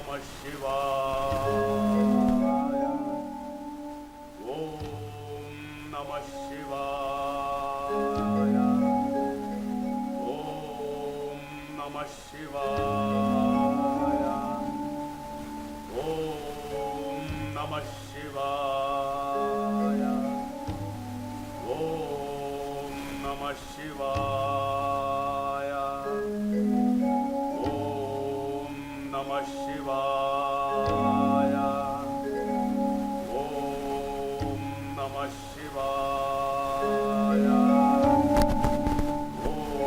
ನಮಃ ಶಿವಾಯ. ಓಂ ನಮಃ ಶಿವಾಯ. ಓಂ ನಮಃ ಶಿವಾಯ. ಓಂ ನಮಃ ಶಿವಾಯ. ಓಂ ನಮಃ ಶಿವಾಯ. ಓಂ ನಮಃ ಶಿವಾಯ. ಓಂ ನಮಃ ಶಿವಾಯ.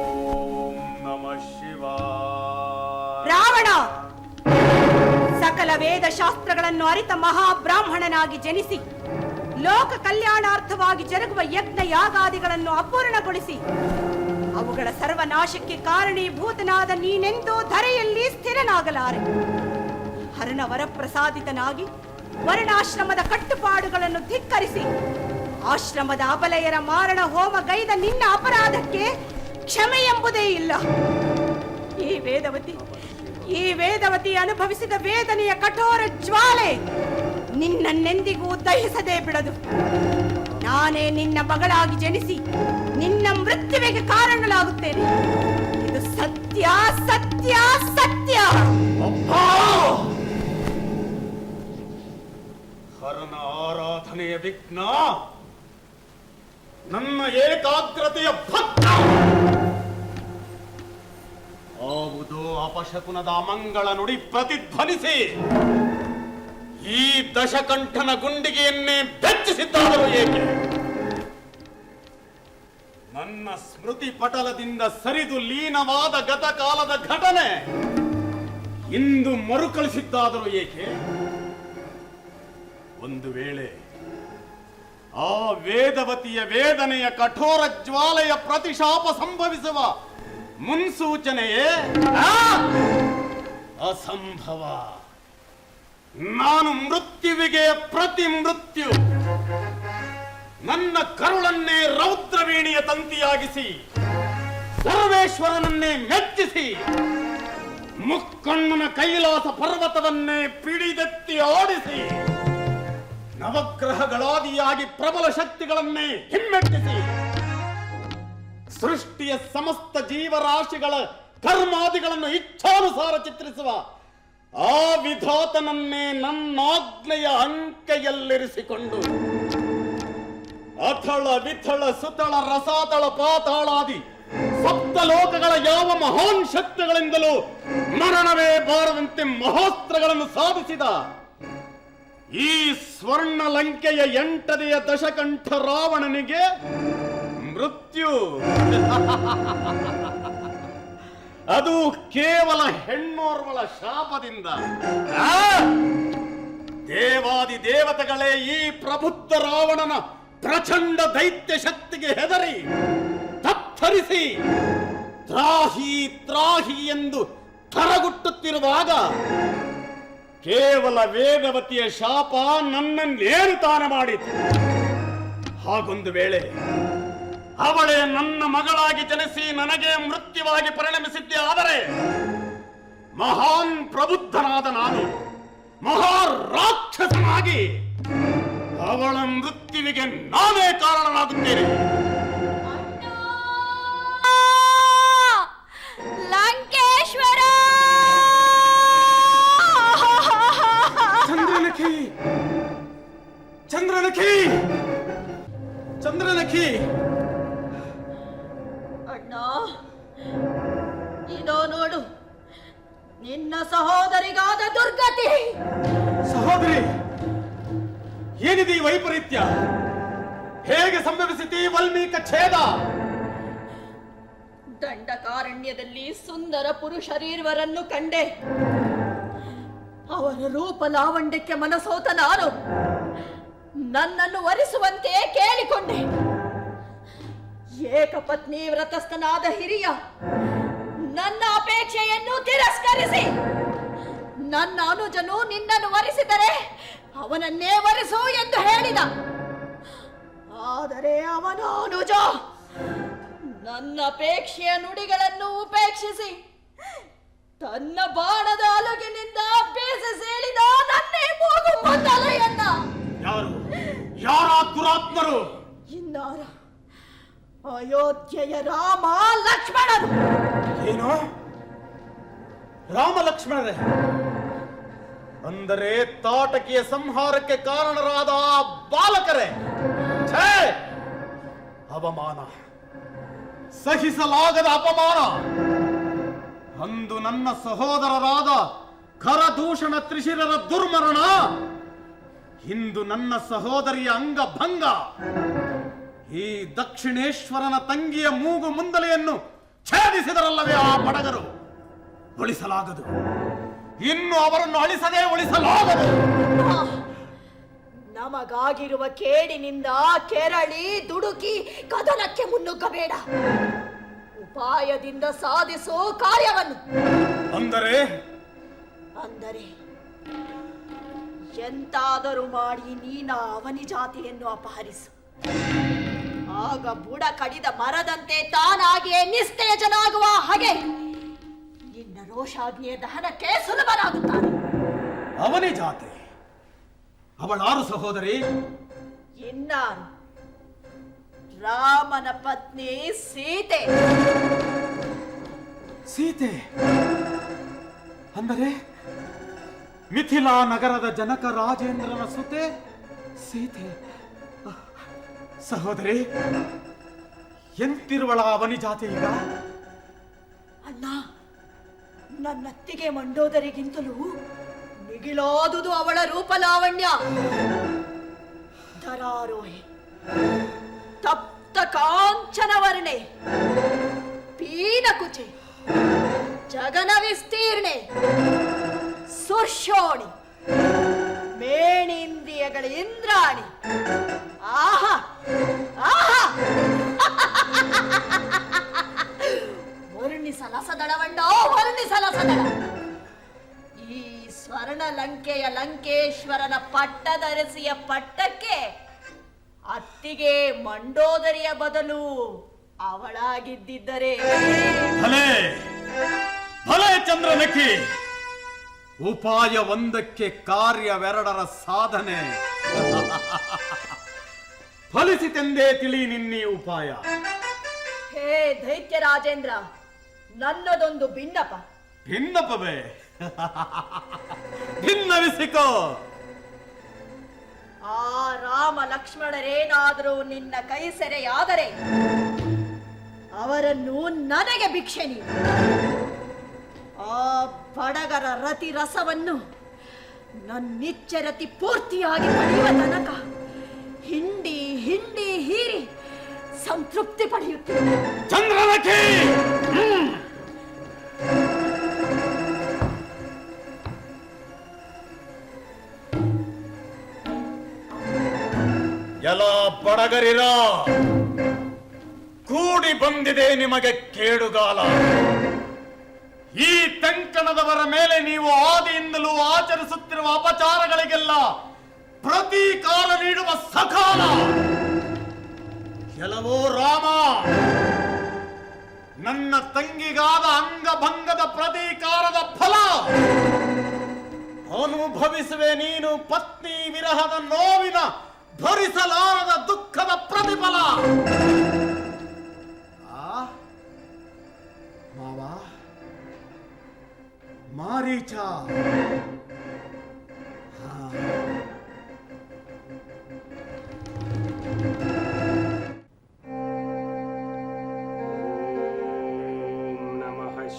ಓಂ ನಮಃ ಶಿವಾಯ. ರಾವಣ ಸಕಲ ವೇದ ಶಾಸ್ತ್ರಗಳನ್ನು ಅರಿತ ಮಹಾಬ್ರಾಹ್ಮಣನಾಗಿ ಜನಿಸಿ ಲೋಕ ಕಲ್ಯಾಣಾರ್ಥವಾಗಿ ಜರುಗುವ ಯಜ್ಞ ಯಾಗಾದಿಗಳನ್ನು ಅಪೂರ್ಣಗೊಳಿಸಿ ಅವುಗಳ ಸರ್ವನಾಶಕ್ಕೆ ಕಾರಣೀಭೂತನಾದ ನೀನೆಂದೂ ಧರೆಯಲ್ಲಿ ಸ್ಥಿರನಾಗಲಾರೆ. ಹರನ ವರಪ್ರಸಾದಿತನಾಗಿ ವರ್ಣಾಶ್ರಮದ ಕಟ್ಟುಪಾಡುಗಳನ್ನು ಧಿಕ್ಕರಿಸಿ ಆಶ್ರಮದ ಅಬಲೆಯರ ಮಾರಣ ಹೋಮ ಗೈದ ನಿನ್ನ ಅಪರಾಧಕ್ಕೆ ಕ್ಷಮೆ ಎಂಬುದೇ ಇಲ್ಲ. ಈ ವೇದವತಿ ಅನುಭವಿಸಿದ ವೇದನೆಯ ಕಠೋರ ಜ್ವಾಲೆ ನಿನ್ನನ್ನೆಂದಿಗೂ ದಹಿಸದೇ ಬಿಡದು. ನಾನೇ ನಿನ್ನ ಮಗಳಾಗಿ ಜನಿಸಿ ನಿನ್ನ ಮೃತ್ಯುವಿಗೆ ಕಾರಣಗಳಾಗುತ್ತೇನೆ. ಇದು ಸತ್ಯ ಸತ್ಯ ಸತ್ಯ. ಹರನ ಆರಾಧನೆಯ ವಿಘ್ನ, ನನ್ನ ಏಕಾಗ್ರತೆಯ ಭಕ್ತ. ಆವುದು ಅಪಶಕುನದ ಅಮಂಗಳ ನುಡಿ ಪ್ರತಿಧ್ವನಿಸಿ ಈ ದಶಕಂಠನ ಗುಂಡಿಗೆಯನ್ನೇ ಬೆಚ್ಚಿಸಿದ್ದಾದರೂ ಏಕೆ? ನನ್ನ ಸ್ಮೃತಿ ಪಟಲದಿಂದ ಸರಿದು ಲೀನವಾದ ಗತಕಾಲದ ಘಟನೆ ಇಂದು ಮರುಕಳಿಸಿದ್ದಾದರೂ ಏಕೆ? ಒಂದು ವೇಳೆ ಆ ವೇದವತಿಯ ವೇದನೆಯ ಕಠೋರ ಜ್ವಾಲೆಯ ಪ್ರತಿಶಾಪ ಸಂಭವಿಸುವ ಮುನ್ಸೂಚನೆಯೇ? ಅಸಂಭವ. ನಾನು ಮೃತ್ಯುವಿಗೆ ಪ್ರತಿ ಮೃತ್ಯು. ನನ್ನ ಕರುಳನ್ನೇ ರೌದ್ರವೀಣಿಯ ತಂತಿಯಾಗಿಸಿ ಸರ್ವೇಶ್ವರನನ್ನೇ ಮೆಚ್ಚಿಸಿ ಮುಕ್ಕಣ್ಣನ ಕೈಲಾಸ ಪರ್ವತವನ್ನೇ ಪಿಡಿದೆತ್ತಿ ಆಡಿಸಿ ನವಗ್ರಹಗಳಾದಿಯಾಗಿ ಪ್ರಬಲ ಶಕ್ತಿಗಳನ್ನೇ ಹಿಮ್ಮೆಟ್ಟಿಸಿ ಸೃಷ್ಟಿಯ ಸಮಸ್ತ ಜೀವರಾಶಿಗಳ ಕರ್ಮಾದಿಗಳನ್ನು ಇಚ್ಛಾನುಸಾರ ಚಿತ್ರಿಸುವ ಆ ವಿಧಾತನನ್ನೇ ನನ್ನಾಜ್ಞೆಯ ಅಂಕೆಯಲ್ಲಿರಿಸಿಕೊಂಡು ಅಥಳ ವಿಥಳ ಸುತಳ ರಸಾತಳ ಪಾತಾಳಾದಿ ಸಪ್ತ ಲೋಕಗಳ ಯಾವ ಮಹಾನ್ ಶಕ್ತಿಗಳಿಂದಲೂ ಮರಣವೇ ಬಾರದಂತೆ ಮಹಾಸ್ತ್ರಗಳನ್ನು ಸಾಧಿಸಿದ ಈ ಸ್ವರ್ಣ ಲಂಕೆಯ 8ನೆಯ ದಶಕಂಠ ರಾವಣನಿಗೆ ಮೃತ್ಯು ಅದು ಕೇವಲ ಹೆಣ್ಣೋರ್ವಳ ಶಾಪದಿಂದ. ದೇವಾದಿ ದೇವತೆಗಳೇ ಈ ಪ್ರಬುದ್ಧ ರಾವಣನ ಪ್ರಚಂಡ ದೈತ್ಯ ಶಕ್ತಿಗೆ ಹೆದರಿ ತತ್ತರಿಸಿ ತ್ರಾಹಿ ತ್ರಾಹಿ ಎಂದು ಕರಗುಟ್ಟುತ್ತಿರುವಾಗ ಕೇವಲ ವೇದವತಿಯ ಶಾಪ ನನ್ನನ್ನೇನು ತಾನ ಮಾಡಿತು. ಹಾಗೊಂದು ವೇಳೆ ಅವಳೇ ನನ್ನ ಮಗಳಾಗಿ ಜನಿಸಿ ನನಗೆ ಮೃತ್ಯುವಾಗಿ ಪರಿಣಮಿಸಿದ್ದೆ ಆದರೆ ಮಹಾನ್ ಪ್ರಬುದ್ಧನಾದ ನಾನು ಮಹಾರಾಕ್ಷಸನಾಗಿ ಅವಳ ಮೃತ್ಯುವಿಗೆ ನಾನೇ ಕಾರಣನಾಗುತ್ತೇನೆ. ಲಂಕೇಶ್ವರ! ಚಂದ್ರನಖಿ, ಚಂದ್ರನಖಿ, ಚಂದ್ರನಖಿ! ಅಣ್ಣ, ಇದೋ ನೋಡು ನಿನ್ನ ಸಹೋದರಿಗಾದ ದುರ್ಗತಿ. ಸಹೋದರಿ, ಏನಿದೆ ಈ ವೈಪರೀತ್ಯ? ಹೇಗೆ ಸಂಭವಿಸಿತು ಈ ವಲ್ಮೀಕ ಛೇದ? ದಂಡಕಾರಣ್ಯದಲ್ಲಿ ಸುಂದರ ಪುರುಷರೀರ್ವರನ್ನು ಕಂಡೆ. ಅವರ ರೂಪ ಲಾವಣ್ಯಕ್ಕೆ ಮನಸೋತ ನಾನು ನನ್ನನ್ನು ವರಿಸುವಂತೆ ಕೇಳಿಕೊಂಡೆ. ಏಕಪತ್ನಿ ವ್ರತಸ್ಥನಾದ ಹಿರಿಯ ನನ್ನ ಅಪೇಕ್ಷೆಯನ್ನು ತಿರಸ್ಕರಿಸಿ ನನ್ನ ಅನುಜನು ನಿನ್ನನ್ನು ವರಿಸಿದರೆ ಅವನನ್ನೇ ವರಿಸು ಎಂದು ಹೇಳಿದ. ಆದರೆ ಅವನ ಅನುಜ ನನ್ನ ಅಪೇಕ್ಷೆಯ ನುಡಿಗಳನ್ನು ಉಪೇಕ್ಷಿಸಿ ತನ್ನ ಬಾಣದ ಅಲಗಿನಿಂದ ಬೇಸೆ ಸೇಳಿದ ನನ್ನೇ ಮೂಗು ಮೊದಲೆಯನ್ನ ಯಾರು ಯಾರ ದುರಾತ್ಮರು? ಇನ್ನಾರ ಅಯೋಧ್ಯೆಯ ರಾಮ ಲಕ್ಷ್ಮಣರು. ಏನು ರಾಮ ಲಕ್ಷ್ಮಣರೇ? ಅಂದರೆ ತಾಟಕಿಯ ಸಂಹಾರಕ್ಕೆ ಕಾರಣರಾದ ಆ ಬಾಲಕರೇ? ಛೇ! ಅವಮಾನ, ಸಹಿಸಲಾಗದ ಅಪಮಾನ. ಅಂದು ನನ್ನ ಸಹೋದರರಾದ ಖರದೂಷಣ ತ್ರಿಶಿರರ ದುರ್ಮರಣ, ಇಂದು ನನ್ನ ಸಹೋದರಿಯ ಅಂಗಭಂಗ. ಈ ದಕ್ಷಿಣೇಶ್ವರನ ತಂಗಿಯ ಮೂಗು ಮುಂದಲೆಯನ್ನು ಛೇದಿಸಿದರಲ್ಲವೇ ಆ ಬಡಗರು. ಉಳಿಸಲಾಗದು, ಇನ್ನು ಅವರನ್ನು ಅಳಿಸದೆ ಉಳಿಸಲಾಗದು. ನಮಗಾಗಿರುವ ಕೇಡಿನಿಂದ ಕೆರಳಿ ದುಡುಕಿ ಕದನಕ್ಕೆ ಮುನ್ನುಗ್ಗಬೇಡ. ಉಪಾಯದಿಂದ ಸಾಧಿಸೋ ಕಾರ್ಯವನ್ನು. ಅಂದರೆ ಎಂತಾದರೂ ಮಾಡಿ ನೀನ ಅವನಿ ಜಾತಿಯನ್ನು ಅಪಹರಿಸು. ಆಗ ಬುಡ ಕಡಿದ ಮರದಂತೆ ತಾನಾಗಿಯೇ ನಿಸ್ತೇಜನಾಗುವ ಹಾಗೆ ನಿನ್ನ ರೋಷಾಗ್ನಿಯ ದಹನಕ್ಕೆ ಸುಲಭನಾಗುತ್ತಾನೆ. ಅವನೇ ಜಾತಿ? ಅವಳಾರು ಸಹೋದರಿ? ಇನ್ನಾರು ರಾಮನ ಪತ್ನಿ ಸೀತೆ. ಸೀತೆ ಅಂದರೆ ಮಿಥಿಲಾ ನಗರದ ಜನಕ ರಾಜೇಂದ್ರನ ಸುತೆ ಸೀತೆ. ಸಹೋದರಿ, ಎಂತಿರುವಳ ಅವನಿ ಜಾತಿ ಈಗ? ಅಣ್ಣ, ನನ್ನತ್ತಿಗೆ ಮಂಡೋದರಿಗಿಂತಲೂ ಮಿಗಿಲಾದುದು ಅವಳ ರೂಪಲಾವಣ್ಯ. ಧರಾರೋಹಿ, ತಪ್ತ ಕಾಂಚನ ವರ್ಣೆ, ಪೀನಕುಚೆ, ಜಗನ ವಿಸ್ತೀರ್ಣೆ, ಸುರ್ಷೋಣಿ, ಮೇಣಿಂದ್ರಿಯಗಳ ಇಂದ್ರಾಣಿ. ಆಹಾ ಆಹಾ ವರ್ಣಿಸಲಸದಳವಂಡೋ ವರ್ಣಿಸಲಸದಳ. ಈ ಸ್ವರ್ಣ ಲಂಕೆಯ ಲಂಕೇಶ್ವರನ ಪಟ್ಟದರಸಿಯ ಪಟ್ಟಕ್ಕೆ ಅತ್ತಿಗೆ ಮಂಡೋದರಿಯ ಬದಲು ಅವಳಾಗಿದ್ದಿದ್ದರೆ. ಭಲೆ ಭಲೆ ಚಂದ್ರನಖಿ, ಉಪಾಯ ಒಂದಕ್ಕೆ ಕಾರ್ಯವೆರಡರ ಸಾಧನೆ. ಫಲಿಸಿತೆಂದೇ ತಿಳಿ ನಿನ್ನೀ ಉಪಾಯ. ಹೇ ದೈತ್ಯ ರಾಜೇಂದ್ರ, ನನ್ನದೊಂದು ಭಿನ್ನಪ. ಭಿನ್ನಪವೇ? ಭಿನ್ನವಿಸಿಕೋ. ಆ ರಾಮ ಲಕ್ಷ್ಮಣರೇನಾದರೂ ನಿನ್ನ ಕೈ ಸೆರೆಯಾದರೆ ಅವರನ್ನು ನನಗೆ ಭಿಕ್ಷೆ ನೀಡು. ಆ ಬಡಗರ ರತಿ ರಸವನ್ನು ನನ್ನಿಚ್ಚರತಿ ಪೂರ್ತಿಯಾಗಿ ಪಡೆಯುವ ತನಕ ಹಿಂಡಿ ಹಿಂಡಿ ಹೀರಿ ಸಂತೃಪ್ತಿ ಪಡೆಯುತ್ತೇನೆ. ಚಂದ್ರನಖಿ, ಎಲ್ಲ ಬಡಗರಿರ ಕೂಡಿ ಬಂದಿದೆ ನಿಮಗೆ ಕೇಡುಗಾಲ. ಈ ತಂಕಣದವರ ಮೇಲೆ ನೀವು ಆದಿಯಿಂದಲೂ ಆಚರಿಸುತ್ತಿರುವ ಅಪಚಾರಗಳಿಗೆಲ್ಲ ಪ್ರತೀಕಾರ ನೀಡುವ ಸಕಾಲ. ಕೆಲವೋ ರಾಮ, ನನ್ನ ತಂಗಿಗಾದ ಅಂಗಭಂಗದ ಪ್ರತೀಕಾರದ ಫಲ ಅನುಭವಿಸುವೆ ನೀನು. ಪತ್ನಿ ವಿರಹದ ನೋವಿನ ಭರಿಸಲಾರದ ದುಃಖದ ಪ್ರತಿಫಲ. ಮಾವ ಮಾರೀಚ,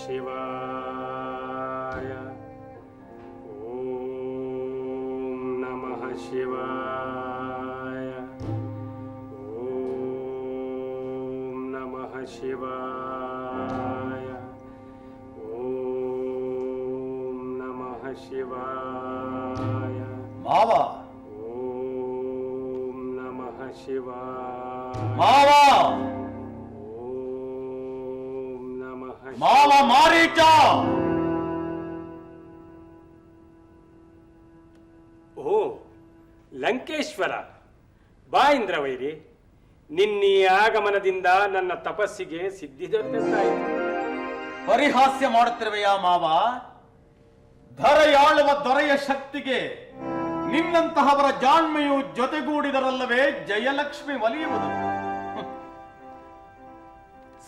ಶಿವಾಯ. ಓಂ ನಮಃ ಶಿವಾಯ. ಓಂ ನಮಃ ಶಿವಾಯ. ಓಂ ನಮಃ ಶಿವಾಯ. ಮಾವ ಓಂ ನಮಃ ಶಿವಾಯ. ಮಾವ ಮಾವ ಮಾರೀಚ. ಓ ಲಂಕೇಶ್ವರ, ಬಾ ಇಂದ್ರವೈರಿ. ನಿನ್ನೀ ಆಗಮನದಿಂದ ನನ್ನ ತಪಸ್ಸಿಗೆ ಸಿದ್ಧಿ ದೊರೆತಾಯಿತು. ಪರಿಹಾಸ್ಯ ಮಾಡುತ್ತಿರುವೆಯಾ ಮಾವ? ಧರೆಯಾಳುವ ದೊರೆಯ ಶಕ್ತಿಗೆ ನಿನ್ನಂತಹವರ ಜಾಣ್ಮೆಯು ಜೊತೆಗೂಡಿದರಲ್ಲವೇ ಜಯಲಕ್ಷ್ಮಿ ಒಲಿಯುವುದು.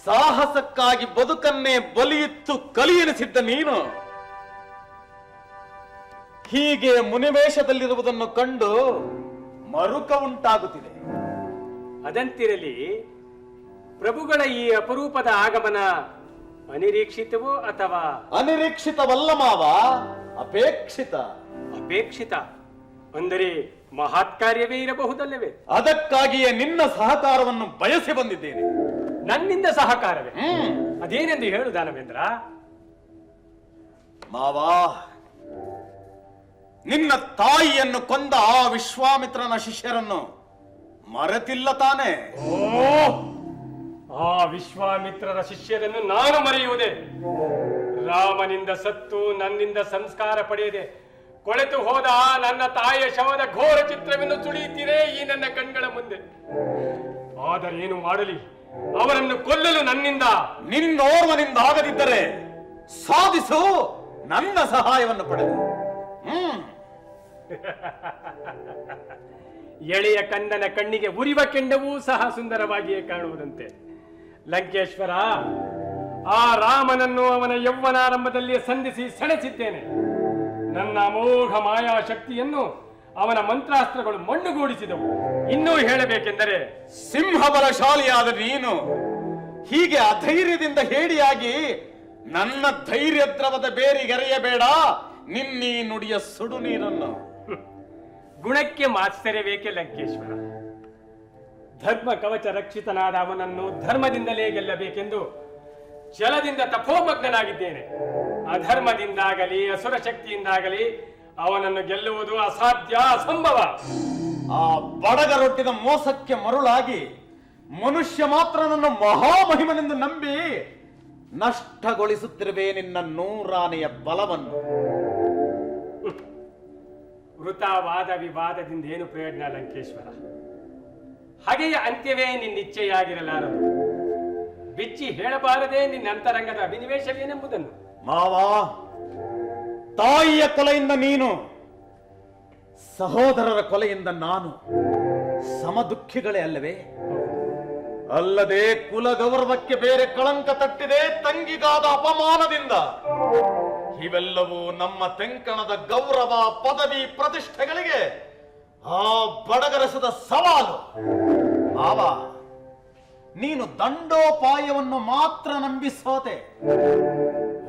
ಸಾಹಸಕ್ಕಾಗಿ ಬದುಕನ್ನೇ ಬಲಿಯಿತ್ತು ಕಲಿಯೆನಿಸಿದ್ದ ನೀನು ಹೀಗೆ ಮುನಿವೇಶದಲ್ಲಿರುವುದನ್ನು ಕಂಡು ಮರುಕ ಉಂಟಾಗುತ್ತಿದೆ. ಅದಂತಿರಲಿ, ಪ್ರಭುಗಳ ಈ ಅಪರೂಪದ ಆಗಮನ ಅನಿರೀಕ್ಷಿತವೋ ಅಥವಾ? ಅನಿರೀಕ್ಷಿತವಲ್ಲ ಮಾವ, ಅಪೇಕ್ಷಿತ. ಅಪೇಕ್ಷಿತ ಅಂದರೆ ಮಹತ್ ಕಾರ್ಯವೇ ಇರಬಹುದಲ್ಲವೇ? ಅದಕ್ಕಾಗಿಯೇ ನಿನ್ನ ಸಹಕಾರವನ್ನು ಬಯಸಿ ಬಂದಿದ್ದೇನೆ. ನನ್ನಿಂದ ಸಹಕಾರವೇ? ಅದೇನೆಂದು ಹೇಳು ದಾನವೇಂದ್ರ. ಮಾವ, ನಿನ್ನ ತಾಯಿಯನ್ನು ಕೊಂದ ಆ ವಿಶ್ವಾಮಿತ್ರನ ಶಿಷ್ಯರನ್ನು ಮರೆತಿಲ್ಲ ತಾನೆ? ಆ ವಿಶ್ವಾಮಿತ್ರರ ಶಿಷ್ಯರನ್ನು ನಾನು ಮರೆಯುವುದೇ? ರಾಮನಿಂದ ಸತ್ತು ನನ್ನಿಂದ ಸಂಸ್ಕಾರ ಪಡೆಯದೆ ಕೊಳೆತು ಹೋದ ನನ್ನ ತಾಯಿಯ ಶವದ ಘೋರ ಚಿತ್ರವನ್ನು ಸುಳಿಯುತ್ತೀರೇ ಈ ನನ್ನ ಕಣ್ಗಳ ಮುಂದೆ. ಆದರೆ ಏನು ಮಾಡಲಿ, ಅವರನ್ನು ಕೊಲ್ಲಲು ನನ್ನಿಂದ ನಿನ್ನೋರ್ವನಿಂದ ಆಗದಿದ್ದರೆ ಸಾಧಿಸು ನನ್ನ ಸಹಾಯವನ್ನು ಪಡೆದು. ಎಳೆಯ ಕಂದನ ಕಣ್ಣಿಗೆ ಉರಿವ ಕೆಂಡವೂ ಸಹ ಸುಂದರವಾಗಿಯೇ ಕಾಣುವುದಂತೆ. ಲಂಕೇಶ್ವರ, ಆ ರಾಮನನ್ನು ಅವನ ಯೌವನಾರಂಭದಲ್ಲಿ ಸಂಧಿಸಿ ಸೆಳೆಸಿದ್ದೇನೆ. ನನ್ನ ಅಮೋಘ ಮಾಯಾಶಕ್ತಿಯನ್ನು ಅವನ ಮಂತ್ರಾಸ್ತ್ರಗಳು ಮಣ್ಣುಗೂಡಿಸಿದವು. ಇನ್ನೂ ಹೇಳಬೇಕೆಂದರೆ, ಸಿಂಹಬಲಶಾಲಿಯಾದ ನೀನು ಹೀಗೆ ಅಧೈರ್ಯದಿಂದ ಹೇಡಿಯಾಗಿ ನನ್ನ ಧೈರ್ಯ ದ್ರವದ ಬೇರಿಗೆರೆಯಬೇಡ ನಿನ್ನೀ ನುಡಿಯ ಸುಡು ನೀರನ್ನು. ಗುಣಕ್ಕೆ ಮಾತ್ಸರ್ಯವೇಕೆ ಲಂಕೇಶ್ವರ? ಧರ್ಮ ಕವಚ ರಕ್ಷಿತನಾದ ಅವನನ್ನು ಧರ್ಮದಿಂದಲೇ ಗೆಲ್ಲಬೇಕೆಂದು ಛಲದಿಂದ ತಪೋಮಗ್ನಾಗಿದ್ದೇನೆ. ಅಧರ್ಮದಿಂದಾಗಲಿ ಅಸುರ ಶಕ್ತಿಯಿಂದಾಗಲಿ ಅವನನ್ನು ಗೆಲ್ಲುವುದು ಅಸಾಧ್ಯ, ಅಸಂಭವ. ಆ ಬಡಗರೊಟ್ಟಿದ ಮೋಸಕ್ಕೆ ಮರುಳಾಗಿ ಮನುಷ್ಯ ಮಾತ್ರ ನನ್ನ ಮಹಾಮಹಿಮನೆಂದು ನಂಬಿ ನಷ್ಟಗೊಳಿಸುತ್ತಿರುವೆ ನಿನ್ನ ನೂರಾನೆಯ ಬಲವನ್ನು. ವೃತ ವಾದ ವಿವಾದದಿಂದ ಏನು ಪ್ರಯೋಜನ ಲಂಕೇಶ್ವರ? ಹಾಗೆಯೇ ಅಂತ್ಯವೇ ನಿನ್ನಿಚ್ಛೆಯಾಗಿರಲಾರದು. ಬಿಚ್ಚಿ ಹೇಳಬಾರದೆ ನಿನ್ನ ಅಂತರಂಗದ ಅಭಿನಿವೇಶವೇನೆಂಬುದನ್ನು. ಮಾವ, ತಾಯಿಯ ಕೊಲೆಯಿಂದ ನೀನು, ಸಹೋದರರ ಕೊಲೆಯಿಂದ ನಾನು ಸಮದುಃಖಿಗಳೇ ಅಲ್ಲವೇ? ಅಲ್ಲದೆ ಕುಲ ಗೌರವಕ್ಕೆ ಬೇರೆ ಕಳಂಕ ತಟ್ಟಿದೆ ತಂಗಿಗಾದ ಅಪಮಾನದಿಂದ. ಇವೆಲ್ಲವೂ ನಮ್ಮ ತೆಂಕಣದ ಗೌರವ ಪದವಿ ಪ್ರತಿಷ್ಠೆಗಳಿಗೆ ಆ ಬಡಗರಸದ ಸವಾಲು. ಮಾವ, ನೀನು ದಂಡೋಪಾಯವನ್ನು ಮಾತ್ರ ನಂಬಿಸೋತೆ.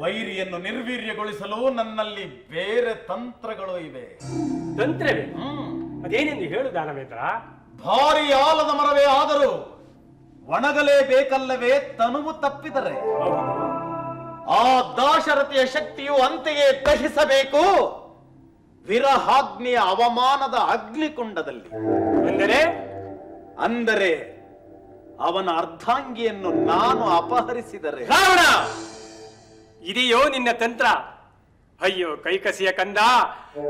ವೈರಿಯನ್ನು ನಿರ್ವೀರ್ಯಗೊಳಿಸಲು ನನ್ನಲ್ಲಿ ಬೇರೆ ತಂತ್ರಗಳು ಇವೆ. ತಂತ್ರವೇ? ಅದೇನೆಂದು ಹೇಳು ದಾನವೇಂದ್ರ. ಭಾರಿ ಆಲದ ಮರವೇ ಆದರೂ ಒಣಗಲೇಬೇಕಲ್ಲವೇ ತನುವು ತಪ್ಪಿದರೆ? ಆ ದಾಶರಥಿಯ ಶಕ್ತಿಯು ಅಂತೆಯೇ ದಹಿಸಬೇಕು ವಿರಹಾಗ್ನಿಯ ಅವಮಾನದ ಅಗ್ನಿಕುಂಡದಲ್ಲಿ. ಅಂದರೆ ಅವನ ಅರ್ಧಾಂಗಿಯನ್ನು ನಾನು ಅಪಹರಿಸಿದರೆ? ರಾವಣ, ಇದೆಯೋ ನಿನ್ನ ತಂತ್ರ? ಅಯ್ಯೋ ಕೈಕಸಿಯ ಕಂದ,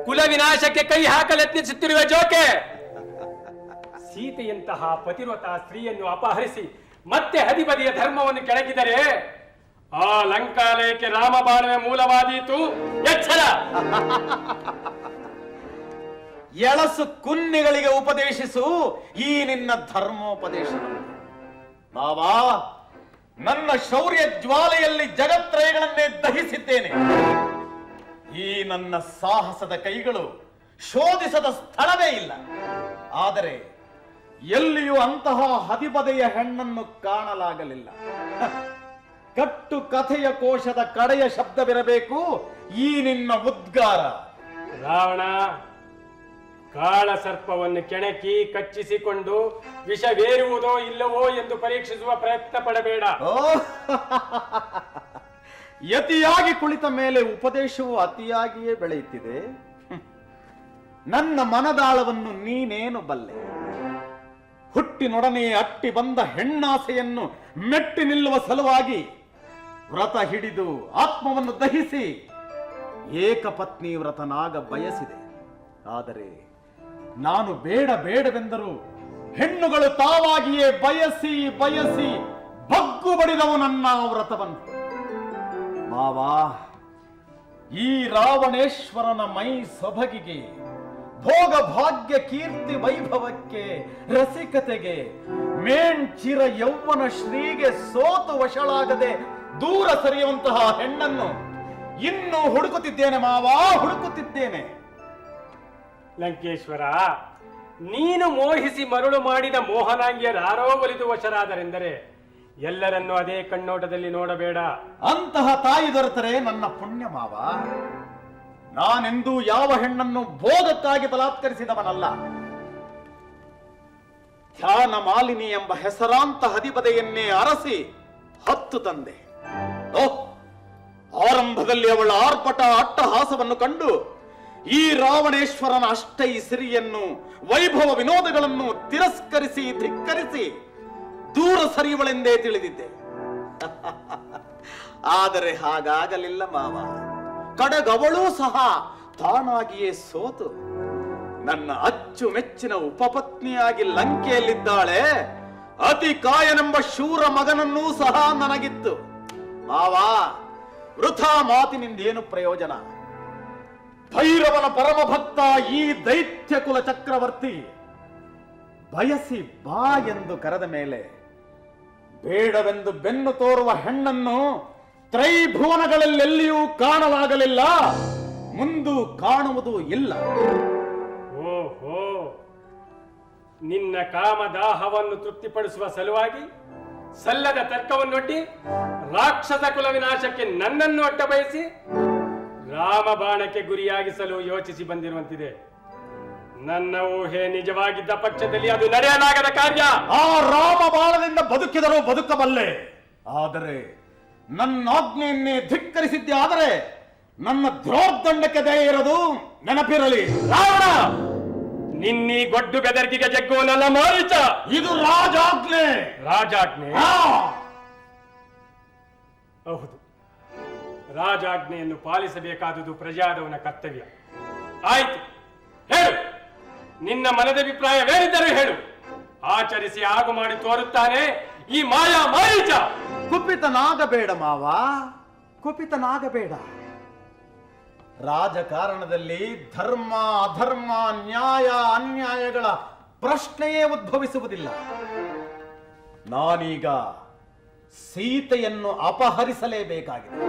ಕುಲ ವಿನಾಶಕ್ಕೆ ಕೈ ಹಾಕಲೆತ್ನಿಸುತ್ತಿರುವ ಜೋಕೆ. ಸೀತೆಯಂತಹ ಪತಿವ್ರತ ಸ್ತ್ರೀಯನ್ನು ಅಪಹರಿಸಿ ಮತ್ತೆ ಹದಿಬದಿಯ ಧರ್ಮವನ್ನು ಕೆಳಗಿದರೆ ಆ ಲಂಕಾಲಯಕ್ಕೆ ರಾಮಬಾಣವೇ ಮೂಲವಾದೀತು. ಎಚ್ಚರ! ಎಳಸು ಕುನ್ನಿಗಳಿಗೆ ಉಪದೇಶಿಸು ಈ ನಿನ್ನ ಧರ್ಮೋಪದೇಶವನ್ನು. ಬಾಬಾ, ನನ್ನ ಶೌರ್ಯ ಜ್ವಾಲೆಯಲ್ಲಿ ಜಗತ್ರಯಗಳನ್ನೇ ದಹಿಸಿದ್ದೇನೆ. ಈ ನನ್ನ ಸಾಹಸದ ಕೈಗಳು ಶೋಧಿಸದ ಸ್ಥಳವೇ ಇಲ್ಲ. ಆದರೆ ಎಲ್ಲಿಯೂ ಅಂತಹ ಹದಿಬದೆಯ ಹೆಣ್ಣನ್ನು ಕಾಣಲಾಗಲಿಲ್ಲ. ಕಟ್ಟು ಕಥೆಯ ಕೋಶದ ಕಡೆಯ ಶಬ್ದವಿರಬೇಕು ಈ ನಿನ್ನ ಉದ್ಗಾರ. ರಾವಣ, ಕಾಳ ಸರ್ಪವನ್ನು ಕೆಣಕಿ ಕಚ್ಚಿಸಿಕೊಂಡು ವಿಷವೇರುವುದೋ ಇಲ್ಲವೋ ಎಂದು ಪರೀಕ್ಷಿಸುವ ಪ್ರಯತ್ನ ಪಡಬೇಡ. ಯತಿಯಾಗಿ ಕುಳಿತ ಮೇಲೆ ಉಪದೇಶವು ಅತಿಯಾಗಿಯೇ ಬೆಳೆಯುತ್ತಿದೆ. ನನ್ನ ಮನದಾಳವನ್ನು ನೀನೇನು ಬಲ್ಲೆ? ಹುಟ್ಟಿನೊಡನೆ ಅಟ್ಟಿ ಬಂದ ಹೆಣ್ಣಾಸೆಯನ್ನು ಮೆಟ್ಟಿ ನಿಲ್ಲುವ ಸಲುವಾಗಿ ವ್ರತ ಹಿಡಿದು ಆತ್ಮವನ್ನು ದಹಿಸಿ ಏಕಪತ್ನಿ ವ್ರತನಾಗ ಬಯಸಿದೆ. ಆದರೆ ನಾನು ಬೇಡವೆಂದರು ಹೆಣ್ಣುಗಳು ತಾವಾಗಿಯೇ ಬಯಸಿ ಬಗ್ಗು ಬಡಿದವು ನನ್ನ ವ್ರತವನ್ನು. ಮಾವಾ, ಈ ರಾವಣೇಶ್ವರನ ಮೈ ಸೊಬಗಿಗೆ, ಭೋಗ ಭಾಗ್ಯ ಕೀರ್ತಿ ವೈಭವಕ್ಕೆ, ರಸಿಕತೆಗೆ, ಮೇಣ್ಚಿರ ಯೌವನ ಶ್ರೀಗೆ ಸೋತು ವಶಳಾಗದೆ ದೂರ ಸರಿಯುವಂತಹ ಹೆಣ್ಣನ್ನು ಇನ್ನೂ ಹುಡುಕುತ್ತಿದ್ದೇನೆ ಮಾವಾ, ಹುಡುಕುತ್ತಿದ್ದೇನೆ. ಲಂಕೇಶ್ವರ, ನೀನು ಮೋಹಿಸಿ ಮರುಳು ಮಾಡಿದ ಮೋಹನಾಂಗಿಯರಾರೋ ಒಲಿದು ವಶರಾದರೆಂದರೆ ಎಲ್ಲರನ್ನೂ ಅದೇ ಕಣ್ಣೋಟದಲ್ಲಿ ನೋಡಬೇಡ. ಅಂತಹ ತಾಯಿ ದೊರೆತರೆ ನನ್ನ ಪುಣ್ಯ ಮಾವ. ನಾನೆಂದೂ ಯಾವ ಹೆಣ್ಣನ್ನು ಭೋಗಕ್ಕಾಗಿ ಬಲಾತ್ಕರಿಸಿದವನಲ್ಲ. ಧ್ಯಾನ ಮಾಲಿನಿ ಎಂಬ ಹೆಸರಾಂತ ಹದಿಬದೆಯನ್ನೇ ಅರಸಿ ಹತ್ತು ತಂದೆ. ಆರಂಭದಲ್ಲಿ ಅವಳ ಆರ್ಭಟ ಅಟ್ಟಹಾಸವನ್ನು ಕಂಡು ಈ ರಾವಣೇಶ್ವರನ ಅಷ್ಟೈ ಸಿರಿಯನ್ನು, ವೈಭವ ವಿನೋದಗಳನ್ನು ತಿರಸ್ಕರಿಸಿ ಧಿಕ್ಕರಿಸಿ ದೂರ ಸರಿಯುವಳೆಂದೇ ತಿಳಿದಿದ್ದೆ. ಆದರೆ ಹಾಗಾಗಲಿಲ್ಲ ಮಾವ. ಕಡೆಗವಳೂ ಸಹ ತಾನಾಗಿಯೇ ಸೋತು ನನ್ನ ಅಚ್ಚುಮೆಚ್ಚಿನ ಉಪಪತ್ನಿಯಾಗಿ ಲಂಕೆಯಲ್ಲಿದ್ದಾಳೆ. ಅತಿ ಕಾಯನೆಂಬ ಶೂರ ಮಗನನ್ನೂ ಸಹ ನನಗಿತ್ತು. ಮಾವ, ವೃಥಾ ಮಾತಿನಿಂದೇನು ಪ್ರಯೋಜನ? ಭೈರವನ ಪರಮಭಕ್ತ ಈ ದೈತ್ಯ ಕುಲ ಚಕ್ರವರ್ತಿ ಬಯಸಿ ಬಾ ಎಂದು ಕರೆದ ಮೇಲೆ ಬೇಡವೆಂದು ಬೆನ್ನು ತೋರುವ ಹೆಣ್ಣನ್ನು ತ್ರೈಭುವನಗಳಲ್ಲೆಲ್ಲಿಯೂ ಕಾಣಲಾಗಲಿಲ್ಲ, ಮುಂದೂ ಕಾಣುವುದು ಇಲ್ಲ. ಓಹೋ, ನಿನ್ನ ಕಾಮದಾಹವನ್ನು ತೃಪ್ತಿಪಡಿಸುವ ಸಲುವಾಗಿ ಸಲ್ಲದ ತರ್ಕವನ್ನೊಡ್ಡಿ ರಾಕ್ಷಸ ಕುಲ ವಿನಾಶಕ್ಕೆ ನನ್ನನ್ನು ಅಡ್ಡ ಬಯಸಿ ರಾಮ ಬಾಣಕ್ಕೆ ಗುರಿಯಾಗಿಸಲು ಯೋಚಿಸಿ ಬಂದಿರುವಂತಿದೆ. ನನ್ನ ಊಹೆ ನಿಜವಾಗಿದ್ದ ಪಕ್ಷದಲ್ಲಿ ಅದು ನಡೆಯಲಾಗದ ಕಾರ್ಯ. ಆ ರಾಮ ಬಾಣದಿಂದ ಬದುಕಿದರೂ ಬದುಕಬಲ್ಲೆ. ಆದರೆ ನನ್ನ ಆಜ್ಞೆಯನ್ನೇ ಧಿಕ್ಕರಿಸಿದ್ದೆ. ಆದರೆ ನನ್ನ ದ್ರೋರ್ದಂಡಕ್ಕೆ ದಯ ಇರೋದು ನೆನಪಿರಲಿ. ರಾವಣ, ನಿನ್ನೀ ಗೊಡ್ಡು ಬೆದರಿಕೆಗೆ ಜಗ್ಗುವನಲ್ಲ ಮಾರೀಚ. ಇದು ರಾಜಾಜ್ಞೆ. ರಾಜಾಜ್ಞೆ? ಹೌದು, ರಾಜಾಜ್ಞೆಯನ್ನು ಪಾಲಿಸಬೇಕಾದುದು ಪ್ರಜಾದವನ ಕರ್ತವ್ಯ. ಆಯ್ತು, ಹೇಳು, ನಿನ್ನ ಮನದ ಅಭಿಪ್ರಾಯವೇನಿದ್ದರೂ ಹೇಳು. ಆಚರಿಸಿ ಆಗು ಮಾಡಿ ತೋರುತ್ತಾನೆ ಈ ಮಾಯಾ ಮಾರೀಚ. ಕುಪಿತನಾಗಬೇಡ ಮಾವ, ಕುಪಿತನಾಗಬೇಡ. ರಾಜಕಾರಣದಲ್ಲಿ ಧರ್ಮ ಅಧರ್ಮ, ನ್ಯಾಯ ಅನ್ಯಾಯಗಳ ಪ್ರಶ್ನೆಯೇ ಉದ್ಭವಿಸುವುದಿಲ್ಲ. ನಾನೀಗ ಸೀತೆಯನ್ನು ಅಪಹರಿಸಲೇಬೇಕಾಗಿದೆ.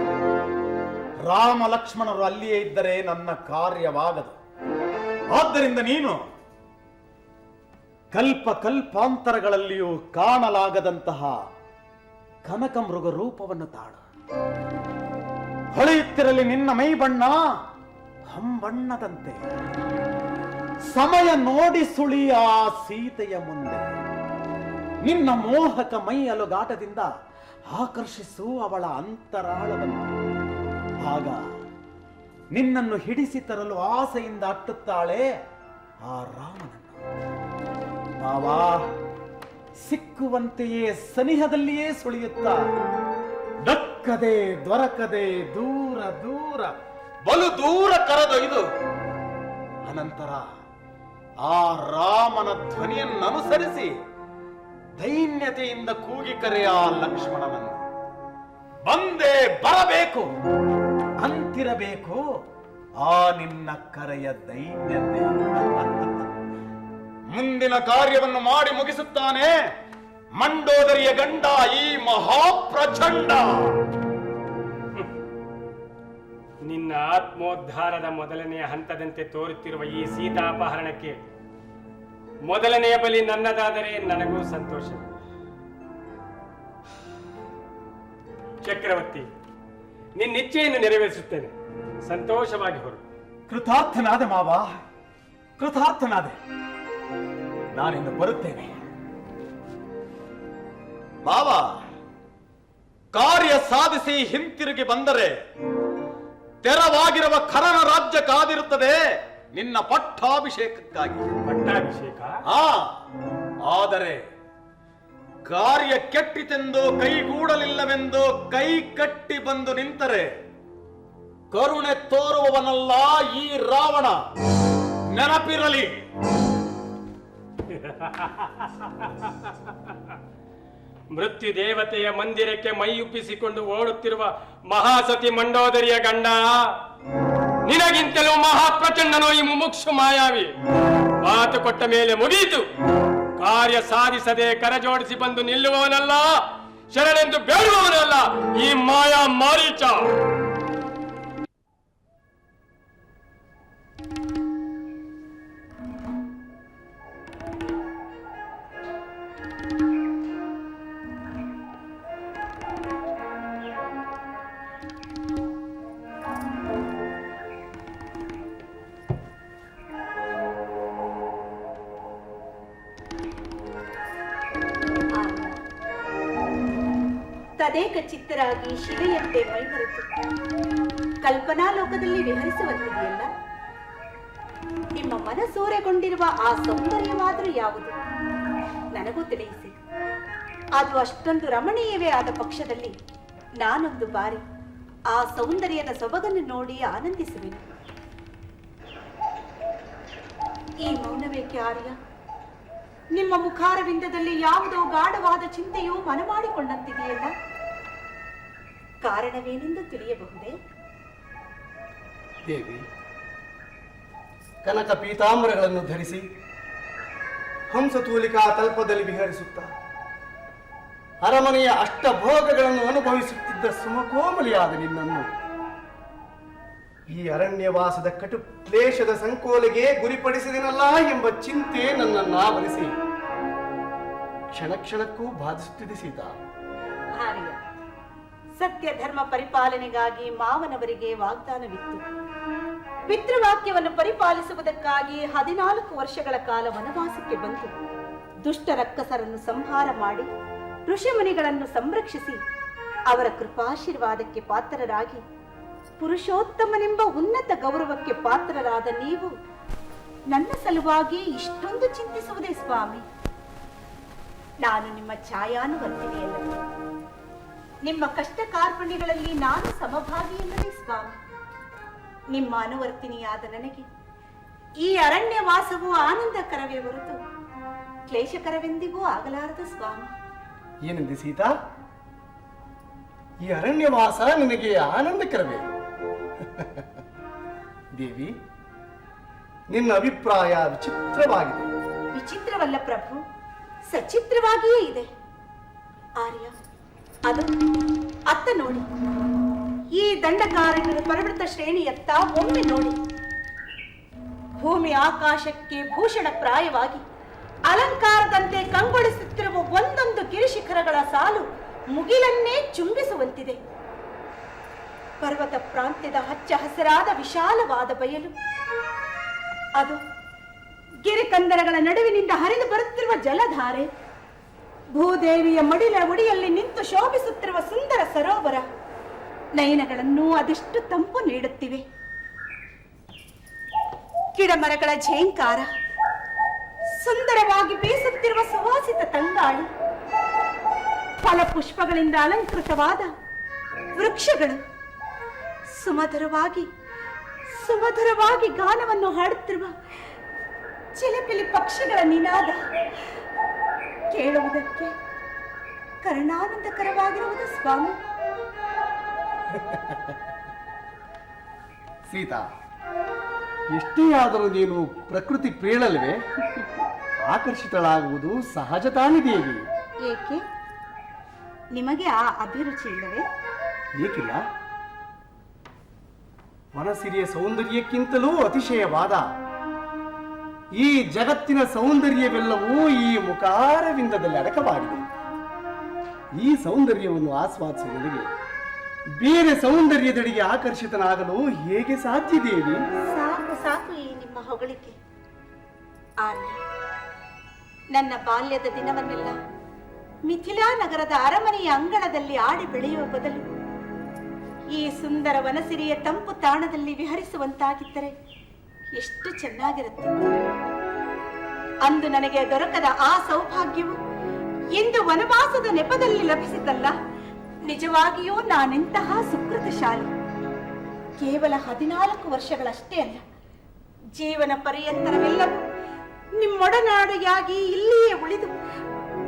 ರಾಮ ಲಕ್ಷ್ಮಣರು ಅಲ್ಲಿಯೇ ಇದ್ದರೆ ನನ್ನ ಕಾರ್ಯವಾಗದು. ಆದ್ದರಿಂದ ನೀನು ಕಲ್ಪ ಕಲ್ಪಾಂತರಗಳಲ್ಲಿಯೂ ಕಾಣಲಾಗದಂತಹ ಕನಕ ಮೃಗ ರೂಪವನ್ನು ತಾಳು. ಹೊಳೆಯುತ್ತಿರಲಿ ನಿನ್ನ ಮೈ ಬಣ್ಣ ಹಂಬಣ್ಣದಂತೆ. ಸಮಯ ನೋಡಿ ಸುಳಿಯ ಸೀತೆಯ ಮುಂದೆ ನಿನ್ನ ಮೋಹಕ ಮೈ ಅಲುಗಾಟದಿಂದ ಆಕರ್ಷಿಸು ಅವಳ ಅಂತರಾಳವನ್ನು. ಆಗ ನಿನ್ನನ್ನು ಹಿಡಿಸಿ ತರಲು ಆಸೆಯಿಂದ ಅಟ್ಟುತ್ತಾಳೆ ಆ ರಾಮನನ್ನು. ಮಾವಾ, ಸಿಕ್ಕುವಂತೆಯೇ ಸನಿಹದಲ್ಲಿಯೇ ಸುಳಿಯುತ್ತಾ ದಕ್ಕದೆ ದೊರಕದೆ ದೂರ ದೂರ ಬಲು ದೂರ ಕರೆದೊಯ್ದು ಅನಂತರ ಆ ರಾಮನ ಧ್ವನಿಯನ್ನು ಅನುಸರಿಸಿ ದೈನ್ಯತೆಯಿಂದ ಕೂಗಿ ಕರೆಯ ಲಕ್ಷ್ಮಣನನ್ನು. ಬಂದೇ ಬರಬೇಕು ಅಂತಿರಬೇಕು ಆ ನಿನ್ನ ಕರೆಯ ದೈನ್ಯತೆ. ಮುಂದಿನ ಕಾರ್ಯವನ್ನು ಮಾಡಿ ಮುಗಿಸುತ್ತಾನೆ ಮಂಡೋದರಿಯ ಗಂಡ ಈ ಮಹಾಪ್ರಚಂಡ. ನಿನ್ನ ಆತ್ಮೋದ್ಧಾರದ ಮೊದಲನೆಯ ಹಂತದಂತೆ ತೋರುತ್ತಿರುವ ಈ ಸೀತಾಪಹರಣಕ್ಕೆ ಮೊದಲನೆಯ ಬಲಿ ನನ್ನದಾದರೆ ನನಗೂ ಸಂತೋಷ. ಚಕ್ರವರ್ತಿ, ನಿನ್ನಿಚ್ಛೆಯನ್ನು ನೆರವೇರಿಸುತ್ತೇನೆ. ಸಂತೋಷವಾಗಿ ಹೊರ. ಕೃತಾರ್ಥನಾದೆ ಮಾವ, ಕೃತಾರ್ಥನಾದೆ. ನಾನಿನ್ನು ಬರುತ್ತೇನೆ. ಮಾವ, ಕಾರ್ಯ ಸಾಧಿಸಿ ಹಿಂತಿರುಗಿ ಬಂದರೆ ತೆರವಾಗಿರುವ ಖರನ ರಾಜ್ಯ ಕಾದಿರುತ್ತದೆ ನಿನ್ನ ಪಟ್ಟಾಭಿಷೇಕಕ್ಕಾಗಿ. ಪಟ್ಟಾಭಿಷೇಕ? ಆದರೆ ಕಾರ್ಯ ಕೆಟ್ಟಿತೆಂದು ಕೈಗೂಡಲಿಲ್ಲವೆಂದು ಕೈ ಕಟ್ಟಿ ಬಂದು ನಿಂತರೆ ಕರುಣೆ ತೋರುವವನಲ್ಲ ಈ ರಾವಣ, ನೆನಪಿರಲಿ. ಮೃತ್ಯು ದೇವತೆಯ ಮಂದಿರಕ್ಕೆ ಮೈಯುಪ್ಪಿಸಿಕೊಂಡು ಓಡುತ್ತಿರುವ ಮಹಾಸತಿ ಮಂಡೋದರಿಯ ಗಂಡ, ನಿನಗಿಂತಲೂ ಮಹಾಪ್ರಚಂಡನೋ ಈ ಮುಮುಕ್ಷು ಮಾಯಾವಿ. ಮಾತು ಕೊಟ್ಟ ಮೇಲೆ ಮುಗಿಯಿತು. ಕಾರ್ಯ ಸಾಧಿಸದೆ ಕರಜೋಡಿಸಿ ಬಂದು ನಿಲ್ಲುವವನಲ್ಲ, ಶರಣೆಂದು ಬೇಡುವವನಲ್ಲ ಈ ಮಾಯಾ ಮಾರೀಚ. ತದೇಕ ಚಿತ್ತರಾಗಿ ಶಿಲೆಯಂತೆ ಮೈಮರೆತು ಕಲ್ಪನಾ ಲೋಕದಲ್ಲಿ ವಿಹರಿಸುವಂತಿದೆಯಲ್ಲ. ನಿಮ್ಮ ಮನಸೂರೆಗೊಂಡಿರುವ ಆ ಸೌಂದರ್ಯವಾದರೂ ಯಾವುದು ನನಗೂ ತಿಳಿಸಿ. ಅದು ಅಷ್ಟೊಂದು ರಮಣೀಯವೇ ಆದ ಪಕ್ಷದಲ್ಲಿ ನಾನೊಂದು ಬಾರಿ ಆ ಸೌಂದರ್ಯದ ಸೊಬಗನ್ನು ನೋಡಿ ಆನಂದಿಸುವೆನು. ಈ ಮೌನವೇಕೆ ಆರ್ಯ? ನಿಮ್ಮ ಮುಖಾರವಿಂದದಲ್ಲಿ ಯಾವುದೋ ಗಾಢವಾದ ಚಿಂತೆಯು ಮನಮಾಡಿಕೊಂಡಂತಿದೆಯಲ್ಲ. ಕಾರಣವೇನೆಂದು ತಿಳಿಯಬಹುದೇ? ದೇವಿ, ಕನಕ ಪೀತಾಂಬರಗಳನ್ನು ಧರಿಸಿ ಹಂಸತೂಲಿಕಾ ತಲ್ಪದಲ್ಲಿ ವಿಹರಿಸುತ್ತಾ ಅರಮನೆಯ ಅಷ್ಟಭೋಗಗಳನ್ನು ಅನುಭವಿಸುತ್ತಿದ್ದ ಸುಮಕೋಮಲಿಯಾದ ನಿನ್ನನ್ನು ಈ ಅರಣ್ಯವಾಸದ ಕಟು ಕ್ಲೇಶದ ಸಂಕೋಲೆಗೆ ಗುರಿಪಡಿಸಿದನಲ್ಲ ಎಂಬ ಚಿಂತೆ ನನ್ನನ್ನಾವರಿಸಿ ಕ್ಷಣ ಕ್ಷಣಕ್ಕೂ ಬಾಧಿಸುತ್ತಿದೆ ಸೀತಾ. ಆರ್ಯ, ಸತ್ಯ ಧರ್ಮ ಪರಿಪಾಲನೆಗಾಗಿ ಮಾವನವರಿಗೆ ವಾಗ್ದಾನವಿತ್ತು. ಪಿತೃವಾಕ್ಯವನ್ನು ಪರಿಪಾಲಿಸುವುದಕ್ಕಾಗಿ 14 ವರ್ಷಗಳ ಕಾಲ ವನವಾಸಕ್ಕೆ ಬಂದು ದುಷ್ಟ ರಕ್ಕಸರನ್ನು ಸಂಹಾರ ಮಾಡಿ ಋಷಿಮುನಿಗಳನ್ನು ಸಂರಕ್ಷಿಸಿ ಅವರ ಕೃಪಾಶೀರ್ವಾದಕ್ಕೆ ಪಾತ್ರರಾಗಿ ಪುರುಷೋತ್ತಮನೆಂಬ ಉನ್ನತ ಗೌರವಕ್ಕೆ ಪಾತ್ರರಾದ ನೀವು ನನ್ನ ಸಲುವಾಗಿ ಇಷ್ಟೊಂದು ಚಿಂತಿಸುವುದೇ ಸ್ವಾಮಿ? ನಾನು ನಿಮ್ಮ ಛಾಯಾನುವರ್ತಿನಿಯಲ್ಲ. ನಿಮ್ಮ ಕಷ್ಟ ಕಾರ್ಪಣ್ಯಗಳಲ್ಲಿ ನಾನು ಸಮಭಾಗಿಯಲ್ಲವೇ ಸ್ವಾಮಿ? ನಿಮ್ಮ ಅನುವರ್ತಿನಿಯಾದ ನನಗೆ ಈ ಅರಣ್ಯವಾಸವು ಆನಂದಕರವೇ ಹೊರತು ಕ್ಲೇಶಕರವೆಂದಿಗೂ ಆಗಲಾರದು ಸ್ವಾಮಿ. ಏನೆಂದೆ ಸೀತಾ? ಈ ಅರಣ್ಯವಾಸ ನಿನಗೆ ಆನಂದಕರವೇ? ದೇವಿ, ನಿನ್ನ ಅಭಿಪ್ರಾಯ ವಿಚಿತ್ರವಾಗಿದೆ. ವಿಚಿತ್ರವಲ್ಲ ಪ್ರಭು, ಸಚಿತ್ರವಾಗಿಯೇ ಇದೆ. ಆರ್ಯ, ಅದು ಅತ್ತ ನೋಡಿ. ಈ ದಂಡಕಾರಣ್ಯದ ಪರ್ವತ ಶ್ರೇಣಿಯತ್ತ ಒಮ್ಮೆ ನೋಡಿ. ಭೂಮಿ ಆಕಾಶಕ್ಕೆ ಭೂಷಣ ಪ್ರಾಯವಾಗಿ ಅಲಂಕಾರದಂತೆ ಕಂಗೊಳಿಸುತ್ತಿರುವ ಒಂದೊಂದು ಗಿರಿಶಿಖರಗಳ ಸಾಲು ಮುಗಿಲನ್ನೇ ಚುಂಬಿಸುವಂತಿದೆ. ಪರ್ವತ ಪ್ರಾಂತ್ಯದ ಹಚ್ಚ ಹಸಿರಾದ ವಿಶಾಲವಾದ ಬಯಲು, ಅದು ಗಿರಿಕಂದರಗಳ ನಡುವಿನಿಂದ ಹರಿದು ಬರುತ್ತಿರುವ ಜಲಧಾರೆ, ಭೂದೇವಿಯ ಮಡಿಲ ಉಡಿಯಲ್ಲಿ ನಿಂತು ಶೋಭಿಸುತ್ತಿರುವ ಸುಂದರ ಸರೋವರ ನಯನಗಳನ್ನು ಅದೆಷ್ಟು ತಂಪು ನೀಡುತ್ತಿವೆ. ಗಿಡಮರಗಳ ಝೇಂಕಾರ, ಸುಂದರವಾಗಿ ಬೀಸುತ್ತಿರುವ ಸುವಾಸಿತ ತಂಗಾಳಿ, ಫಲಪುಷ್ಪಗಳಿಂದ ಅಲಂಕೃತವಾದ ವೃಕ್ಷಗಳು, ಸುಮಧುರವಾಗಿ ಸುಮಧುರವಾಗಿ ಗಾನವನ್ನು ಹಾಡುತ್ತಿರುವ ಚಿಲಿಪಿಲಿ ಪಕ್ಷಿಗಳ ನಿನಾದ ಕೇಳುವುದಕ್ಕೆ ಕರ್ಣಾನಂದಕರವಾಗಿರುವುದು ಸ್ವಾಮಿ. ಸೀತಾ, ಎಷ್ಟೇ ಆದರೂ ನೀನು ಪ್ರಕೃತಿ ಪ್ರೇಳಲ್ವೇ? ಆಕರ್ಷಿತಳಾಗುವುದು ಸಹಜ ತಾನೇ ದೇವಿ. ಏಕೆ ನಿಮಗೆ ಆ ಅಭಿರುಚಿ ಇಲ್ಲವೇ? ಏಕಿಲ್ಲ? ವನಸಿರಿಯ ಸೌಂದರ್ಯಕ್ಕಿಂತಲೂ ಅತಿಶಯವಾದ ಈ ಜಗತ್ತಿನ ಸೌಂದರ್ಯವೆಲ್ಲವೂ ಈ ಮುಖಾರವಿಂದದಲ್ಲಿ ಅಡಕವಾಗಿದೆ. ಈ ಸೌಂದರ್ಯವನ್ನು ಆಸ್ವಾದಿಸುವುದರಿಗೆ ಬೇರೆ ಸೌಂದರ್ಯದೆಡೆಗೆ ಆಕರ್ಷಿತನಾಗಲು ಹೇಗೆ ಸಾಧ್ಯ ದೇವಿ? ಸಾಕು ಸಾಕು ಈ ನಿಮ್ಮ ಹೊಗಳಿಕೆ. ಆರ್ಯ, ನನ್ನ ಬಾಲ್ಯದ ದಿನವನ್ನೆಲ್ಲ ಮಿಥಿಲಾ ನಗರದ ಅರಮನೆಯ ಅಂಗಳದಲ್ಲಿ ಆಡಿ ಬೆಳೆಯುವ ಬದಲು ಈ ಸುಂದರ ವನಸಿರಿಯ ತಂಪು ತಾಣದಲ್ಲಿ ವಿಹರಿಸುವಂತಾಗಿದ್ದರೆ ಎಷ್ಟು ಚೆನ್ನಾಗಿರುತ್ತಿತ್ತು. ಅಂದು ನನಗೆ ದೊರಕದ ಆ ಸೌಭಾಗ್ಯವು ಇಂದು ವನವಾಸದ ನೆಪದಲ್ಲಿ ಲಭಿಸಿತಲ್ಲ. ನಿಜವಾಗಿಯೂ ನಾನೆಂತಹ ಸುಕೃತಶಾಲಿ. ಕೇವಲ 14 ವರ್ಷಗಳಷ್ಟೇ ಅಲ್ಲ, ಜೀವನ ಪರ್ಯಂತರವೆಲ್ಲವೂ ನಿಮ್ಮೊಡನಾಡಿಯಾಗಿ ಇಲ್ಲಿಯೇ ಉಳಿದು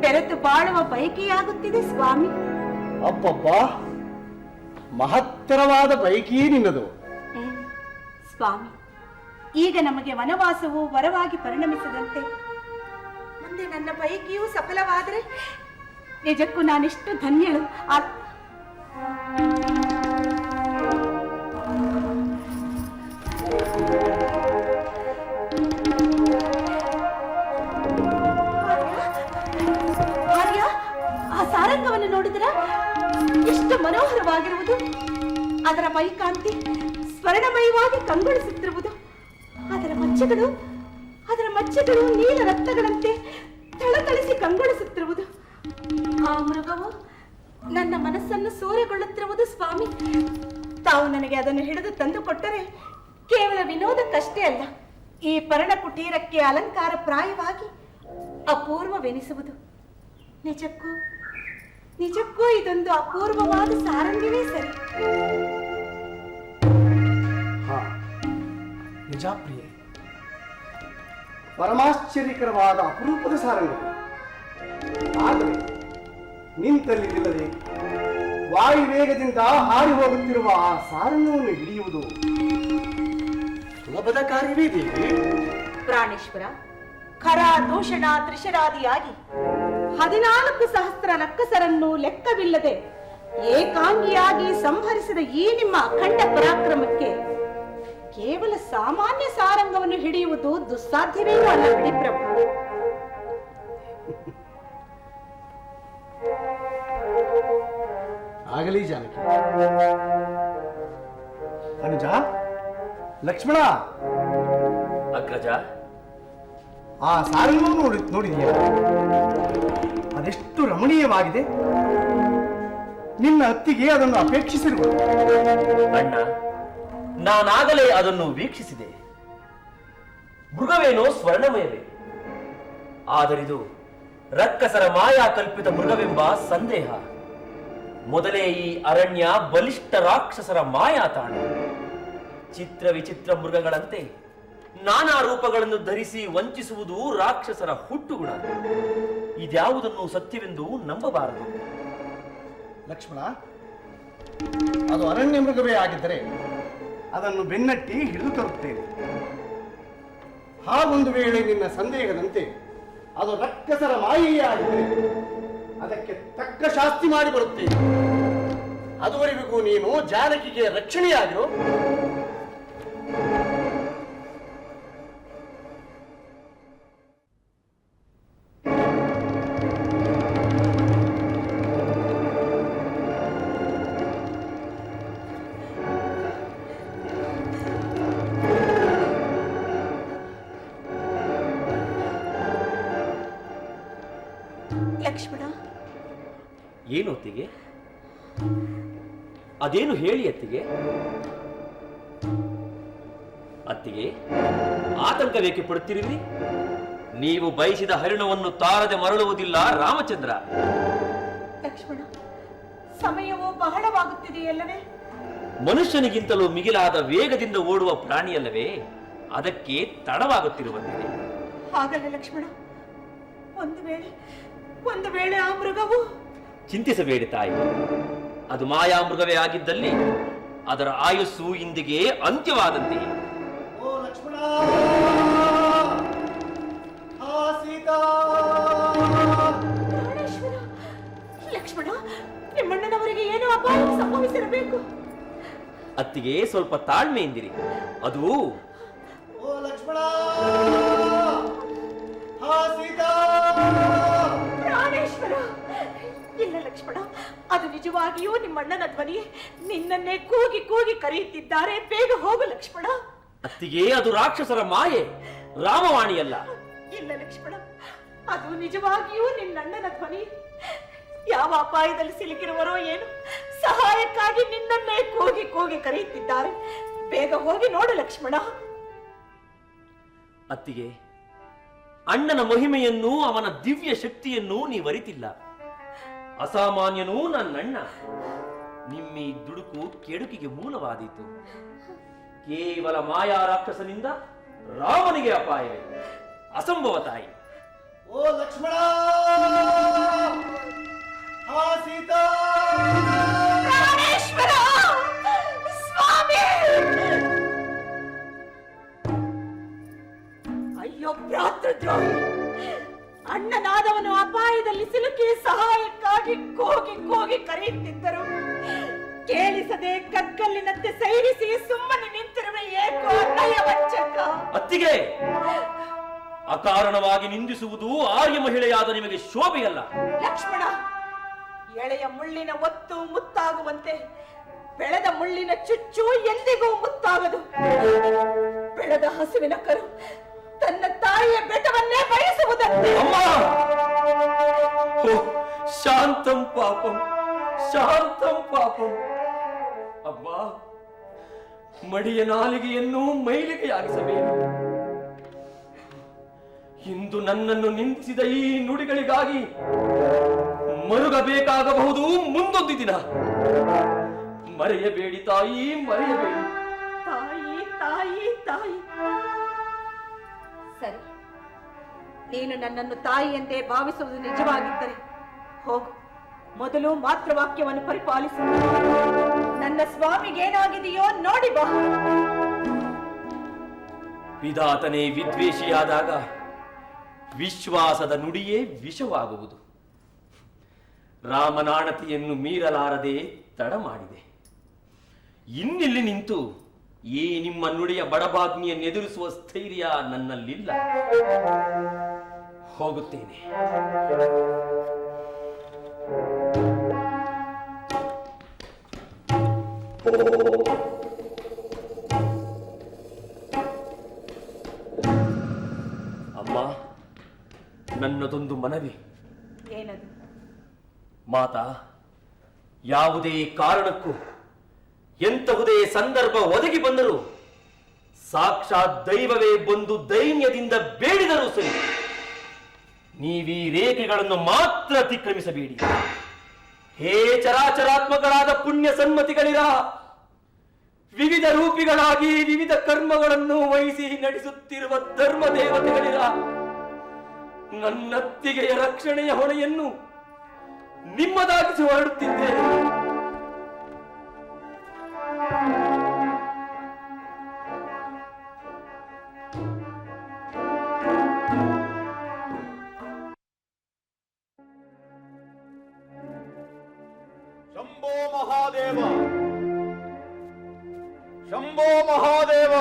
ಬೆರೆತು ಬಾಳುವ ಬಯಕೆಯಾಗುತ್ತಿದೆ ಸ್ವಾಮಿ. ಅಬ್ಬಬ್ಬ, ಮಹತ್ತರವಾದ ಬಯಕೆಯೇ ನಿನ್ನದು. ಸ್ವಾಮಿ, ಈಗ ನಮಗೆ ವನವಾಸವು ವರವಾಗಿ ಪರಿಣಮಿಸದಂತೆ ಮುಂದೆ ನನ್ನ ಬಯಕೆಯೂ ಸಫಲವಾದರೆ ನಿಜಕ್ಕೂ ನಾನೆಷ್ಟು ಧನ್ಯಳು. ಆ ಸಾರಂಗವನ್ನು ನೋಡಿದ್ರ ಎಷ್ಟು ಮನೋಹರವಾಗಿರುವುದು. ಅದರ ಮೈಕಾಂತಿ ಸ್ವರ್ಣಮಯವಾಗಿ ಕಂಗೊಳಿಸುತ್ತಿರುವುದು. ಅದರ ಮಚ್ಚೆಗಳು ನೀಲ ರಕ್ತಗಳಂತೆ ಥಳಥಳಿಸಿ ಕಂಗೊಳಿಸುತ್ತಿರುವುದು. ಆ ಮೃಗವು ನನ್ನ ಮನಸ್ಸನ್ನು ಸೂರೆಗೊಳ್ಳುತ್ತಿರುವುದು. ಸ್ವಾಮಿ, ತಾವು ನನಗೆ ಅದನ್ನು ಹಿಡಿದು ತಂದು ಕೊಟ್ಟರೆ ಕೇವಲ ವಿನೋದಕ್ಕಷ್ಟೇ ಅಲ್ಲ, ಈ ಪರ್ಣ ಕುಟೀರಕ್ಕೆ ಅಲಂಕಾರ ಪ್ರಾಯವಾಗಿ ಅಪೂರ್ವವೆನಿಸುವುದು. ನಿಜಕ್ಕೂ ಇದೊಂದು ಅಪೂರ್ವವಾದ ಸಾರಂಗವೇ ಸರಿ. ನಿಜ ಪ್ರಿಯೆ, ಪರಮಾಶ್ಚರ್ಯಕರವಾದ ಅಪರೂಪದ ಸಾರಂಗ. ಆದರೆ ನಿಂತಲ್ಲಿ ನಿಲ್ಲದೆ ವಾಯುವೇಗದಿಂದ ಹಾರಿ ಹೋಗುತ್ತಿರುವ ಆ ಸಾರಂಗವನ್ನು ಹಿಡಿಯುವುದು ಸುಲಭದ ಕಾರ್ಯವೇ ದೇವಿ? ಪ್ರಾಣೇಶ್ವರ, ಖರ ದೂಷಣ ತ್ರಿಶರಾದಿಯಾಗಿ 14,000 ರಕ್ಕಸರನ್ನು ಲೆಕ್ಕವಿಲ್ಲದೆ ಏಕಾಂಗಿಯಾಗಿ ಸಂಹರಿಸಿದ ಈ ನಿಮ್ಮ ಅಖಂಡ ಪರಾಕ್ರಮಕ್ಕೆ ಕೇವಲ ಸಾಮಾನ್ಯ ಸಾರಂಗವನ್ನು ಹಿಡಿಯುವುದು ದುಸ್ಸಾಧ್ಯವೇ ಅಲ್ಲ ಬಿಡಿ ಪ್ರಭು. ಆಗಲಿ ಜಾನಕಿ. ಅನುಜ, ಲಕ್ಷ್ಮಣ, ಅಗ್ರಜ, ಆ ಸಾರಂಗವನ್ನು ನೋಡಿದೆಯಾ? ಅದೆಷ್ಟು ರಮಣೀಯವಾಗಿದೆ. ನಿನ್ನ ಅತ್ತಿಗೆ ಅದನ್ನು ಅಪೇಕ್ಷಿಸಿರುವುದು. ಅಣ್ಣ, ನಾನಾಗಲೇ ಅದನ್ನು ವೀಕ್ಷಿಸಿದೆ. ಮೃಗವೇನೋ ಸ್ವರ್ಣಮಯವೇ, ಆದರಿದು ರಕ್ಕಸರ ಮಾಯಾ ಕಲ್ಪಿತ ಮೃಗವೆಂಬ ಸಂದೇಹ. ಮೊದಲೇ ಈ ಅರಣ್ಯ ಬಲಿಷ್ಠ ರಾಕ್ಷಸರ ಮಾಯಾ ತಾಣ. ಚಿತ್ರ ವಿಚಿತ್ರ ಮೃಗಗಳಂತೆ ನಾನಾ ರೂಪಗಳನ್ನು ಧರಿಸಿ ವಂಚಿಸುವುದು ರಾಕ್ಷಸರ ಹುಟ್ಟುಗುಣ. ಇದ್ಯಾವುದನ್ನು ಸತ್ಯವೆಂದು ನಂಬಬಾರದು. ಲಕ್ಷ್ಮಣ, ಅದು ಅರಣ್ಯ ಮೃಗವೇ ಆಗಿದ್ದರೆ ಅದನ್ನು ಬೆನ್ನಟ್ಟಿ ಹಿಡಿದು ತರುತ್ತೇನೆ. ಹಾಗೊಂದು ವೇಳೆ ನಿನ್ನ ಸಂದೇಹದಂತೆ ಅದು ರಕ್ಕಸರ ಮಾಯೆಯೇ ಆಗಿದ್ದರೆ ಅದಕ್ಕೆ ತಕ್ಕ ಶಾಸ್ತಿ ಮಾಡಿ ಬರುತ್ತೇನೆ. ಅದುವರೆಗೂ ನೀನು ಜಾನಕಿಗೆ ರಕ್ಷಣೆಯಾಗಿರು. ಲಕ್ಷ್ಮಣ, ಏನು ಅತ್ತಿಗೆ? ಅದೇನು ಹೇಳಿ ಅತ್ತಿಗೆ? ಅತ್ತಿಗೆ, ಆತಂಕವೇಕೆ ಪಡುತ್ತಿರುವಿರಿ? ನೀವು ಬಯಸಿದ ಹರಿಣವನ್ನು ತಾರದೆ ಮರಳುವುದಿಲ್ಲ ರಾಮಚಂದ್ರ. ಲಕ್ಷ್ಮಣ, ಸಮಯವು ಬಹಳವಾಗುತ್ತಿದೆಯಲ್ಲವೇ? ಮನುಷ್ಯನಿಗಿಂತಲೂ ಮಿಗಿಲಾದ ವೇಗದಿಂದ ಓಡುವ ಪ್ರಾಣಿಯಲ್ಲವೇ? ಅದಕ್ಕೆ ತಡವಾಗುತ್ತಿರುವಂತಿದೆ. ಹಾಗಲ್ಲ ಲಕ್ಷ್ಮಣ, ಒಂದು ವೇಳೆ ಆ ಮೃಗವು... ಚಿಂತಿಸಬೇಡಿ ತಾಯಿ, ಅದು ಮಾಯಾ ಮೃಗವೇ ಆಗಿದ್ದಲ್ಲಿ ಅದರ ಆಯುಸ್ಸು ಇಂದಿಗೆ ಅಂತ್ಯವಾದಂತೆಯೇ. ಓ ಲಕ್ಷ್ಮಣ, ಸೀತಾ. ಲಕ್ಷ್ಮಣ, ನಿಮ್ಮಣ್ಣನವರಿಗೆ ಏನೋ ಅಪಾಯ ಸಂಭವಿಸಿರಬೇಕು. ಅತ್ತಿಗೆ ಸ್ವಲ್ಪ ತಾಳ್ಮೆಯಿಂದಿರಿ. ಅದು... ಓ ಲಕ್ಷ್ಮಣ, ಸೀತಾ. ಪ್ರಾಣೇಶ್ವರ, ಇಲ್ಲ ಲಕ್ಷ್ಮಣ, ಅದು ನಿಜವಾಗಿಯೂ ನಿಮ್ಮಣ್ಣನ ಧ್ವನಿ. ನಿನ್ನನ್ನೇ ಕೂಗಿ ಕೂಗಿ ಕರೆಯುತ್ತಿದ್ದಾರೆ. ಬೇಗ ಹೋಗು ಲಕ್ಷ್ಮಣ. ಅತ್ತಿಗೆ, ಅದು ರಾಕ್ಷಸರ ಮಾಯೆ, ರಾಮವಾಣಿಯಲ್ಲ. ಇಲ್ಲ ಲಕ್ಷ್ಮಣ, ಅದು ನಿಜವಾಗಿಯೂ ನಿನ್ನಣ್ಣನ ಧ್ವನಿ. ಯಾವ ಅಪಾಯದಲ್ಲಿ ಸಿಲುಕಿರುವರೋ ಏನು, ಸಹಾಯಕ್ಕಾಗಿ ನಿನ್ನನ್ನೇ ಕೂಗಿ ಕೂಗಿ ಕರೆಯುತ್ತಿದ್ದಾರೆ. ಬೇಗ ಹೋಗಿ ನೋಡು ಲಕ್ಷ್ಮಣ. ಅತ್ತಿಗೆ, ಅಣ್ಣನ ಮಹಿಮೆಯನ್ನು, ಅವನ ದಿವ್ಯ ಶಕ್ತಿಯನ್ನು ನೀವರಿತಿಲ್ಲ. ಅಸಾಮಾನ್ಯನೂ ನನ್ನಣ್ಣ. ನಿಮ್ಮಿ ದುಡುಕು ಕೆಡುಕಿಗೆ ಮೂಲವಾದೀತು. ಕೇವಲ ಮಾಯಾ ರಾಕ್ಷಸನಿಂದ ರಾಮನಿಗೆ ಅಪಾಯವೇ? ಅಸಂಭವ ತಾಯಿ. ಓ ಓ ಲಕ್ಷ್ಮಣ, ಹಾ ಸೀತಾ, ಪ್ರಾಣೇಶ್ವರ! ಸ್ವಾಮಿ! ಅಯ್ಯೋ ಭ್ರಾತೃದ್ರೋಹಿ! ಅಣ್ಣನಾದವನು ಅಪಾಯದಲ್ಲಿ ಸಿಲುಕಿ ಸಹಾಯಕ್ಕಾಗಿ ಕೂಗಿ ಕೂಗಿ ಕರೆಯುತ್ತಿದ್ದರು. ಕೇಳಿಸದೆ ಕಗ್ಗಲ್ಲಿನಂತೆ ಸೈರಿಸಿ ಸುಮ್ಮನೆ ನಿಂತಿರುವೆ ಏಕೋ ಅಣ್ಣಯ್ಯ ವಂಚಕ. ಅತ್ತಿಗೆ, ಅಕಾರಣವಾಗಿ ನಿಂದಿಸುವುದು ಆರ್ಯ ಮಹಿಳೆಯಾದ ನಿಮಗೆ ಶೋಭೆಯಲ್ಲ. ಲಕ್ಷ್ಮಣ, ಎಳೆಯ ಮುಳ್ಳಿನ ಒತ್ತು ಮುತ್ತಾಗುವಂತೆ ಬೆಳೆದ ಮುಳ್ಳಿನ ಚುಚ್ಚು ಎಂದಿಗೂ ಮುತ್ತಾಗದು. ಬೆಳೆದ ಹಸುವಿನ ಕರು ತನ್ನ ತಾಯಿಯ ಬೆಟ್ಟವನ್ನೇ ಬಯಸುವುದಂತೆ. ಅಮ್ಮ! ಓ, ಶಾಂತಂ ಪಾಪಂ, ಶಾಂತಂ ಪಾಪಂ. ಅಮ್ಮ, ಮಡಿಯ ನಾಲಿಗೆಯನ್ನು ಮೈಲಿಗೆಯಾಗಿಸಬೇಕು. ಇಂದು ನನ್ನನ್ನು ನಿಂದಿಸಿದ ಈ ನುಡಿಗಳಿಗಾಗಿ ಮರುಗಬೇಕಾಗಬಹುದು ಮುಂದೊಂದು ದಿನ. ಮರೆಯಬೇಡಿ ತಾಯಿ, ಮರೆಯಬೇಡಿ. ತಾಯಿ ತಾಯಿ ತಾಯಿ. ಸರಿ, ನೀನು ನನ್ನನ್ನು ತಾಯಿ ಎಂದೇ ಭಾವಿಸುವುದು ನಿಜವಾಗಿದ್ದರೆ ಹೋಗು, ಮೊದಲು ಮಾತೃವಾಕ್ಯವನ್ನು ಪರಿಪಾಲಿಸು. ನನ್ನ ಸ್ವಾಮಿಗೇನಾಗಿದೆಯೋ ನೋಡಿ ಬಾ. ವಿಧಾತನೇ ವಿದ್ವೇಷಿಯಾದಾಗ ವಿಶ್ವಾಸದ ನುಡಿಯೇ ವಿಷವಾಗುವುದು. ರಾಮನಾಣತಿಯನ್ನು ಮೀರಲಾರದೆ ತಡ ಮಾಡಿದೆ. ಇನ್ನಿಲ್ಲಿ ನಿಂತು ಈ ನಿಮ್ಮ ನುಡಿಯ ಬಡಬಾಗ್ನಿಯನ್ನು ಎದುರಿಸುವ ಸ್ಥೈರ್ಯ ನನ್ನಲ್ಲಿಲ್ಲ. ಹೋಗುತ್ತೇನೆ. ಅಮ್ಮ, ನನ್ನದೊಂದು ಮನವಿ. ಏನದು? ಮಾತಾ, ಯಾವುದೇ ಕಾರಣಕ್ಕೂ ಎಂತಹುದೇ ಸಂದರ್ಭ ಒದಗಿ ಬಂದರೂ ಸಾಕ್ಷಾತ್ ದೈವವೇ ಬಂದು ದೈನ್ಯದಿಂದ ಬೇಡಿದರೂ ಸರಿ, ನೀವೀ ರೇಖೆಗಳನ್ನು ಮಾತ್ರ ಅತಿಕ್ರಮಿಸಬೇಡಿ. ಹೇ ಚರಾಚರಾತ್ಮಕರಾದ ಪುಣ್ಯ ಸನ್ಮತಿಗಳಿರ, ವಿವಿಧ ರೂಪಿಗಳಾಗಿ ವಿವಿಧ ಕರ್ಮಗಳನ್ನು ವಹಿಸಿ ನಡೆಸುತ್ತಿರುವ ಧರ್ಮ ದೇವತೆಗಳಿರ, ನನ್ನತ್ತಿಗೆಯ ರಕ್ಷಣೆಯ ಹೊಣೆಯನ್ನು ನಿಮ್ಮದಾಗಿಸಿ ಹೊರಡುತ್ತಿದ್ದೇನೆ. ಶಂಭೋ ಮಹಾದೇವ, ಶಂಭೋ ಮಹಾದೇವ,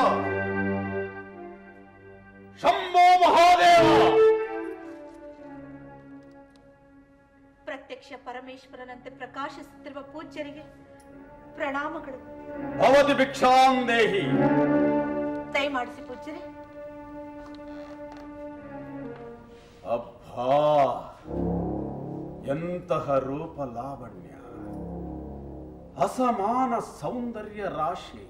ಶಂಭೋ ಮಹಾದೇವ. ಪ್ರತ್ಯಕ್ಷ ಪರಮೇಶ್ವರನಂತೆ ಪ್ರಕಾಶಿಸುತ್ತಿರುವ ಪೂಜ್ಯರಿಗೆ ಪ್ರಣಾಮಗಳು. ಭವತಿ ಭಿಕ್ಷಾಂ ದೇಹಿ. ದಯಮಾಡಿಸಿ ಪೂಜ್ಯರೇ. ಅಬ್ಬಾ, ಎಂತಹ ರೂಪ ಲಾವಣ್ಯ, ಅಸಮಾನ ಸೌಂದರ್ಯ ರಾಶಿ.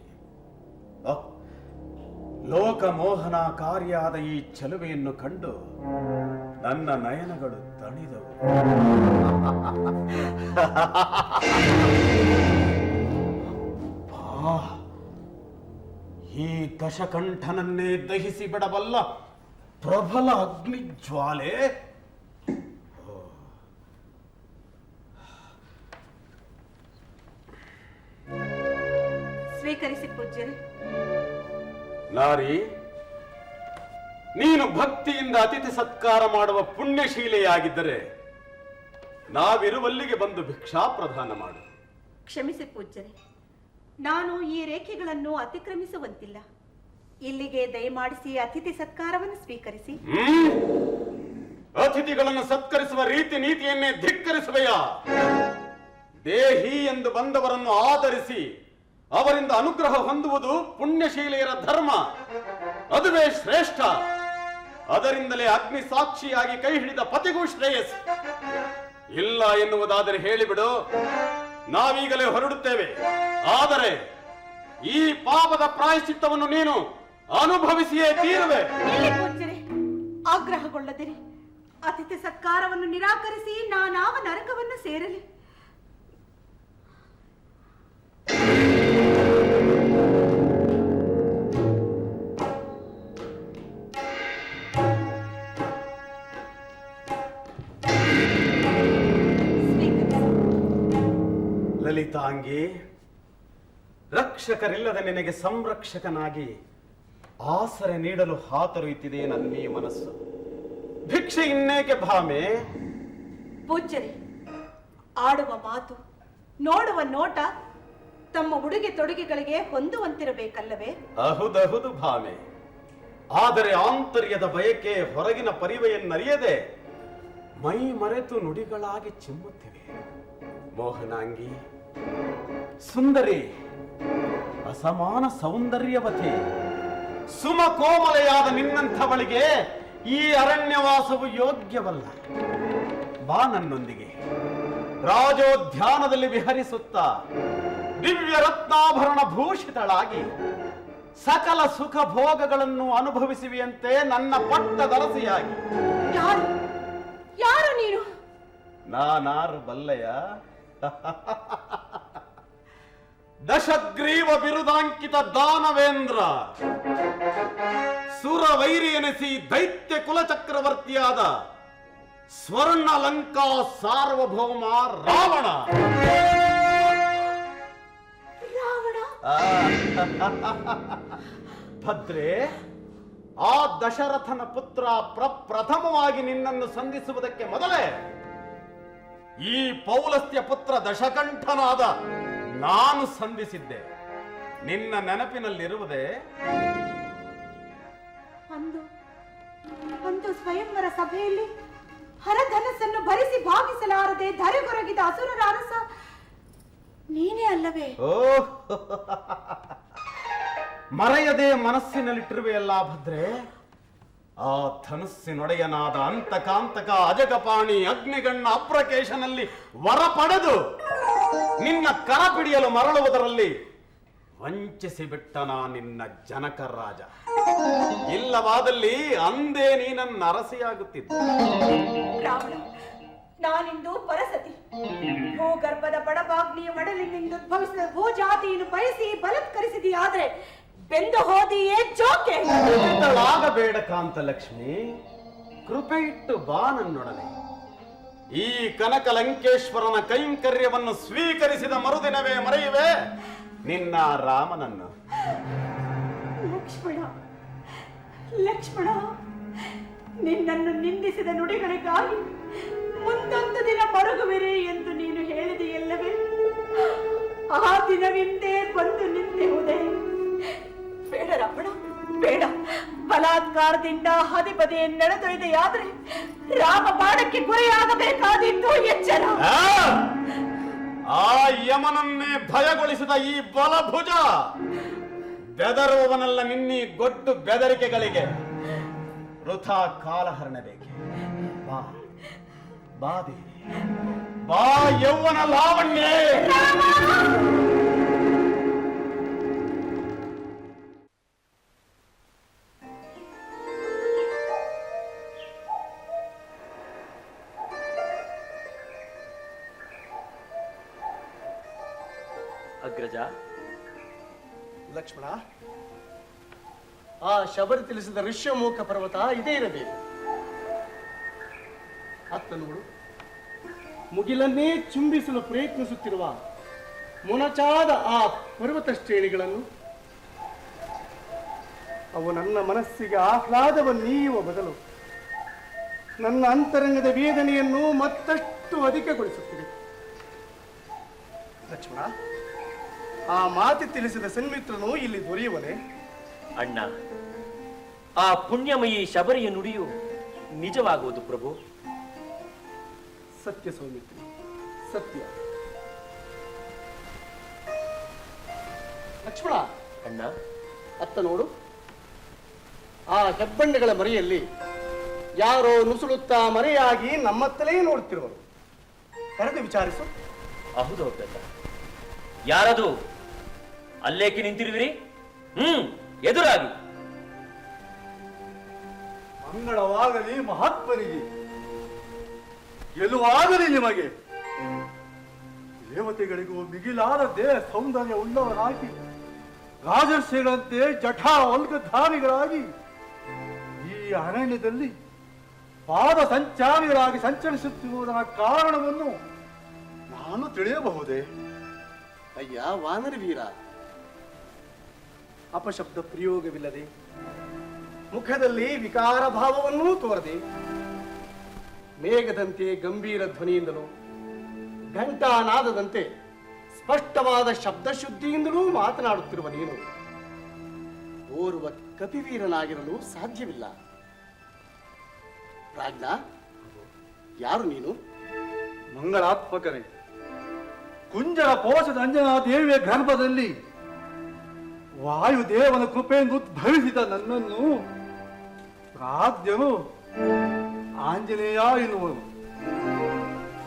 ಲೋಕಮೋಹನಕಾರಿಯಾದ ಈ ಚೆಲುವೆಯನ್ನು ಕಂಡು ನನ್ನ ನಯನಗಳು ತಣಿದವು. ಈ ದಶಕಂಠನನ್ನೇ ದಹಿಸಿ ಬಿಡಬಲ್ಲ ಪ್ರಬಲ ಅಗ್ನಿಜ್ವಾಲೆ. ಸ್ವೀಕರಿಸಿ ಪೂಜ್ಯರೇ. ನಾರಿ, ನೀನು ಭಕ್ತಿಯಿಂದ ಅತಿಥಿ ಸತ್ಕಾರ ಮಾಡುವ ಪುಣ್ಯಶೀಲೆಯಾಗಿದ್ದರೆ ನಾವಿರುವಲ್ಲಿಗೆ ಬಂದು ಭಿಕ್ಷಾ ಪ್ರದಾನ ಮಾಡು. ಕ್ಷಮಿಸಿ ಪೂಜ್ಯರೇ, ನಾನು ಈ ರೇಖೆಗಳನ್ನು ಅತಿಕ್ರಮಿಸುವಂತಿಲ್ಲ. ಇಲ್ಲಿಗೆ ದಯಮಾಡಿಸಿ ಅತಿಥಿ ಸತ್ಕಾರವನ್ನು ಸ್ವೀಕರಿಸಿ. ಅತಿಥಿಗಳನ್ನು ಸತ್ಕರಿಸುವ ರೀತಿ ನೀತಿಯನ್ನೇ ಧಿಕ್ಕರಿಸುವೆಯಾ? ದೇಹಿ ಎಂದು ಬಂದವರನ್ನು ಆದರಿಸಿ ಅವರಿಂದ ಅನುಗ್ರಹ ಹೊಂದುವುದು ಪುಣ್ಯಶೀಲೆಯರ ಧರ್ಮ. ಅದುವೇ ಶ್ರೇಷ್ಠ. ಅದರಿಂದಲೇ ಅಗ್ನಿ ಸಾಕ್ಷಿಯಾಗಿ ಕೈ ಹಿಡಿದ ಪತಿಗೂ ಶ್ರೇಯಸ್. ಇಲ್ಲ ಎನ್ನುವುದಾದರೆ ಹೇಳಿಬಿಡು, ನಾವೀಗಲೇ ಹೊರಡುತ್ತೇವೆ. ಆದರೆ ಈ ಪಾಪದ ಪ್ರಾಯಶ್ಚಿತ್ತವನ್ನು ನೀನು ಅನುಭವಿಸಿಯೇ ತೀರುವೆ. ಪೂಜ್ಯರೇ, ಆಗ್ರಹಗೊಳ್ಳದಿರಿ. ಅತಿಥಿ ಸತ್ಕಾರವನ್ನು ನಿರಾಕರಿಸಿ ನಾನಾವ ನರಕವನ್ನು ಸೇರಲಿ. ಲಲಿತಾಂಗಿ, ರಕ್ಷಕರಿಲ್ಲದ ನಿನಗೆ ಸಂರಕ್ಷಕನಾಗಿ ಆಸರೆ ನೀಡಲು ಹಾತೊರೆಯುತ್ತಿದೆ ನನ್ನೀ ಮನಸ್ಸು. ಭಿಕ್ಷೆ ಇನ್ನೇಕೆ ಭಾಮೆ? ಪೂಜ್ಯರೇ, ಆಡುವ ಮಾತು, ನೋಡುವ ನೋಟ ತಮ್ಮ ಉಡುಗೆ ತೊಡುಗೆಗಳಿಗೆ ಹೊಂದುವಂತಿರಬೇಕಲ್ಲವೇ? ಅಹುದಹುದು ಭಾಮೆ. ಆದರೆ ಆಂತರ್ಯದ ಬಯಕೆ ಹೊರಗಿನ ಪರಿವೆಯನ್ನರಿಯದೆ ಮೈ ಮರೆತು ನುಡಿಗಳಾಗಿ ಚಿಮ್ಮುತ್ತಿವೆ. ಮೋಹನಾಂಗಿ, ಸುಂದರಿ, ಅಸಮಾನ ಸೌಂದರ್ಯವತಿ, ಸುಮಕೋಮಲೆಯಾದ ನಿನ್ನಂಥವಳಿಗೆ ಈ ಅರಣ್ಯವಾಸವು ಯೋಗ್ಯವಲ್ಲ. ಬಾ ನನ್ನೊಂದಿಗೆ. ರಾಜೋದ್ಯಾನದಲ್ಲಿ ವಿಹರಿಸುತ್ತಾ ದಿವ್ಯ ರತ್ನಾಭರಣ ಭೂಷಿತಳಾಗಿ ಸಕಲ ಸುಖ ಭೋಗಗಳನ್ನು ಅನುಭವಿಸುವಿಯಂತೆ ನನ್ನ ಪಟ್ಟದರಸಿಯಾಗಿ. ಯಾರು ಯಾರು ನೀನು? ನಾನಾರು ಬಲ್ಲೆಯ? ದಶಗ್ರೀವ ಬಿರುದಾಂಕಿತ ದಾನವೇಂದ್ರ, ಸುರವೈರಿ ಎನಿಸಿ ದೈತ್ಯ ಕುಲಚಕ್ರವರ್ತಿಯಾದ ಸ್ವರ್ಣ ಲಂಕಾ ಸಾರ್ವಭೌಮ ರಾವಣ. ಭದ್ರೆ, ಆ ದಶರಥನ ಪುತ್ರ ಪ್ರಪ್ರಥಮವಾಗಿ ನಿನ್ನನ್ನು ಸಂಧಿಸುವುದಕ್ಕೆ ಮೊದಲೇ ಈ ಪೌಲಸ್ತ್ಯ ಪುತ್ರ ದಶಕಂಠನಾದ ನಾನು ಸಂಧಿಸಿದ್ದೆ. ನಿನ್ನ ನೆನಪಿನಲ್ಲಿರುವುದೇ? ಅಂದು ಸ್ವಯಂವರ ಸಭೆಯಲ್ಲಿ ಹರಧನಸ್ಸನ್ನು ಭರಿಸಿ ಭಾಗಿಸಲಾರದೆ ಧರೆಗೊರಗಿದ ಅಸುರರ ಅರಸ ನೀನೇ ಅಲ್ಲವೇ? ಓ, ಮರೆಯದೆ ಮನಸ್ಸಿನಲ್ಲಿಟ್ಟಿರುವೆಯಲ್ಲ ಭದ್ರೆ. ಆ ಧನುಸ್ಸಿನೊಡೆಯನಾದ ಅಂತಕಾಂತಕ ಅಜಗಪಾಣಿ ಅಗ್ನಿಗಣ್ಣ ಅಪ್ರಕೇಶನಲ್ಲಿ ವರ ಪಡೆದು ನಿನ್ನ ಕರ ಪಿಡಿಯಲು ಮರಳುವುದರಲ್ಲಿ ವಂಚಿಸಿ ಬಿಟ್ಟನ ನಿನ್ನ ಜನಕ ರಾಜ. ಇಲ್ಲವಾದಲ್ಲಿ ಅಂದೇ ನೀನನ್ನ ಅರಸಿಯಾಗುತ್ತಿದ್ದ. ರಾವಣ, ನಾನಿಂದು ಪರಸತಿ. ಭೂಗರ್ಭದ ಬಡಬಾಗ್ನಿಯ ಮಡಲಿನಿಂದ ಉದ್ಭವಿಸಿದ ಭೂಜಾತಿಯನ್ನು ಬಯಸಿ ಬಲತ್ಕರಿಸಿದೆಯಾದ್ರೆ ಬೆಂದು ಹೋದಿಯೇ ಜೋಕೆ. ಆಗಬೇಡ ಕಾಂತಲಕ್ಷ್ಮಿ, ಕೃಪೆ ಇಟ್ಟು ಬಾ ನನ್ನೊಡನೆ. ಈ ಕನಕ ಲಂಕೇಶ್ವರನ ಕೈಂಕರ್ಯವನ್ನು ಸ್ವೀಕರಿಸಿದ ಮರುದಿನವೇ ಮರೆಯುವೆ ನಿನ್ನ ರಾಮನನ್ನು. ಲಕ್ಷ್ಮಣ, ಲಕ್ಷ್ಮಣ, ನಿನ್ನನ್ನು ನಿಂದಿಸಿದ ನುಡಿಗಳಿಗಾಗಿ ಮುಂದೊಂದು ದಿನ ಮರುಗುವಿರೆ ಎಂದು ನೀನು ಹೇಳಿದೆಯಲ್ಲವೇ? ಆ ದಿನವಿಂದೇ ಬಂದು ನಿಂತಿರುವುದೇ? ಬೇಡ ರಾವಣ, ಬೇಡ. ಬಲಾತ್ಕಾರದಿಂದ ಹದಿಪದೆ ನಡೆದೊಯ್ದೆಯಾದ್ರೆ ರಾಮ ಬಾಣಕ್ಕೆ ಗುರಿಯಾಗಬೇಕಾದಿತ್ತು. ಎಚ್ಚರ. ಆ ಯಮನನ್ನೇ ಭಯಗೊಳಿಸಿದ ಈ ಬಲಭುಜ ಬೆದರುವವನಲ್ಲ ನಿನ್ನೀ ಗೊಡ್ಡು ಬೆದರಿಕೆಗಳಿಗೆ. ವೃಥಾ ಕಾಲಹರಣ ಬೇಕೆ. ಬಾ ಬಾ ದೇವಿ, ಬಾ ಯೌವನ ಲಾವಣ್ಯ. ಅಗ್ರಜ. ಲಕ್ಷ್ಮಣ, ಆ ಶಬರಿ ತಿಳಿಸಿದ ಋಷ್ಯಮುಖ ಪರ್ವತ ಇದೇ ಇರಬೇಕು. ಅತ್ತ ನೋಡು, ಮುಗಿಲನ್ನೇ ಚುಂಬಿಸಲು ಪ್ರಯತ್ನಿಸುತ್ತಿರುವ ಮೊನಚಾದ ಆ ಪರ್ವತ ಶ್ರೇಣಿಗಳನ್ನು. ಅವು ನನ್ನ ಮನಸ್ಸಿಗೆ ಆಹ್ಲಾದವನ್ನೀಯುವ ಬದಲು ನನ್ನ ಅಂತರಂಗದ ವೇದನೆಯನ್ನು ಮತ್ತಷ್ಟು ಅಧಿಕಗೊಳಿಸುತ್ತಿದೆ. ಲಕ್ಷ್ಮಣ, ಆ ಮಾತಿ ತಿಳಿಸಿದ ಸನ್ಮಿತ್ರನು ಇಲ್ಲಿ ದೊರೆಯುವನೇ? ಅಣ್ಣ, ಆ ಪುಣ್ಯಮಯಿ ಶಬರಿಯ ನುಡಿಯು ನಿಜವಾಗುವುದು ಪ್ರಭು. ಸತ್ಯ ಸೌಮಿತ್ರ, ಸತ್ಯ. ಲಕ್ಷ್ಮಣ, ಅಣ್ಣ, ಅತ್ತ ನೋಡು, ಆ ಹೆಬ್ಬಂಡೆಗಳ ಮರೆಯಲ್ಲಿ ಯಾರೋ ನುಸುಳುತ್ತಾ ಮರೆಯಾಗಿ ನಮ್ಮತ್ತಲೇ ನೋಡುತ್ತಿರುವರು. ಕರೆದು ವಿಚಾರಿಸು. ಹೌದು ಅಗ್ರಜ. ಯಾರದು? ಅಲ್ಲೇಕೆ ನಿಂತಿರುವಿರಿ? ಎದುರಾಗಿ. ಮಂಗಳವಾಗಲಿ ಮಹಾತ್ಮನಿಗೆ, ಗೆಲುವಾಗಲಿ ನಿಮಗೆ. ದೇವತೆಗಳಿಗೂ ಮಿಗಿಲಾದ ದೇಹ ಸೌಂದರ್ಯ ಉಳ್ಳವರಾಗಿ, ರಾಜರ್ಷಿಗಳಂತೆ ಜಠಾ ವಲ್ಗಧಾರಿಗಳಾಗಿ ಈ ಅರಣ್ಯದಲ್ಲಿ ಪಾದ ಸಂಚಾರಿಗಳಾಗಿ ಸಂಚರಿಸುತ್ತಿರುವುದರ ಕಾರಣವನ್ನು ನಾನು ತಿಳಿಯಬಹುದೇ? ಅಯ್ಯ ವಾನರ ವೀರ, ಅಪಶಬ್ದ ಪ್ರಯೋಗವಿಲ್ಲದೆ, ಮುಖದಲ್ಲಿ ವಿಕಾರ ಭಾವವನ್ನೂ ತೋರದೆ, ಮೇಘದಂತೆ ಗಂಭೀರ ಧ್ವನಿಯಿಂದಲೂ ಘಂಟಾನಾದದಂತೆ ಸ್ಪಷ್ಟವಾದ ಶಬ್ದಶುದ್ಧಿಯಿಂದಲೂ ಮಾತನಾಡುತ್ತಿರುವ ನೀನು ಓರ್ವ ಕಪಿವೀರನಾಗಿರಲು ಸಾಧ್ಯವಿಲ್ಲ. ಪ್ರಾಜ್ಞ, ಯಾರು ನೀನು? ಮಂಗಳಾತ್ಮಕನೇ, ಕುಂಜರ ಪೋಷದ ಅಂಜನಾ ದೇವಿಯ ಗರ್ಭದಲ್ಲಿ ವಾಯುದೇವನ ಕೃಪೆಯಿಂದ ಉದ್ಭವಿಸಿದ ನನ್ನನ್ನು ಪ್ರಾಜ್ಞನು ಆಂಜನೇಯ ಎನ್ನುವನು.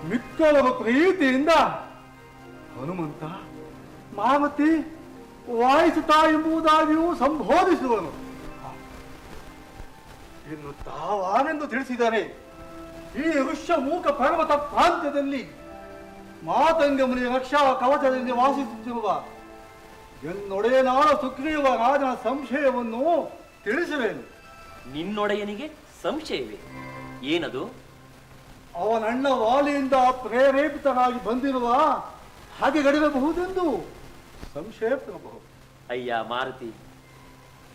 ಮಿಕ್ಕಳವ ಪ್ರೀತಿಯಿಂದ ಹನುಮಂತ, ಮಾರುತಿ, ವಾಯಿಸುತ್ತಾ ಎಂಬುದಾಗಿಯೂ ಸಂಬೋಧಿಸುವನು. ಇನ್ನು ತಾವಾನೆಂದು ತಿಳಿಸಿದರೆ ಈ ಋಷ್ಯಮೂಕ ಪರ್ವತ ಪ್ರಾಂತ್ಯದಲ್ಲಿ ಮಾತಂಗ ಮುನಿಯ ರಕ್ಷಾ ಕವಚದಲ್ಲಿ ವಾಸಿಸುತ್ತಿರುವ ಎನ್ನೊಡೆಯನಾದ ಸುಗ್ರೀವ ರಾಜನ ಸಂಶಯವನ್ನು ತಿಳಿಸುವೆನು. ನಿನ್ನೊಡೆಯನಿಗೆ ಸಂಶಯವೇ? ಏನದು? ಅವನಣ್ಣ ವಾಲಿಯಿಂದ ಪ್ರೇರೇಪಿತರಾಗಿ ಬಂದಿರುವ ಹಾಗೆಗಳಿರಬಹುದೆಂದು ಸಂಶಯಪಡಬಹುದು. ಅಯ್ಯ ಮಾರುತಿ,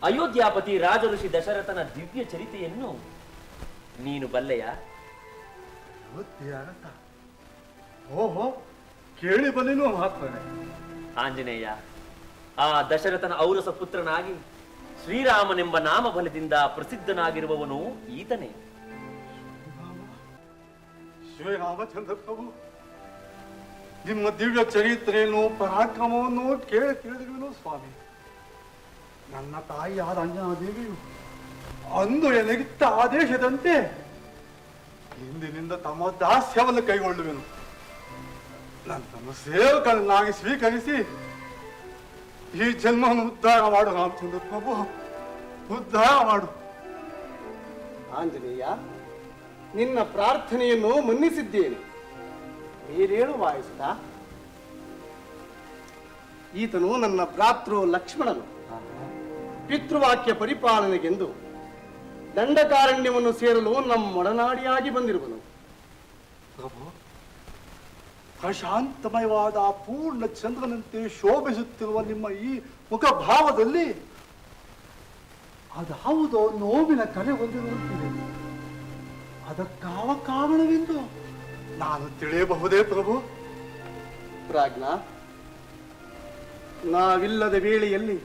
ಅಯೋಧ್ಯಾಪತಿ ರಾಜಋಷಿ ದಶರಥನ ದಿವ್ಯ ಚರಿತೆಯನ್ನು ನೀನು ಬಲ್ಲೆಯ? ಓಹೋ, ಕೇಳಿ ಬಲ್ಲಿನೂ ಮಹಾತ್ಮನೇ. ಆಂಜನೇಯ, ಆ ದಶರಥನ ಔರಸ ಪುತ್ರನಾಗಿ ಶ್ರೀರಾಮನೆಂಬ ನಾಮಬಲದಿಂದ ಪ್ರಸಿದ್ಧನಾಗಿರುವವನು ಈತನೇ. ಶ್ರೀರಾಮಚಂದ್ರ ಪ್ರಭು, ನಿಮ್ಮ ದಿವ್ಯ ಚರಿತ್ರೆಯನ್ನು ಪರಾಕ್ರಮವನ್ನು ತಿಳಿದಿರುವೆನು ಸ್ವಾಮಿ. ನನ್ನ ತಾಯಿಯಾದ ಅಂಜನಾದೇವಿಯು ಅಂದು ಎನಗಿತ್ತ ಆದೇಶದಂತೆ ಇಂದಿನಿಂದ ತಮ್ಮ ದಾಸ್ಯವನ್ನು ಕೈಗೊಳ್ಳುವೆನು. ನನ್ನನ್ನು ಸೇವಕನನ್ನಾಗಿ ಸ್ವೀಕರಿಸಿ ಈ ಜನ್ಮವನ್ನು ಉದ್ಧಾರ ಮಾಡು ರಾಮಚಂದ್ರ ಪ್ರಭು, ಉದ್ಧಾರ ಮಾಡು. ಆಂಜನೇಯ, ನಿನ್ನ ಪ್ರಾರ್ಥನೆಯನ್ನು ಮನ್ನಿಸಿದ್ದೇನೆ. ಬೇರೇನು ವಾಯಿಸುತ್ತ? ಈತನು ನನ್ನ ಭ್ರಾತೃ ಲಕ್ಷ್ಮಣನು. ಪಿತೃವಾಕ್ಯ ಪರಿಪಾಲನೆಗೆಂದು ದಂಡಕಾರಣ್ಯವನ್ನು ಸೇರಲು ನಮ್ಮೊಡನಾಡಿಯಾಗಿ ಬಂದಿರುವನು. ಪ್ರಭು, ಪ್ರಶಾಂತಮಯವಾದ ಪೂರ್ಣ ಚಂದ್ರನಂತೆ ಶೋಭಿಸುತ್ತಿರುವ ನಿಮ್ಮ ಈ ಮುಖಭಾವದಲ್ಲಿ ಅದಾವುದೋ ನೋವಿನ ಕಲೆ ಹೊಂದಿರುವಂತಿದೆ. ಅದಕ್ಕಾವ ಕಾರಣವೆಂದು ನಾನು ತಿಳಿಯಬಹುದೇ ಪ್ರಭು? ಪ್ರಾಜ್ಞ, ನಾವಿಲ್ಲದ ವೇಳೆಯಲ್ಲಿ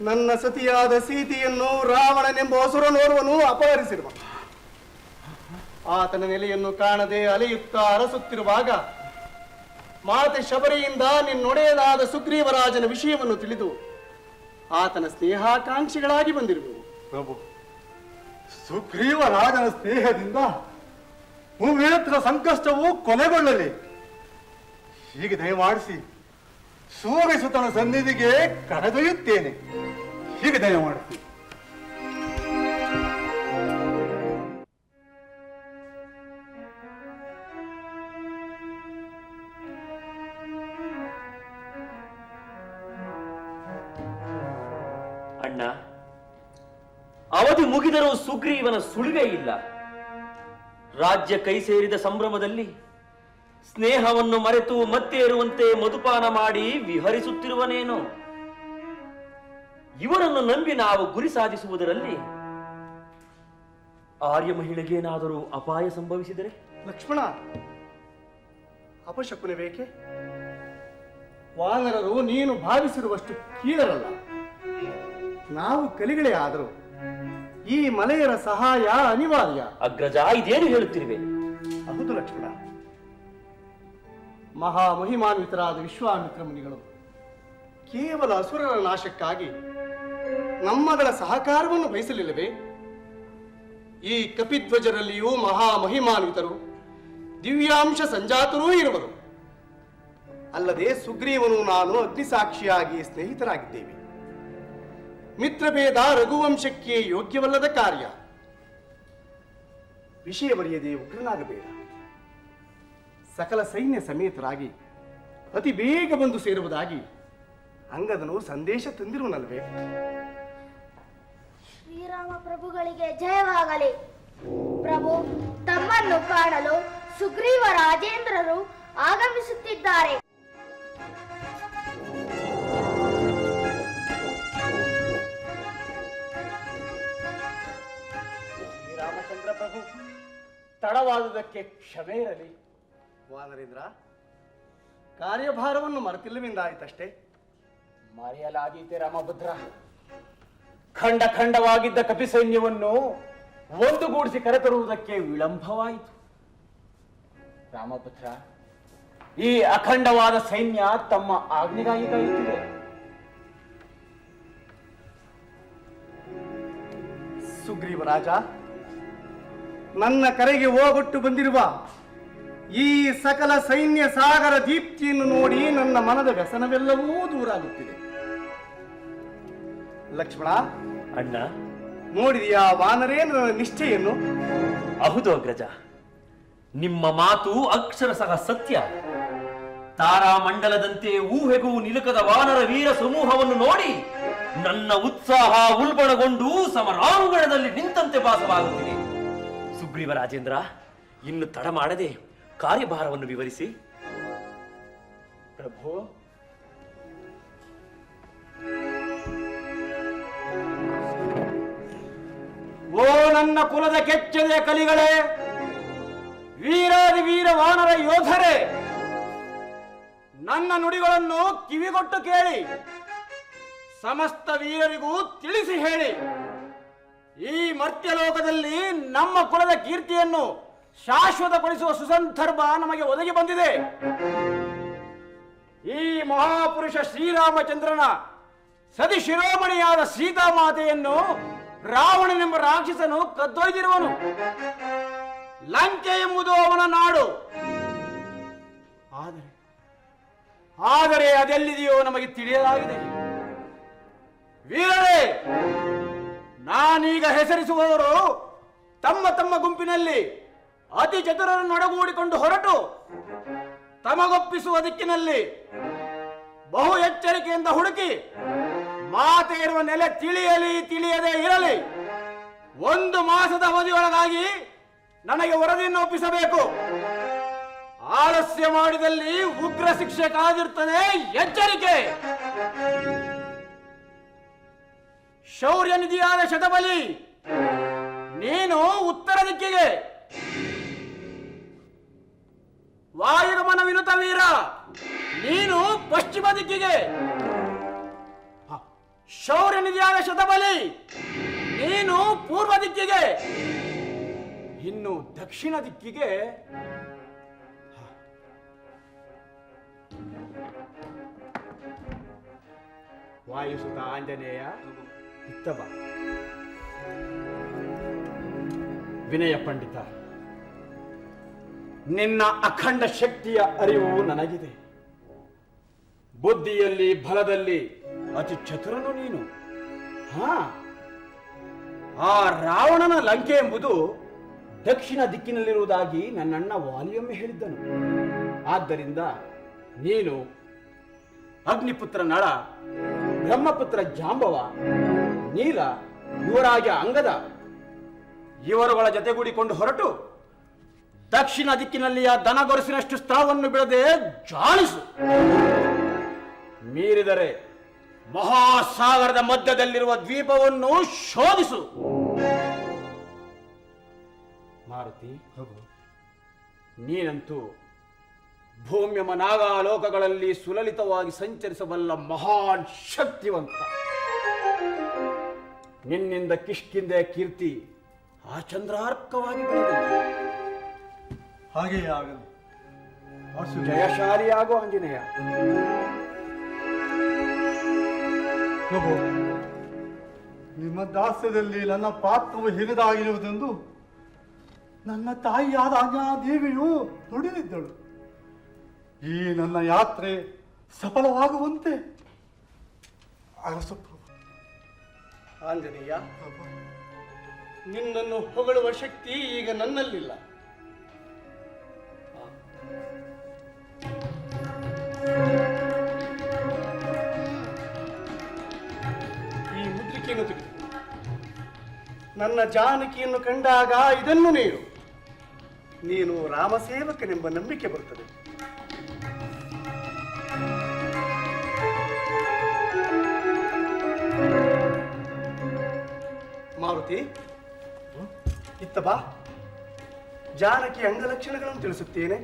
ನನ್ನ ಸತಿಯಾದ ಸೀತೆಯನ್ನು ರಾವಣನೆಂಬ ಅಸುರನೋರ್ವನು ಅಪಹರಿಸಿರುವ. ಆತನ ನೆಲೆಯನ್ನು ಕಾಣದೆ ಅಲೆಯುತ್ತಾ ಅರಸುತ್ತಿರುವಾಗ ಮಾತೆ ಶಬರಿಯಿಂದ ನಿನ್ನೊಡೆಯನಾದ ಸುಗ್ರೀವರಾಜನ ವಿಷಯವನ್ನು ತಿಳಿದು ಆತನ ಸ್ನೇಹಾಕಾಂಕ್ಷಿಗಳಾಗಿ ಬಂದಿರುವೆವು. ಪ್ರಭು, ಸುಗ್ರೀವ ರಾಜನ ಸ್ನೇಹದಿಂದ ಭೂಮಿತ್ರ ಸಂಕಷ್ಟವು ಕೊನೆಗೊಳ್ಳಲಿ. ಹೀಗೆ ದಯಮಾಡಿಸಿ ಸೂರ್ಯಸುತನ ಸನ್ನಿಧಿಗೆ ಕರೆದೊಯ್ಯುತ್ತೇನೆ. ಹೀಗೆ ದಯಮಾಡಿಸಿ. ಅಣ್ಣ, ಅವಧಿ ಮುಗಿದರೂ ಸುಗ್ರೀವನ ಸುಳಿವೇ ಇಲ್ಲ. ರಾಜ್ಯ ಕೈ ಸೇರಿದ ಸಂಭ್ರಮದಲ್ಲಿ ಸ್ನೇಹವನ್ನು ಮರೆತು ಮತ್ತೆ ಇರುವಂತೆ ಮಧುಪಾನ ಮಾಡಿ ವಿಹರಿಸುತ್ತಿರುವನೇನೋ. ಇವರನ್ನು ನಂಬಿ ನಾವು ಗುರಿ ಸಾಧಿಸುವುದರಲ್ಲಿ ಆರ್ಯ ಮಹಿಳೆಗೇನಾದರೂ ಅಪಾಯ ಸಂಭವಿಸಿದರೆ? ಲಕ್ಷ್ಮಣ, ಅಪಶಕುನ ಬೇಕೆ? ವಾನರರು ನೀನು ಭಾವಿಸಿರುವಷ್ಟು ಕೀಳರಲ್ಲ. ನಾವು ಕಲಿಗಳೇ ಆದರೂ ಈ ಮಲೆಯರ ಸಹಾಯ ಅನಿವಾರ್ಯ. ಅಗ್ರಜ, ಇದೇನು ಹೇಳುತ್ತಿರುವೆ? ಹೌದು ಲಕ್ಷ್ಮಣ. ಮಹಾಮಹಿಮಾನ್ವಿತರಾದ ವಿಶ್ವಾಮಿತ್ರ ಮುನಿಗಳು ಕೇವಲ ಅಸುರರ ನಾಶಕ್ಕಾಗಿ ನಮ್ಮಗಳ ಸಹಕಾರವನ್ನು ಬಯಸಲಿಲ್ಲವೇ? ಈ ಕಪಿಧ್ವಜರಲ್ಲಿಯೂ ಮಹಾಮಹಿಮಾನ್ವಿತರು ದಿವ್ಯಾಂಶ ಸಂಜಾತರೂ ಇರುವರು. ಅಲ್ಲದೆ ಸುಗ್ರೀವನು ನಾನು ಅಗ್ನಿಸಾಕ್ಷಿಯಾಗಿ ಸ್ನೇಹಿತರಾಗಿದ್ದೇವೆ. ಮಿತ್ರಭೇದ ರಘುವಂಶಕ್ಕೆ ಯೋಗ್ಯವಲ್ಲದ ಕಾರ್ಯ. ವಿಷಯವರಿಯದೆ ಉಗ್ರನಾಗಬೇಡ. ಸಕಲ ಸೈನ್ಯ ಸಮೇತರಾಗಿ ಅತಿ ಬೇಗ ಬಂದು ಸೇರುವುದಾಗಿ ಅಂಗದನು ಸಂದೇಶ ತಂದಿರುವನಲ್ವೇ? ಶ್ರೀರಾಮ ಪ್ರಭುಗಳಿಗೆ ಜಯವಾಗಲಿ. ಪ್ರಭು, ತಮ್ಮನ್ನು ಕಾಣಲು ಸುಗ್ರೀವ ರಾಜೇಂದ್ರರು ಆಗಮಿಸುತ್ತಿದ್ದಾರೆ. ತಡವಾದುದಕ್ಕೆ ಕ್ಷಮೆ ಇರಲಿ. ವಾನರೇಂದ್ರ, ಕಾರ್ಯಭಾರವನ್ನು ಮರೆತಿಲ್ಲವೆಂದಾಯ್ತಷ್ಟೇ. ಮರೆಯಲಾದೀತೆ ರಾಮಭದ್ರ. ಖಂಡ ಖಂಡವಾಗಿದ್ದ ಕಪಿ ಸೈನ್ಯವನ್ನು ಒಂದುಗೂಡಿಸಿ ಕರೆತರುವುದಕ್ಕೆ ವಿಳಂಬವಾಯಿತು. ರಾಮಭದ್ರ, ಈ ಅಖಂಡವಾದ ಸೈನ್ಯ ತಮ್ಮ ಆಜ್ಞೆಗಾಗಿ ಕಾಯುತ್ತಿದೆ. ಸುಗ್ರೀವರಾಜ, ನನ್ನ ಕರೆಗೆ ಓಗೊಟ್ಟು ಬಂದಿರುವ ಈ ಸಕಲ ಸೈನ್ಯ ಸಾಗರ ದೀಪ್ತಿಯನ್ನು ನೋಡಿ ನನ್ನ ಮನದ ವ್ಯಸನವೆಲ್ಲವೂ ದೂರಾಗುತ್ತಿದೆ. ಲಕ್ಷ್ಮಣ, ಅಣ್ಣ, ನೋಡಿದೆಯಾ ವಾನರೇಂದ್ರನ ನಿಷ್ಠೆಯನ್ನು? ಹೌದು ಅಗ್ರಜ, ನಿಮ್ಮ ಮಾತು ಅಕ್ಷರಶಃ ಸತ್ಯ. ತಾರಾಮಂಡಲದಂತೆ ಊಹೆಗೂ ನಿಲುಕದ ವಾನರ ವೀರ ಸಮೂಹವನ್ನು ನೋಡಿ ನನ್ನ ಉತ್ಸಾಹ ಉಲ್ಬಣಗೊಂಡು ಸಮರಾಂಗಣದಲ್ಲಿ ನಿಂತಂತೆ ಭಾಸವಾಗುತ್ತಿದೆ. ಸುಗ್ರೀವ ರಾಜೇಂದ್ರ, ಇನ್ನು ತಡ ಮಾಡದೆ ಕಾರ್ಯಭಾರವನ್ನು ವಿವರಿಸಿ. ಪ್ರಭು, ಓ ನನ್ನ ಕುಲದ ಕೆಚ್ಚದೆ ಕಲಿಗಳೇ, ವೀರಾದಿ ವೀರ ವಾನರ ಯೋಧರೇ, ನನ್ನ ನುಡಿಗಳನ್ನು ಕಿವಿಗೊಟ್ಟು ಕೇಳಿ, ಸಮಸ್ತ ವೀರರಿಗೂ ತಿಳಿಸಿ ಹೇಳಿ. ಈ ಮರ್ತ್ಯಲೋಕದಲ್ಲಿ ನಮ್ಮ ಕುಲದ ಕೀರ್ತಿಯನ್ನು ಶಾಶ್ವತಗೊಳಿಸುವ ಸುಸಂದರ್ಭ ನಮಗೆ ಒದಗಿ ಬಂದಿದೆ. ಈ ಮಹಾಪುರುಷ ಶ್ರೀರಾಮಚಂದ್ರನ ಸತಿ ಶಿರೋಮಣಿಯಾದ ಸೀತಾಮಾತೆಯನ್ನು ರಾವಣನೆಂಬ ರಾಕ್ಷಸನು ಕದ್ದೊಯ್ದಿರುವನು. ಲಂಕೆ ಎಂಬುದು ಅವನ ನಾಡು. ಆದರೆ ಅದೆಲ್ಲಿದೆಯೋ ನಮಗೆ ತಿಳಿಯಲಾಗಿದೆ. ವೀರರೇ, ನಾನೀಗ ಹೆಸರಿಸುವವರು ತಮ್ಮ ತಮ್ಮ ಗುಂಪಿನಲ್ಲಿ ಅತಿ ಚತುರರನ್ನು ಒಡಗೂಡಿಕೊಂಡು ಹೊರಟು ತಮಗೊಪ್ಪಿಸುವ ದಿಕ್ಕಿನಲ್ಲಿ ಬಹು ಎಚ್ಚರಿಕೆಯಿಂದ ಹುಡುಕಿ ಮಾತೆ ಇರುವ ನೆಲೆ ತಿಳಿಯಲಿ ತಿಳಿಯದೇ ಇರಲಿ 1 ಮಾಸದ ಅವಧಿಯೊಳಗಾಗಿ ನನಗೆ ವರದಿಯನ್ನು ಒಪ್ಪಿಸಬೇಕು. ಆಲಸ್ಯ ಮಾಡಿದಲ್ಲಿ ಉಗ್ರ ಶಿಕ್ಷೆ ಕಾದಿರುತ್ತದೆ. ಎಚ್ಚರಿಕೆ! ಶೌರ್ಯ ನಿಧಿಯಾದ ಶತಬಲಿ, ನೀನು ಉತ್ತರ ದಿಕ್ಕಿಗೆ. ವಾಯುಗಮನ ವಿನುತ ವೀರ, ನೀನು ಪಶ್ಚಿಮ ದಿಕ್ಕಿಗೆ. ಶೌರ್ಯ ನಿಧಿಯಾದ ಶತಬಲಿ, ನೀನು ಪೂರ್ವ ದಿಕ್ಕಿಗೆ. ಇನ್ನು ದಕ್ಷಿಣ ದಿಕ್ಕಿಗೆ ವಾಯುಸುತ ಆಂಜನೇಯ, ಇತ್ತಬ. ವಿನಯ ಪಂಡಿತ, ನಿನ್ನ ಅಖಂಡ ಶಕ್ತಿಯ ಅರಿವು ನನಗಿದೆ. ಬುದ್ಧಿಯಲ್ಲಿ ಬಲದಲ್ಲಿ ಅತಿ ಚತುರನು ನೀನು. ಆ ರಾವಣನ ಲಂಕೆ ಎಂಬುದು ದಕ್ಷಿಣ ದಿಕ್ಕಿನಲ್ಲಿರುವುದಾಗಿ ನನ್ನಣ್ಣ ವಾಲಿಯೊಮ್ಮೆ ಹೇಳಿದ್ದನು. ಆದ್ದರಿಂದ ನೀನು ಅಗ್ನಿಪುತ್ರ ನಳ, ಬ್ರಹ್ಮಪುತ್ರ ಜಾಂಬವ, ನೀಲ, ಯುವರಾಜ ಅಂಗದ ಇವರುಗಳ ಜೊತೆಗೂಡಿಕೊಂಡು ಹೊರಟು ದಕ್ಷಿಣ ದಿಕ್ಕಿನಲ್ಲಿಯ ದನಗೊರಸಿನಷ್ಟು ಸ್ಥಳವನ್ನು ಬಿಡದೆ ಜಾಲಿಸು. ಮೀರಿದರೆ ಮಹಾಸಾಗರದ ಮಧ್ಯದಲ್ಲಿರುವ ದ್ವೀಪವನ್ನು ಶೋಧಿಸು. ಮಾರುತಿ, ನೀನಂತೂ ಭೂಮ್ಯ ನಾಗಾಲೋಕಗಳಲ್ಲಿ ಸುಲಲಿತವಾಗಿ ಸಂಚರಿಸಬಲ್ಲ ಮಹಾನ್ ಶಕ್ತಿವಂತ. ನಿನ್ನಿಂದ ಕಿಷ್ಕಿಂದೆ ಕೀರ್ತಿ ಆ ಚಂದ್ರಾರ್ಕವಾಗಿ ಬೆಳೆದಿದೆ. ಹಾಗೆಯೇ ಆಗಲಿ. ಜಯಶಾಲಿಯಾಗೋ ಆಂಜನೇಯ. ಪ್ರಭು, ನಿಮ್ಮ ದಾಸ್ಯದಲ್ಲಿ ನನ್ನ ಪಾತ್ರವು ಹಿರಿದಾಗಿರುವುದೆಂದು ನನ್ನ ತಾಯಿಯಾದ ಅಂಜನಾದೇವಿಯು ನುಡಿದಿದ್ದಳು. ಈ ನನ್ನ ಯಾತ್ರೆ ಸಫಲವಾಗುವಂತೆ ಅರಸು ಪ್ರಭು. ಆಂಜನೇಯ, ನಿನ್ನನ್ನು ಹೊಗಳುವ ಶಕ್ತಿ ಈಗ ನನ್ನಲ್ಲಿಲ್ಲ. ಈ ಮುದ್ರಿಕೆಯನ್ನು ತೆಗೆದು ನನ್ನ ಜಾನಕಿಯನ್ನು ಕಂಡಾಗ ಇದನ್ನು ನೀನು ರಾಮಸೇವಕನೆಂಬ ನಂಬಿಕೆ ಬರುತ್ತದೆ. ಮಾರುತಿ, ಇತ್ತ ಬಾ. ಜಾನಕಿ ಅಂಗಲಕ್ಷಣಗಳನ್ನು ತಿಳಿಸುತ್ತೇನೆ.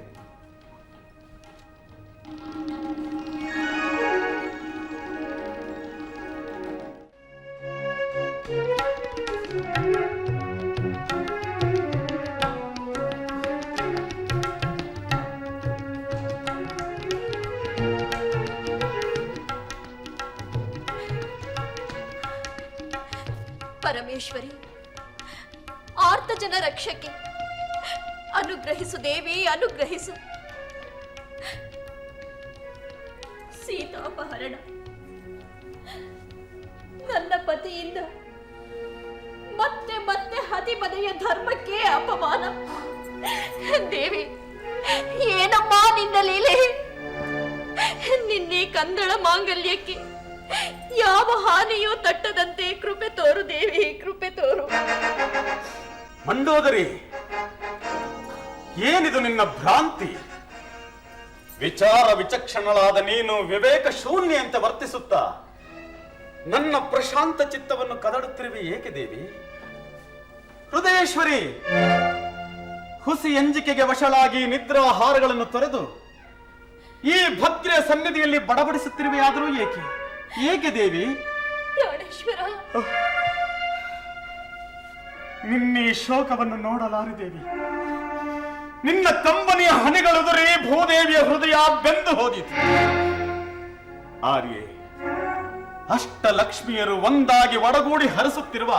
ಪರಮೇಶ್ವರಿ, ಆರ್ತ ಜನ ರಕ್ಷಕ್ಕೆ ಅನುಗ್ರಹಿಸು ದೇವಿ, ಅನುಗ್ರಹಿಸು. ಸೀತಾಪಹರಣ, ನನ್ನ ಪತಿಯಿಂದ ಮತ್ತೆ ಮತ್ತೆ ಹದಿಬದೆಯ ಧರ್ಮಕ್ಕೆ ಅಪಮಾನ. ದೇವಿ, ಏನಮ್ಮ ನಿನ್ನ ಲೀಲೆ? ನಿನ್ನೆ ಕಂದಳ ಮಾಂಗಲ್ಯಕ್ಕೆ ಯಾವ ಹಾನಿಯೂ ತಟ್ಟದಂತೆ ಕೃಪೆ ತೋರು ದೇವಿ, ಕೃಪೆ ತೋರು. ಮಂಡೋದರಿ, ಏನಿದು ನಿನ್ನ ಭ್ರಾಂತಿ? ವಿಚಾರ ವಿಚಕ್ಷಣಳಾದ ನೀನು ವಿವೇಕ ಶೂನ್ಯ ಅಂತ ವರ್ತಿಸುತ್ತಾ ನನ್ನ ಪ್ರಶಾಂತ ಚಿತ್ತವನ್ನು ಕದಡುತ್ತಿರುವೆ ಏಕೆ ದೇವಿ? ಹೃದಯೇಶ್ವರಿ, ಹುಸಿ ಅಂಜಿಕೆಗೆ ವಶಳಾಗಿ ನಿದ್ರಾಹಾರಗಳನ್ನು ತೊರೆದು ಈ ಭದ್ರೆಯ ಸನ್ನಿಧಿಯಲ್ಲಿ ಬಡಬಡಿಸುತ್ತಿರುವೆಯಾದರೂ ಏಕೆ ಏಕೆ ದೇವಿ? ಪ್ರಾಣೇಶ್ವರ, ನಿನ್ನ ಈ ಶೋಕವನ್ನು ನೋಡಲಾರೆ ದೇವಿ. ನಿನ್ನ ಕಂಬನಿಯ ಹನಿಗಳುದುರಿ ಭೂದೇವಿಯ ಹೃದಯ ಬೆಂದು ಹೋದಿತು. ಆರ್ಯೆ, ಅಷ್ಟಲಕ್ಷ್ಮಿಯರು ಒಂದಾಗಿ ಒಡಗೂಡಿ ಹರಿಸುತ್ತಿರುವ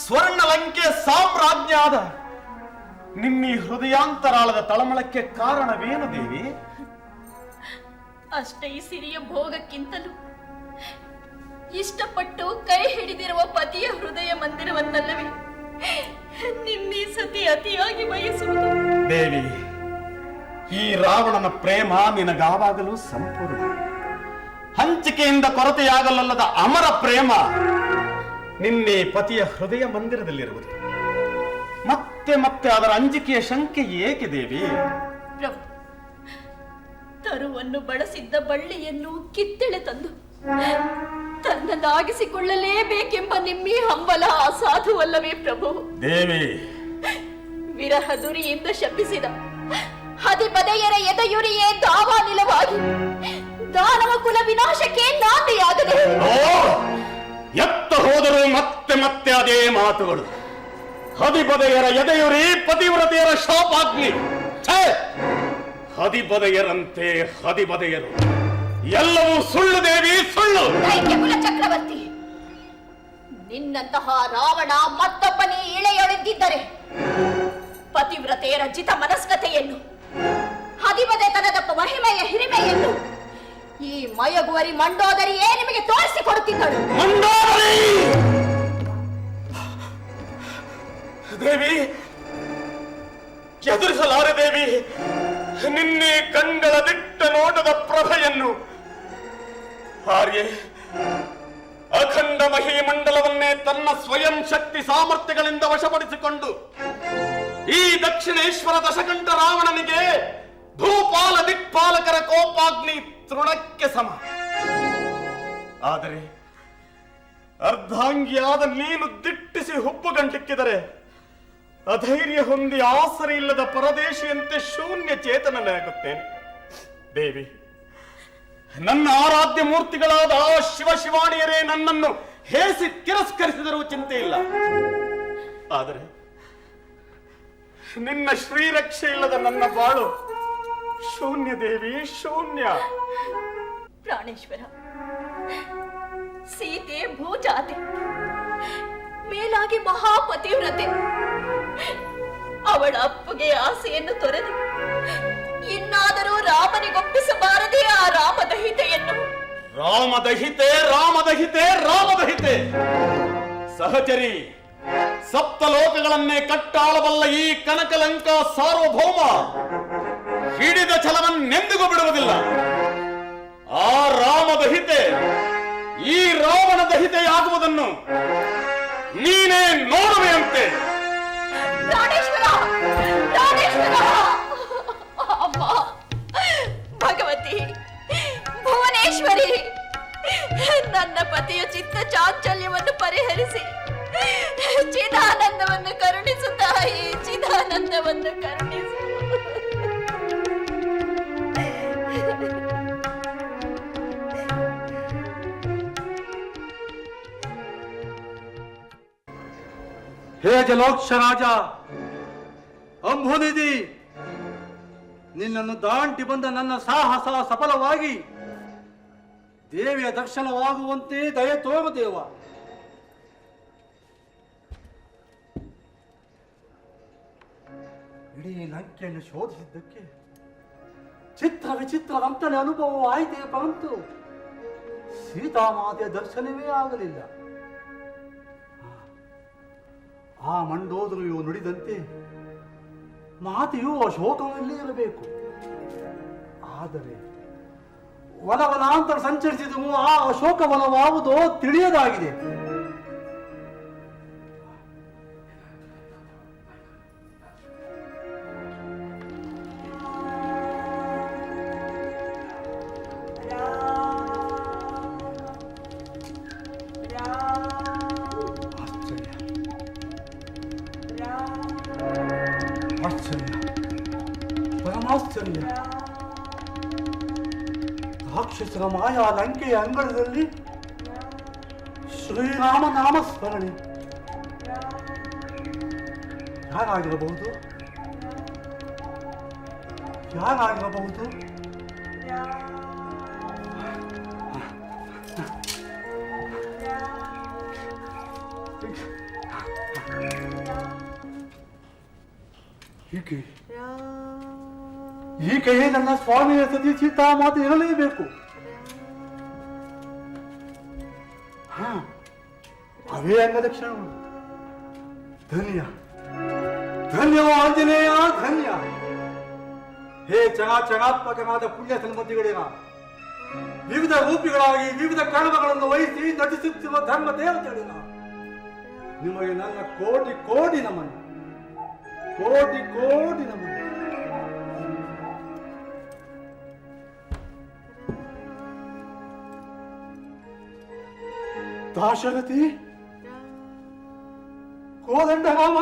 ಸ್ವರ್ಣಲಂಕೆ ಸಾಮ್ರಾಜ್ಞಾದ ನಿನ್ನ ಹೃದಯಾಂತರಾಳದ ತಳಮಳಕ್ಕೆ ಕಾರಣವೇನು ದೇವಿ? ಅಷ್ಟೇ ಸಿರಿಯ ಭೋಗಕ್ಕಿಂತಲೂ ಇಷ್ಟಪಟ್ಟು ಕೈ ಹಿಡಿದಿರುವ ಪತಿಯ ಹೃದಯ ಮಂದಿರವನ್ನಲ್ಲವೇ ನಿನ್ನೆ ಸತಿ ಅತಿಯಾಗಿ ಬಯಸುವುದು. ದೇವಿ, ಈ ರಾವಣನ ಪ್ರೇಮ ನಿನಗಾವಾಗಲೂ ಸಂಪೂರ್ಣ. ಹಂಚಿಕೆಯಿಂದ ಕೊರತೆಯಾಗಲಲ್ಲದ ಅಮರ ಪ್ರೇಮ ನಿನ್ನೆ ಪತಿಯ ಹೃದಯ ಮಂದಿರದಲ್ಲಿರುವುದು. ಮತ್ತೆ ಮತ್ತೆ ಅದರ ಅಂಜಿಕೆಯ ಶಂಕೆ ಏಕೆ ದೇವಿ? ಪ್ರಭು, ತರುವನ್ನು ಬಳಸಿದ್ದ ಬಳ್ಳಿಯನ್ನು ಕಿತ್ತೆಳೆ ತಂದು ತನ್ನದಾಗಿಸಿಕೊಳ್ಳಲೇಬೇಕೆಂಬ ನಿಮ್ಮಿ ಹಂಬಲ ಅಸಾಧುವಲ್ಲವೇ ಪ್ರಭು? ದೇವಿ, ವಿರಹ ದುರಿಯಿಂದ ಶಪಿಸಿದ ಹದಿಬದೆಯರ ಎದೆಯುರಿಯೇ ದಾವಾನಿಲವಾಗಿ ದಾನವ ಕುಲ ವಿನಾಶಕ್ಕೆ ನಾಂದಿಯಾಗದೆ. ಎತ್ತ ಹೋದರೂ ಮತ್ತೆ ಮತ್ತೆ ಅದೇ ಮಾತುಗಳು. ಹದಿಬದೆಯರ ಎದೆಯುರಿ ಪತಿವ್ರತೆಯರ ಶಾಪಾಗ್ನಿ. ಹದಿಬದೆಯರಂತೆ ಹದಿಬದೆಯರು ಎಲ್ಲವೂ ಸುಳ್ಳು ದೇವಿ, ಸುಳ್ಳು. ದೈತ್ಯಕುಲ ಚಕ್ರವರ್ತಿ, ನಿನ್ನಂತಹ ರಾವಣ ಮತ್ತೊಬ್ಬನೇ ಇಳೆಯೊಡೆದಿದ್ದರೆ ಪತಿವ್ರತೆಯರ ಜಿತ ಮನಸ್ಕತೆಯನ್ನು, ಹದಿಬದೆತನದ ಮಹಿಮೆಯ ಹಿರಿಮೆಯನ್ನು ಈ ಮಯಗುವರಿ ಮಂಡೋದರಿಯೇ ನಿಮಗೆ ತೋರಿಸಿಕೊಡುತ್ತಿದ್ದಳು. ದೇವಿ, ಎದುರಿಸಲಾರೆ ದೇವಿ ನಿನ್ನೆ ಕಂಗಳ ದಿಟ್ಟ ನೋಟದ ಪ್ರಭೆಯನ್ನು. ಆರ್ಯೆ, ಅಖಂಡ ಮಹಿಮಂಡಲವನ್ನೇ ತನ್ನ ಸ್ವಯಂ ಶಕ್ತಿ ಸಾಮರ್ಥ್ಯಗಳಿಂದ ವಶಪಡಿಸಿಕೊಂಡು ಈ ದಕ್ಷಿಣೇಶ್ವರ ದಶಕಂಠ ರಾವಣನಿಗೆ ಭೂಪಾಲ ದಿಕ್ಪಾಲಕರ ಕೋಪಾಗ್ನಿ ತೃಣಕ್ಕೆ ಸಮ. ಆದರೆ ಅರ್ಧಾಂಗಿಯಾದ ನೀನು ದಿಟ್ಟಿಸಿ ಹುಬ್ಬುಗಂಟಿಕ್ಕಿದರೆ ಅಧೈರ್ಯ ಹೊಂದಿ ಆಸರೆ ಇಲ್ಲದ ಪರದೇಶಿಯಂತೆ ಶೂನ್ಯ ಚೇತನನಾಗುತ್ತೇನೆ. ದೇವಿ, ನನ್ನ ಆರಾಧ್ಯ ಮೂರ್ತಿಗಳಾದ ಶಿವಶಿವಾಣಿಯರೇ ನನ್ನನ್ನು ಹೇಸಿ ತಿರಸ್ಕರಿಸಿದರೂ ಚಿಂತೆ ಇಲ್ಲ. ಆದರೆ ನಿನ್ನ ಶ್ರೀರಕ್ಷೆ ಇಲ್ಲದ ನನ್ನ ಬಾಳು ಶೂನ್ಯ ದೇವಿ, ಶೂನ್ಯ. ಪ್ರಾಣೇಶ್ವರ, ಸೀತೆ ಭೂಜಾತೆ, ಮೇಲಾಗಿ ಮಹಾಪತಿವ್ರತೆ. ಅವಳ ಅಪ್ಪಗೆ ಆಸೆಯನ್ನು ತೊರೆದು ಇನ್ನಾದರೂ ರಾಮನಿಗೊಪ್ಪಿಸಬಾರದೆ ಆ ರಾಮದಹಿತೆಯನ್ನು. ರಾಮದಹಿತೆ, ರಾಮದಹಿತೆ, ರಾಮದಹಿತೆ. ಸಹಚರಿ, ಸಪ್ತಲೋಕಗಳನ್ನೇ ಕಟ್ಟಾಳಬಲ್ಲ ಈ ಕನಕಲಂಕಾ ಸಾರ್ವಭೌಮ ಹಿಡಿದ ಛಲವನ್ನೆಂದಿಗೂ ಬಿಡುವುದಿಲ್ಲ. ಆ ರಾಮದಹಿತೆ ಈ ರಾವಣ ದಹಿತೆಯಾಗುವುದನ್ನು ನೀನೇ ನೋಡುವೆಯಂತೆ. ಪ್ರಾಣೇಶ್ವರ, ಪ್ರಾಣೇಶ್ವರ, ಅಮ್ಮ, ಭಗವತಿ, ಭುವನೇಶ್ವರಿ, ನನ್ನ ಪತಿಯ ಚಿತ್ತ ಚಾಂಚಲ್ಯವನ್ನು ಪರಿಹರಿಸಿ ಚಿದಾನಂದವನ್ನು ಕರುಣಿಸು ತಾಯಿ, ಚಿದಾನಂದವನ್ನು ಜಲೋಕ್ಷ ರಾಜ ಅಂಬುನಿಧಿ, ನಿನ್ನನ್ನು ದಾಂಟಿ ಬಂದ ನನ್ನ ಸಾಹಸ ಸಫಲವಾಗಿ ದೇವಿಯ ದರ್ಶನವಾಗುವಂತೆ ದಯ ತೋರು ದೇವ. ಇಡೀ ಲಂಕೆಯನ್ನು ಶೋಧಿಸಿದ್ದಕ್ಕೆ ಚಿತ್ರ ವಿಚಿತ್ರವಂತನೇ ಅನುಭವವಾಯಿತೇ, ಪರಂತು ಸೀತಾಮಾತೆಯ ದರ್ಶನವೇ ಆಗಲಿಲ್ಲ. ಆ ಮಂಡೋದರಿಯು ನುಡಿದಂತೆ ಮಾತೆಯು ಅಶೋಕವಲ್ಲೇ ಇರಬೇಕು. ಆದರೆ ವನವನಾಂತರ ಸಂಚರಿಸಿದವು, ಆ ಅಶೋಕವನವಾವುದೋ ತಿಳಿಯದಾಗಿದೆ. ಪರಮಾಶ್ಚರ್ಯ, ರಾಕ್ಷಸರ ಮಾಯಾ ಲಂಕೆಯ ಅಂಗಳದಲ್ಲಿ ಶ್ರೀರಾಮ ನಾಮಸ್ಮರಣೆ. ಯಾರಾಗಿರಬಹುದು? ಯಾರಾಗಿರಬಹುದು? ಈಕೆಯೇ ನನ್ನ ಸ್ವಾಮಿಯ ಸತಿ ಸೀತಾಮಾತೆ ಇರಲೇಬೇಕು. ಅವೇ ಅಂಗದಕ್ಷಿಣಗಳು. ಧನ್ಯ ಧನ್ಯವೋ ಆಂಜನೇಯ, ಧನ್ಯ. ಹೇ ಚರಾತ್ಮಕನಾದ ಪುಣ್ಯ ಸನ್ಮತಿಗಳಿರ, ವಿವಿಧ ರೂಪಿಗಳಾಗಿ ವಿವಿಧ ಕರ್ಮಗಳನ್ನು ವಹಿಸಿ ನಟಿಸುತ್ತಿರುವ ಧರ್ಮ ದೇವತೆಗಳಿರ, ನಿಮಗೆ ನನ್ನ ಕೋಟಿ ಕೋಟಿ ನಮನ, ಕೋಟಿ ಕೋಟಿ ನಮನ. ದಾಶರಥಿ, ಕೋದಂಡರಾಮ,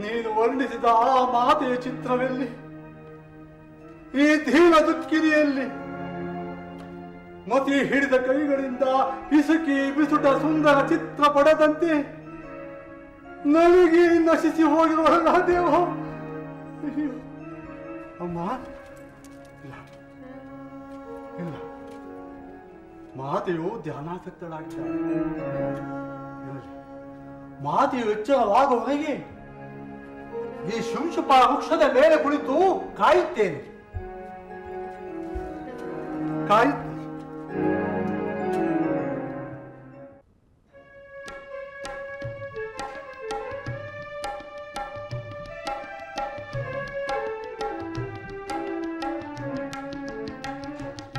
ನೀನು ವರ್ಣಿಸಿದ ಆ ಮಾತೆಯ ಚಿತ್ರವೆಲ್ಲಿ? ಈ ಧೀರ ದುಃಖಿನಿಯಲ್ಲಿ ಮತಿ ಹಿಡಿದ ಕೈಗಳಿಂದ ಪಿಸುಕಿ ಬಿಸುಟ ಸುಂದರ ಚಿತ್ರ ಪಡೆದಂತೆ ನಲುಗಿ ನಶಿಸಿ ಹೋಗಿರುವಲ್ಲ ದೇವ. ಅಮ್ಮ, ಇಲ್ಲ, ಮಾತೆಯು ಧ್ಯಾನಾಸಕ್ತಳಾಗಿದ್ದಾಳೆ. ಮಾತೆಯು ಎಚ್ಚರವಾಗುವವರೆಗೆ ಈ ಶುಂಶುಪ ವೃಕ್ಷದ ಮೇಲೆ ಕುಳಿತು ಕಾಯುತ್ತೇನೆ, ಕಾಯುತ್ತೇನೆ.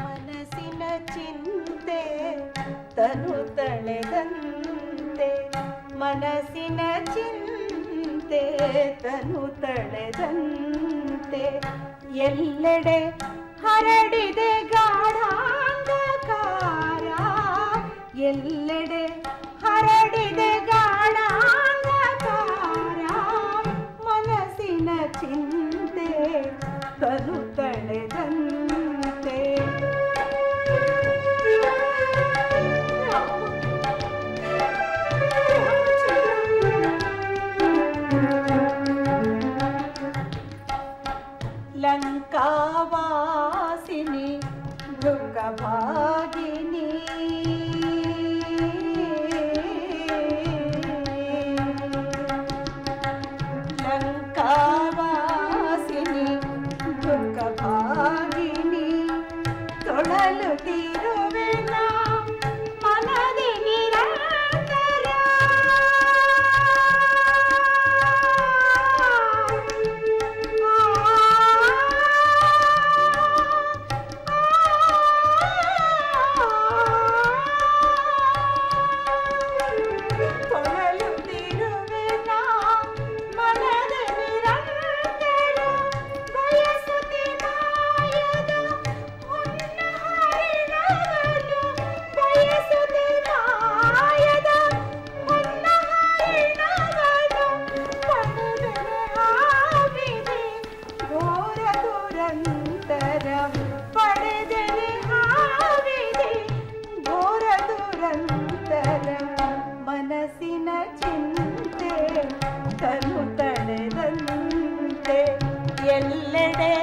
ಮನಸ್ಸಿನ ಚಿಂತೆ ತನು ತಳೆದಂತೆ, ಮನಸ್ಸಿನ ಚಿಂತೆ ತನು ತಳೆದಂತೆ, ಎಲ್ಲೆಡೆ ಹರಡಿದೆ ಗಾಢಾಂಧಕಾರ, ಎಲ್ಲೆಡೆ ಹರಡಿದೆ ಗಾಢಾಂಧಕಾರ, ಮನಸ್ಸಿನ ಚಿಂತೆ ತನು ತಳೆದಂತೆ. ಲಂಕಾವಾಸಿನಿ ಮೃಗಭಾಗಿನಿ, ಲಂಕಾವಾಸಿನಿ ಮೃಗಭಾಗಿನಿ, ಎಲ್ಲೆಡೆ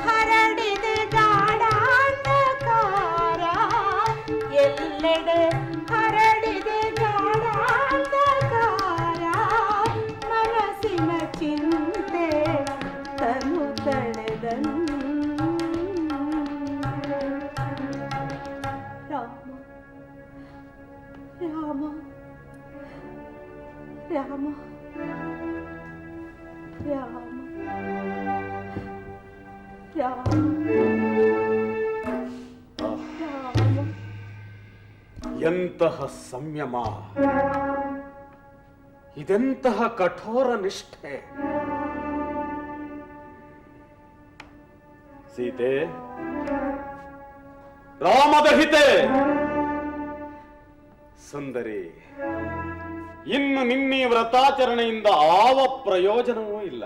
ಹರಡಿದೆ ಗಾಢಾಂಧಕಾರ, ಎಲ್ಲೆಡೆ ಹರಡಿದೆ ಗಾಢಾಂಧಕಾರ, ಮನಸ್ಸಿನ ಚಿಂತೆ ತನು ತಳೆದನು. ರಾಮ ರಾಮ ರಾಮ ರಾಮ ರಾಮ. ಎಂತಹ ಸಂಯಮ, ಇದೆಂತಹ ಕಠೋರ ನಿಷ್ಠೆ. ಸೀತೆ, ರಾಮದಹಿತೆ, ಸುಂದರಿ, ಇನ್ನು ನಿನ್ನೀ ವ್ರತಾಚರಣೆಯಿಂದ ಯಾವ ಪ್ರಯೋಜನವೂ ಇಲ್ಲ.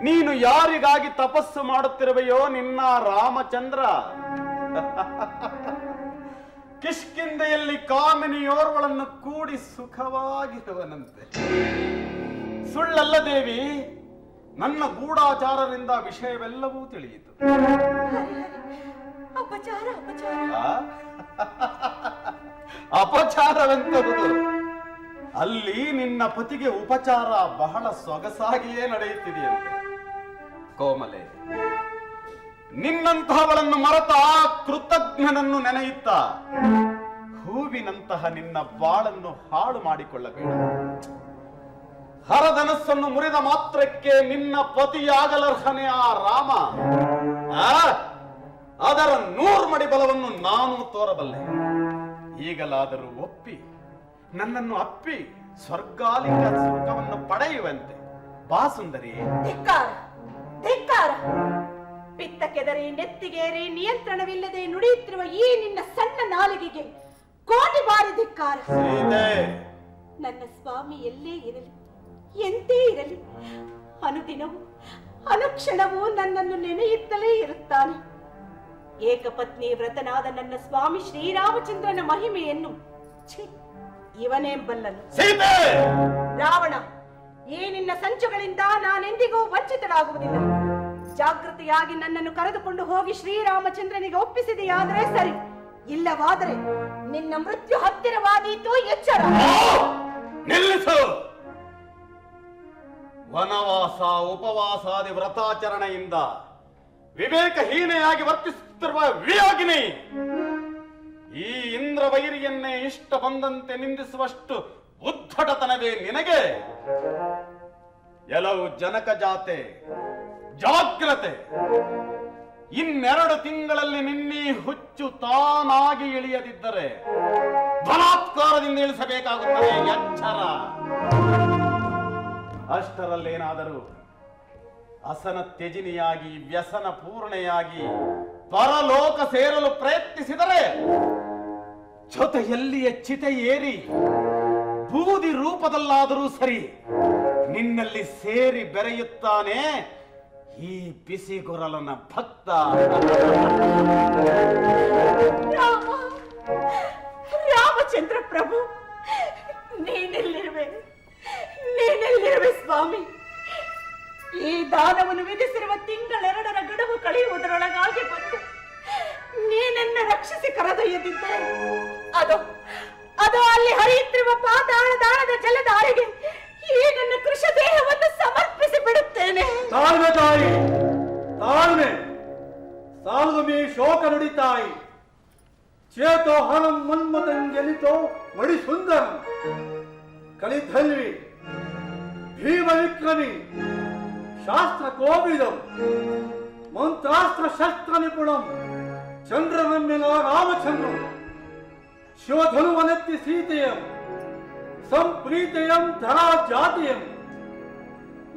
ನೀನು ಯಾರಿಗಾಗಿ ತಪಸ್ಸು ಮಾಡುತ್ತಿರುವೆಯೋ ನಿನ್ನ ರಾಮಚಂದ್ರ ಕಿಷ್ಕಿಂಧೆಯಲ್ಲಿ ಕಾಮಿನಿಯೋರ್ವಳನ್ನು ಕೂಡಿ ಸುಖವಾಗಿರುವನಂತೆ. ಸುಳ್ಳಲ್ಲ ದೇವಿ, ನನ್ನ ಗೂಢಾಚಾರದಿಂದ ವಿಷಯವೆಲ್ಲವೂ ತಿಳಿಯಿತು. ಅಪಚಾರ ಅಪಚಾರ ಅಪಚಾರವೆಂತಹುದು? ಅಲ್ಲಿ ನಿನ್ನ ಪತಿಗೆ ಉಪಚಾರ ಬಹಳ ಸೊಗಸಾಗಿಯೇ ನಡೆಯುತ್ತಿದೆಯಂತೆ. ಕೋಮಲೆ, ನಿನ್ನಂತಹವಳನ್ನು ಮರೆತ ಕೃತಜ್ಞನನ್ನು ನೆನೆಯುತ್ತ ಹೂವಿನಂತಹ ನಿನ್ನ ಬಾಳನ್ನು ಹಾಳು ಮಾಡಿಕೊಳ್ಳಬೇಡ. ಹರಧನಸ್ಸನ್ನು ಮುರಿದ ಮಾತ್ರಕ್ಕೆ ನಿನ್ನ ಪತಿಯಾಗಲರ್ಹನೆ ಆ ರಾಮ. ಅದರ 100 ಮಡಿ ಬಲವನ್ನು ನಾನು ತೋರಬಲ್ಲೆ. ಈಗಲಾದರೂ ಒಪ್ಪಿ ನನ್ನನ್ನು ಅಪ್ಪಿ ಸ್ವರ್ಗಾಲಿಂಗ ಸುಖವನ್ನು ಪಡೆಯುವಂತೆ ಬಾ ಸುಂದರಿ. ಧಿಕ್ಕಾರ ಧಿಕ್ಕಾರ. ಪಿತ್ತ ಕೆದರಿ ನೆತ್ತಿಗೇರಿ ನಿಯಂತ್ರಣವಿಲ್ಲದೆ ನುಡಿಯುತ್ತಿರುವ ಈ ನಿನ್ನ ಸಣ್ಣ ನಾಲಿಗೆಗೆ ಕೋಟಿ ಬಾರಿ ಧಿಕ್ಕಾರ. ನನ್ನ ಸ್ವಾಮಿ ಎಲ್ಲೇ ಇರಲಿ, ಎಂದೇ ಇರಲಿ, ಅನುದಿನವೂ ಅನುಕ್ಷಣವೂ ನನ್ನನ್ನು ನೆನೆಯುತ್ತಲೇ ಇರುತ್ತಾನೆ. ಏಕಪತ್ನಿ ವ್ರತನಾದ ನನ್ನ ಸ್ವಾಮಿ ಶ್ರೀರಾಮಚಂದ್ರನ ಮಹಿಮೆಯನ್ನು ಇವನೇ ಬಲ್ಲನು. ರಾವಣ, ಈ ನಿನ್ನ ಸಂಚುಗಳಿಂದ ನಾನೆಂದಿಗೂ ವಂಚಿತರಾಗುವುದಿಲ್ಲ. ಜಾಗೃತಿಯಾಗಿ ನನ್ನನ್ನು ಕರೆದುಕೊಂಡು ಹೋಗಿ ಶ್ರೀರಾಮಚಂದ್ರನಿಗೆ ಒಪ್ಪಿಸಿದೆಯಾದರೆ ಸರಿ, ಇಲ್ಲವಾದರೆ ನಿನ್ನ ಮೃತ್ಯು ಹತ್ತಿರವಾದೀತು. ಎಚ್ಚರ. ನಿಲ್ಲಿಸು. ವನವಾಸ ಉಪವಾಸಾದಿ ವ್ರತಾಚರಣೆಯಿಂದ ವಿವೇಕಹೀನೆಯಾಗಿ ವರ್ತಿಸುತ್ತಿರುವ ವಿಯೋಗಿನಿ, ಈ ಇಂದ್ರವೈರಿಯನ್ನೇ ಇಷ್ಟ ಬಂದಂತೆ ನಿಂದಿಸುವಷ್ಟು ಉದ್ಧಟತನವೇ ನಿನಗೆ? ಎಲ್ಲವೂ ಜನಕ ಜಾತೆ, ಜಾಗ್ರತೆ. 2 ತಿಂಗಳಲ್ಲಿ ನಿನ್ನೀ ಹುಚ್ಚು ತಾನಾಗಿ ಇಳಿಯದಿದ್ದರೆ ಬಲಾತ್ಕಾರದಿಂದ ಇಳಿಸಬೇಕಾಗುತ್ತದೆ. ಎಚ್ಚರ. ಅಷ್ಟರಲ್ಲೇನಾದರೂ ಅಸನ ತ್ಯಜಿನಿಯಾಗಿ ವ್ಯಸನ ಪೂರ್ಣೆಯಾಗಿ ಪರಲೋಕ ಸೇರಲು ಪ್ರಯತ್ನಿಸಿದರೆ ಜೊತೆಯಲ್ಲಿಯ ಚಿತೆ ಏರಿ ಬೂದಿ ರೂಪದಲ್ಲಾದರೂ ಸರಿ ನಿನ್ನಲ್ಲಿ ಸೇರಿ ಬೆರೆಯುತ್ತಾನೆ ಈ ಬಿಸಿಗೊರಲನ ಭಕ್ತ. ರಾಮಚಂದ್ರ ಪ್ರಭು, ನೀನೆಲ್ಲಿರುವೆ ಸ್ವಾಮಿ? ಈ ದಾನವನ್ನು ವಿಧಿಸಿರುವ ತಿಂಗಳೆರಡರ ಗಡುವು ಕಳೆಯುವುದರೊಳಗಾಗಿ ಬಂದು ನೀನನ್ನ ರಕ್ಷಿಸಿ ಕರೆದೊಯ್ಯದಿದ್ದೆ ಅದು ಅಲ್ಲಿ ಹರಿಯುತ್ತಿರುವ ಪಾತಾಳದಾಳದ ಜಲಧಾರೆಗೆ ಈ ನನ್ನ ಕೃಷ ದೇಹವನ್ನು ಸಮರ್ಪಿಸಿ ಬಿಡುತ್ತೇನೆ. ತಾಳ್ಮೆ ತಾಯಿ, ತಾಳ್ಮೆ. ಸಾಲುಮಿ ಶೋಕ ನುಡಿತಾಯಿ. ಚೇತೋ ಹಣಂ ಮನ್ಮತಂಜಲಿತೋ ಮಡಿ ಸುಂದರಂ ಕಲಿಧಲ್ವಿ ಭೀಮ ವಿಕ್ರಮಿ ಶಾಸ್ತ್ರ ಕೋವಿದಂ ಮಂತ್ರಾಸ್ತ್ರ ಶಸ್ತ್ರ ನಿಪುಣಂ ಚಂದ್ರನಮ್ಮಿನ ರಾಮಚಂದ್ರಂ ಶಿವಧನುವನೆತ್ತಿ ಸೀತೆಯಂ ಸಂಪ್ರೀತೆಯಂ ಧರಾ ಜಾತಿಯಂ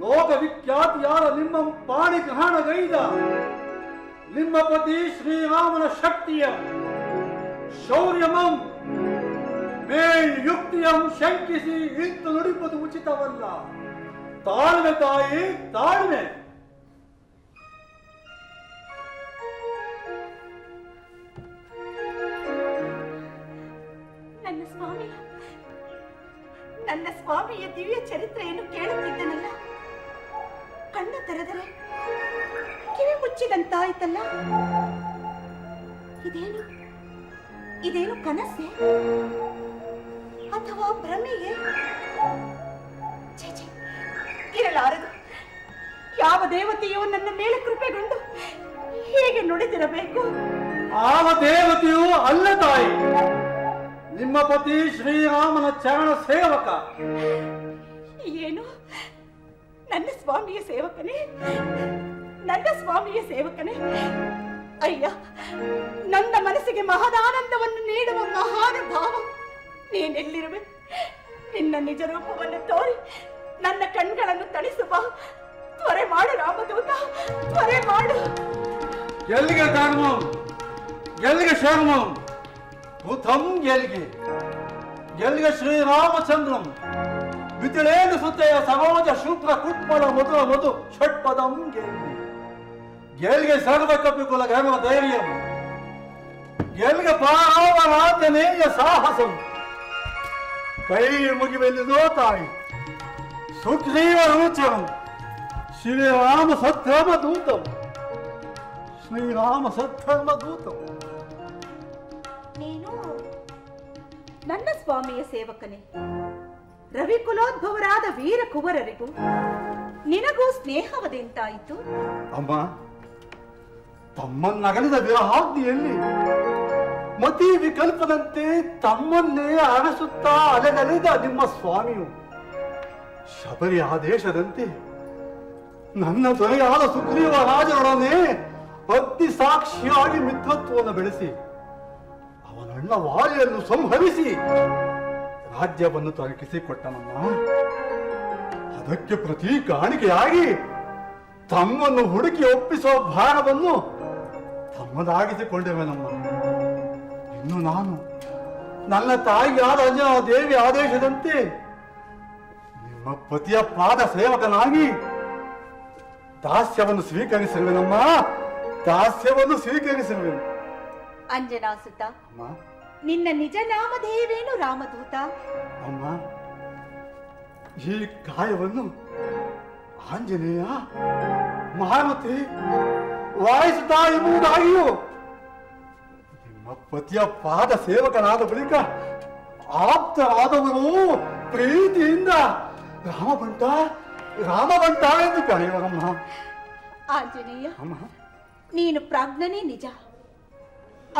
ಲೋಕ ವಿಖ್ಯಾತಿಯಾದ ನಿಮ್ಮಂ ಪಾಣಿ ಗ್ರಹಣಗೈದ ನಿಮ್ಮ ಪತಿ ಶ್ರೀರಾಮನ ಶಕ್ತಿಯ ಶೌರ್ಯಮಂ ಮೇಲ್ ಯುಕ್ತಿಯಂ ಶಂಕಿಸಿ ಇಂತು ನುಡಿಪದು ಉಚಿತವಲ್ಲ. ತಾಳ್ಮೆ ತಾಯಿ, ತಾಳ್ಮೆ. ನನ್ನ ಸ್ವಾಮಿಯ ದಿವ್ಯ ಚರಿತ್ರೆಯನ್ನು ಕೇಳುತ್ತಿದ್ದನಲ್ಲ, ಕಣ್ಣು ತೆರೆದರೆ ಕಿವಿ ಮುಚ್ಚಿದಂತಾಯ್ತಲ್ಲ. ಇದೇನು ಕನಸೆ ಅಥವಾ ಭ್ರಮೆಯೇ? ಛೇ, ಇರಲಾರದು. ಯಾವ ದೇವತೆಯೋ ನನ್ನ ಮೇಲೆ ಕೃಪೆಗೊಂಡು ಹೇಗೆ ನುಡಿದಿರಬೇಕು? ಆವ ದೇವತೆಯೂ ಅಲ್ಲ ತಾಯಿ, ನಿಮ್ಮ ಪತಿ ಶ್ರೀರಾಮನ ಚರಣ ಸೇವಕ. ಏನು? ನನ್ನ ಸ್ವಾಮಿಯ ಸೇವಕನೇ? ನನ್ನ ಸ್ವಾಮಿಯ ಸೇವಕನೇ? ಅಯ್ಯ, ನನ್ನ ಮನಸ್ಸಿಗೆ ಮಹದಾನಂದವನ್ನು ನೀಡುವ ಮಹಾನುಭಾವ, ನೀನೆಲ್ಲಿರುವೆ? ನಿನ್ನ ನಿಜ ರೂಪವನ್ನು ತೋರಿ ನನ್ನ ಕಣ್ಗಳನ್ನು ತಣಿಸುವ. ತ್ವರೆ ಮಾಡು ರಾಮದೂತ, ತ್ವರೆ ಮಾಡು. ಎಲ್ಲಿಗೆ ಧರ್ಮಂ, ಎಲ್ಲಿಗೆ ಶರ್ಮಂ, ಬುದ್ಧಂ ಎಲ್ಲಿಗೆ ಶ್ರೀರಾಮಚಂದ್ರಂ, ಮಿಥಿಲೇಂದ್ರ ಸುತೆಯ ಸರೋಜ ಶುಕ್ರ ಕುಟ್ಮಳ ಮಧು ಷಟ್ಪದಂ ಎಲ್ಲಿಗೆ ಸರ್ವ ಕಪಿಕುಲ ಘರ್ಮ ಧೈರ್ಯಂ, ಎಲ್ಲಿಗೆ ಪಾರಾವರಾಧನೆಯ ಸಾಹಸಂ. ಕೈ ಮುಗಿವೆಲ್ಲಿದೋ ತಾಯಿ ಸುಗ್ರೀವ ರುಚಂ, ಶ್ರೀರಾಮ ಸದ್ಧರ್ಮ ದೂತಂ, ಶ್ರೀರಾಮ ಸದ್ಧರ್ಮ ದೂತಂ. ನೀನು ನನ್ನ ಸ್ವಾಮಿಯ ಸೇವಕನೇ. ರವಿಕುಲೋದ್ಭವರಾದ ವೀರ ಕುವರರಿಗೂ ನಿನಗೂ ಸ್ನೇಹವದೆಂತಾಯಿತು? ಅಮ್ಮ, ತಮ್ಮನ್ನಗಲಿದ ವಿರಹಾಗ್ನಿಯಲ್ಲಿ ಮತಿ ವಿಕಲ್ಪದಂತೆ ತಮ್ಮನ್ನೇ ಅರಸುತ್ತಾ ಅಲೆಗಲಿದ ನಿಮ್ಮ ಸ್ವಾಮಿಯು ಶಬರಿ ಆದೇಶದಂತೆ ನನ್ನ ದೊರೆಯಾದ ಸುಗ್ರೀವ ರಾಜರೊಡನೆ ಅಗ್ನಿ ಸಾಕ್ಷಿಯಾಗಿ ಮಿತ್ರತ್ವವನ್ನು ಬೆಳೆಸಿ ಅವನಣ್ಣ ವಾಲಿಯನ್ನು ಸಂಹರಿಸಿ ರಾಜ್ಯವನ್ನು ತೊಲಗಿಸಿಕೊಟ್ಟನಮ್ಮ. ಅದಕ್ಕೆ ಪ್ರತಿ ಕಾಣಿಕೆಯಾಗಿ ತಮ್ಮನ್ನು ಹುಡುಕಿ ಒಪ್ಪಿಸುವ ಭಾರವನ್ನು ತಮ್ಮದಾಗಿಸಿಕೊಂಡೆವನಮ್ಮ. ಇನ್ನು ನಾನು ನನ್ನ ತಾಯಿಯಾದ ಅಂಜನಾ ದೇವಿ ಆದೇಶದಂತೆ ನಿಮ್ಮ ಪತಿಯ ಪಾದ ಸೇವಕನಾಗಿ ದಾಸ್ಯವನ್ನು ಸ್ವೀಕರಿಸಿರುವೆನಮ್ಮ, ದಾಸ್ಯವನ್ನು ಸ್ವೀಕರಿಸಿರುವೆನು. ಅಂಜನಾ ಸುತ, ಅಮ್ಮ, ನಿನ್ನ ನಿಜ ನಾಮಧೇಯವೇನು ರಾಮದೂತ? ಅಮ್ಮ, ಈ ಕಾಯವನ್ನು ಆಂಜನೇಯ, ಮಹಾಮತಿ ವಾಯಿಸುತ್ತಾ ಎಂಬುದಾಗಿಯೂ ನಿಮ್ಮ ಪತಿಯ ಪಾದ ಸೇವಕನಾದ ಬಳಿಕ ಆಪ್ತರಾದವರು ಪ್ರೀತಿಯಿಂದ ರಾಮಬಂಟ ರಾಮಬಂಟ ಎಂದು ಕರೆಯುವರಮ್ಮ. ಆಂಜನೇಯ, ಅಮ್ಮ, ನೀನು ಪ್ರಾಜ್ಞನೇ ನಿಜ.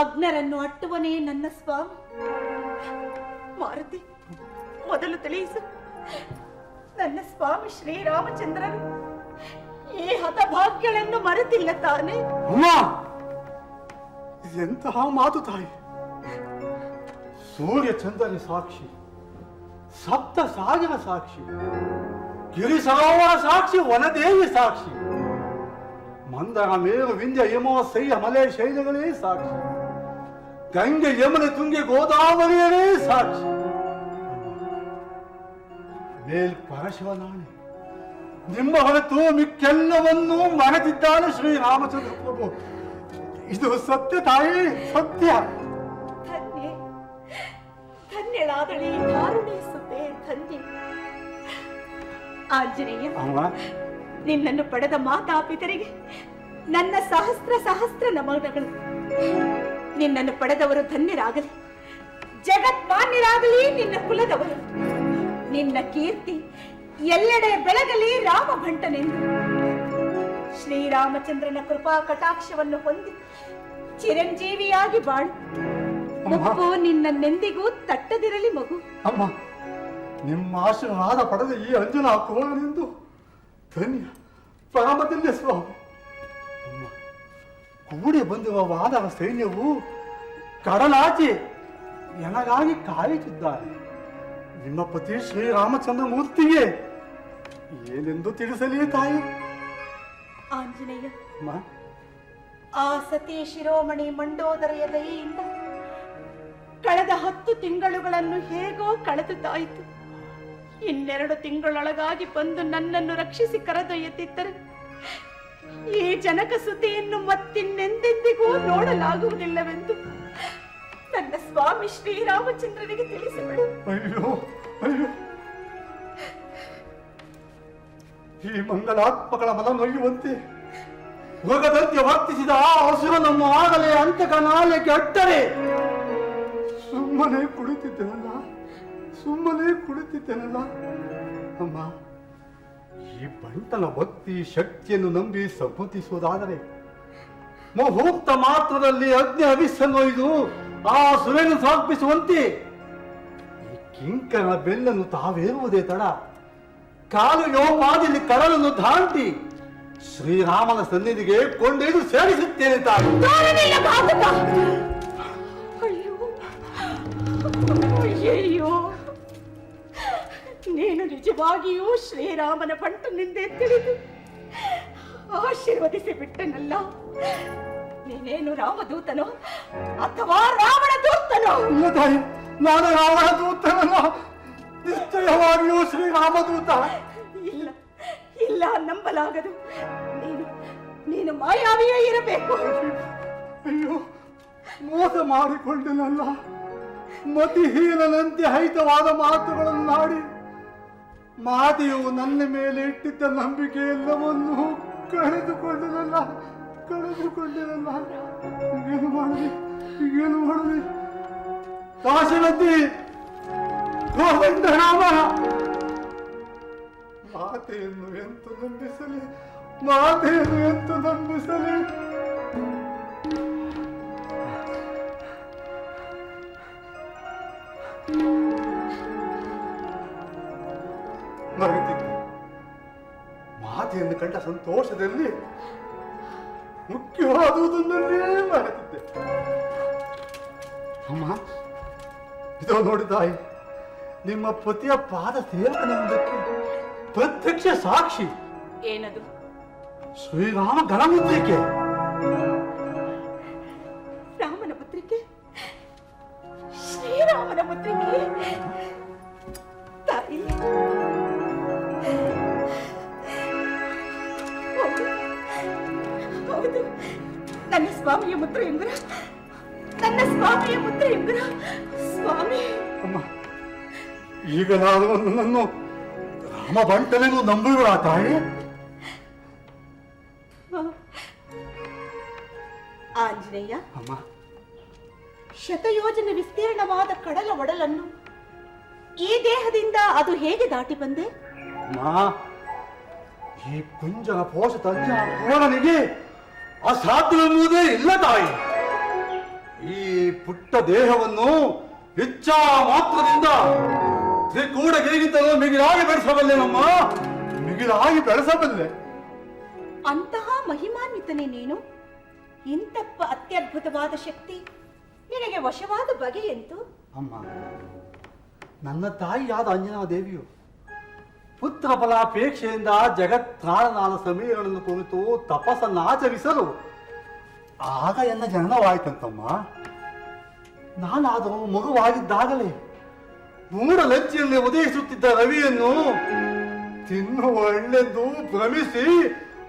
ಅಗ್ನರನ್ನು ಅಟ್ಟುವನೇ ನನ್ನ ಸ್ವಾಮಿ. ಮಾರುತಿ, ಮೊದಲು ತಿಳಿಸು, ನನ್ನ ಸ್ವಾಮಿ ಶ್ರೀರಾಮಚಂದ್ರನು ಈ ಹತಭಾಗ್ಯಗಳನ್ನು ಮರೆತಿಲ್ಲ ತಾನೆ? ಅಮ್ಮ, ಎಂತಹ ಮಾತು ತಾಯಿ! ಸೂರ್ಯ ಚಂದ್ರನ ಸಾಕ್ಷಿ, ಸಪ್ತ ಸಾಗರ ಸಾಕ್ಷಿ, ಗಿರಿ ಸರೋವರ ಸಾಕ್ಷಿ, ವನದೇವಿ ಸಾಕ್ಷಿ, ಮಂದರ ಮೇರು ವಿಂಧ್ಯ ಯಮೋ ಸಹ್ಯ ಮಲೆ ಶೈಲಗಳೇ ಸಾಕ್ಷಿ, ಗಂಗೆ ಯಮನೆ ತುಂಗೆ ಗೋದಾವರಿಯರೇ ಸಾಕ್ಷಿ. ಮೇಲ್ ಪರಶಿವನಾಣೆ, ನಿಮ್ಮ ಹೊರತು ಮಿಕ್ಕೆಲ್ಲವನ್ನೂ ಮರೆತಿದ್ದಾನೆ ಶ್ರೀರಾಮಚಂದ್ರ ಪ್ರಭು. ಇದು ಸತ್ಯ ತಾಯಿ, ಸತ್ಯ. ಧನ್ಯೆ, ಧನ್ಯಳಾದಳಿ ಕಾರುಣಿಸುತ್ತೆ, ಧನ್ಯ. ಆಂಜನೇಯ, ನಿನ್ನನ್ನು ಪಡೆದ ಮಾತಾಪಿತರಿಗೆ ನನ್ನ ಸಹಸ್ರ ಸಹಸ್ರ ನಮನಗಳು. ನಿನ್ನನ್ನು ಪಡೆದವರು ಧನ್ಯರಾಗಲಿ, ಜಗತ್ಮಾನ್ಯರಾಗಲಿ ನಿನ್ನ ಕುಲದವರು. ನಿನ್ನ ಕೀರ್ತಿ ಎಲ್ಲೆಡೆ ಬೆಳಗಲಿ ರಾಮಭಂಟನೆಂದು. ಶ್ರೀರಾಮಚಂದ್ರನ ಕೃಪಾ ಕಟಾಕ್ಷವನ್ನು ಹೊಂದಿ ಚಿರಂಜೀವಿಯಾಗಿ ಬಾಳು. ಮುಪ್ಪು ನಿನ್ನನ್ನೆಂದಿಗೂ ತಟ್ಟದಿರಲಿ ಮಗು. ಅಮ್ಮ, ನಿಮ್ಮ ಆಶೀರ್ವಾದ ಪಡೆದ ಈ ಅಂಜನಾ ಕೋಣನೆಂದು ಧನ್ಯ, ಪರಮಧನ್ಯ ಸ್ವಾಮಿ. ಅಮ್ಮ, ಕೂಡಿ ಬಂದಿರುವ ವಾನರ ಸೈನ್ಯವು ಕಡಲಾಚೆ ನನಗಾಗಿ ಕಾಯುತ್ತಿದ್ದಾರೆ. ನಿಮ್ಮ ಪತಿ ಶ್ರೀರಾಮಚಂದ್ರ ಮೂರ್ತಿಗೆ ಏನೆಂದು ತಿಳಿಸಲಿ ತಾಯಿ? ಆಂಜನೇಯ, ಅಮ್ಮ, ಆ ಸತಿ ಶಿರೋಮಣಿ ಮಂಡೋದರೆಯ ದಯೆಯಿಂದ ಕಳೆದ 10 ತಿಂಗಳುಗಳನ್ನು ಹೇಗೋ ಕಳೆದುತ್ತಾಯಿತು. 2 ತಿಂಗಳೊಳಗಾಗಿ ಬಂದು ನನ್ನನ್ನು ರಕ್ಷಿಸಿ ಕರೆದೊಯ್ಯುತ್ತಿದ್ದರೆ ಈ ಜನಕ ಸುದ್ದಿಯನ್ನು ಮತ್ತಿನ್ನೆಂದೆಂದಿಗೂ ನೋಡಲಾಗುವುದಿಲ್ಲವೆಂದು ನನ್ನ ಸ್ವಾಮಿ ಶ್ರೀರಾಮಚಂದ್ರನಿಗೆ ತಿಳಿಸಿಬಿಡು. ಅಯ್ಯೋ ಅಯ್ಯೋ, ಈ ಮಂಗಲಾತ್ಮಗಳ ಮನ ನೊಯ್ಯುವಂತೆ ಮೃಗದಂತೆ ವರ್ತಿಸಿದ ಆ ಹಸುರನನ್ನು ಆಗಲೇ ಅಂತಕನಾಲಯಕ್ಕೆ ಅಟ್ಟರೆ ಸುಮ್ಮನೆ ಕುಳಿತಿದ್ದೇನಲ್ಲ ಅಮ್ಮ. ಈ ಬಂಟನ ಭಕ್ತಿ ಶಕ್ತಿಯನ್ನು ನಂಬಿ ಸಮ್ಮತಿಸುವುದಾದರೆ ಮುಹೂರ್ತ ಮಾತ್ರದಲ್ಲಿ ಅಗ್ನಿ ಹವಿಸ್ಸನ್ನೊಯ್ದು ಆ ಸುರನ್ನು ಸಮರ್ಪಿಸುವಂತೆ ಈ ಕಿಂಕರನ ಬೆನ್ನನ್ನು ತಾವೇರುವುದೇ ತಡ. ಕಾಲು ಯೋಪಾದಿಯಲ್ಲಿ ಕಡಲನ್ನು ದಾಟಿ ಶ್ರೀರಾಮನ ಸನ್ನಿಧಿಗೆ ಕೊಂಡೊಯ್ದು ಸೇರಿಸುತ್ತೇನೆ ತಾಯಿ. ಅಯ್ಯೋ, ನೀನು ನಿಜವಾಗಿಯೂ ಶ್ರೀರಾಮನ ಬಂಟನೆಂದೇ ತಿಳಿದು ಆಶೀರ್ವದಿಸಿ ಬಿಟ್ಟನಲ್ಲ. ನೀನೇನು ರಾಮದೂತನೋ ಅಥವಾ ರಾವಣ ದೂತನೋ? ಇಲ್ಲ ತಾಯಿ, ನಾನು ರಾವಣ ದೂತನಲ್ಲ, ನಿಶ್ಚಯವಾಗಿಯೂ ಶ್ರೀರಾಮದೂತ. ಇಲ್ಲ ಇಲ್ಲ, ನಂಬಲಾಗದು. ನೀನು ಮಾಯಾವಿಯೇ ಇರಬೇಕು. ಅಯ್ಯೋ, ಮೋಸ ಮಾಡಿಕೊಂಡನಲ್ಲ. ಮತಿಹೀನಂತೆ ಹೈತವಾದ ಮಾತುಗಳನ್ನಾಡಿ ಮಾತೆಯು ನನ್ನ ಮೇಲೆ ಇಟ್ಟಿದ್ದ ನಂಬಿಕೆ ಎಲ್ಲವನ್ನೂ ಕಳೆದುಕೊಂಡನಲ್ಲ. ಏನು ಮಾಡಲಿ? ಕಾಶಿನಂತಿ ಗೋವಿಂದರಾಮ, ಮಾತೆಯನ್ನು ಎಂತು ನಂಬಿಸಲಿ? ಮರೆತಿದ್ದೆ. ಮಾತೆಯನ್ನು ಕಂಡ ಸಂತೋಷದಲ್ಲಿ ಮುಖ್ಯವಾದುದನ್ನಲ್ಲೇ ಮರೆತಿದ್ದೆ. ಅಮ್ಮ, ಇದೋ ನೋಡಿ ತಾಯಿ, ನಿಮ್ಮ ಪತಿಯ ಪಾದ ಸೇವಕನೆಂಬುದಕ್ಕೆ ಪ್ರತ್ಯಕ್ಷ ಸಾಕ್ಷಿ. ಏನದು? ಶ್ರೀರಾಮ ಗಣಮುದ್ರಿಕೆ. ರಾಮನ ಪತ್ರಿಕೆ? ಶ್ರೀರಾಮನ ಪತ್ರಿಕೆ? ತಾಯಿ, ಹೌದು, ನನ್ನ ಸ್ವಾಮಿಯ ಮುದ್ರೆ ಎಂಗುರ. ಸ್ವಾಮಿ. ಅಮ್ಮ, ಈಗ ನಾನು ನನ್ನನ್ನು ರಾಮ ಬಂಟನೆಂದು ನಂಬುವ ತಾಯಿ? ಆಂಜನೇಯ, ಅಮ್ಮ, ಶತಯೋಜನೆ ವಿಸ್ತೀರ್ಣವಾದ ಕಡಲ ಒಡಲನ್ನು ಈ ದೇಹದಿಂದ ಅದು ಹೇಗೆ ದಾಟಿ ಬಂದೆ? ಅಮ್ಮ, ಈ ಕುಂಜನ ಪೋಷ ತಂಜ ಪೂರ್ಣನಿಗೆ ಅಸಾಧ್ಯವೆನ್ನುವುದೇ ಇಲ್ಲ ತಾಯಿ. ಈ ಪುಟ್ಟ ದೇಹವನ್ನು ಇಚ್ಛಾ ಮಾತ್ರದಿಂದ ತ್ರಿಕೂಟಗಿರಿಗಿಂತಲೂ ಮಿಗಿಲಾಗಿ ಬೆಳೆಸಬಲ್ಲೆ. ಅಂತಹ ಮಹಿಮಾನ್ವಿತನೇ ನೀನು. ಇಂತಪ್ಪ ಅತ್ಯದ್ಭುತವಾದ ಶಕ್ತಿ ನಿನಗೆ ವಶವಾದ ಬಗೆ ಎಂತು? ಅಮ್ಮ, ನನ್ನ ತಾಯಿಯಾದ ಅಂಜನಾ ದೇವಿಯು ಪುತ್ರ ಫಲಾಪೇಕ್ಷೆಯಿಂದ ಜಗತ್ಕಾರಣನಾದ ಸಮೀರಗಳನ್ನು ಕುರಿತು ತಪಸ್ಸನ್ನಾಚರಿಸಲು ಆಗ ಎನ್ನ ಜನನವಾಯ್ತಂತಮ್ಮ. ನಾನಾದರೂ ಮಗುವಾಗಿದ್ದಾಗಲೇ ಮೂಡ ಲಜ್ಜೆಯಲ್ಲಿ ಉದಯಿಸುತ್ತಿದ್ದ ರವಿಯನ್ನು ತಿನ್ನುವಳ್ಳೆಂದು ಭ್ರಮಿಸಿ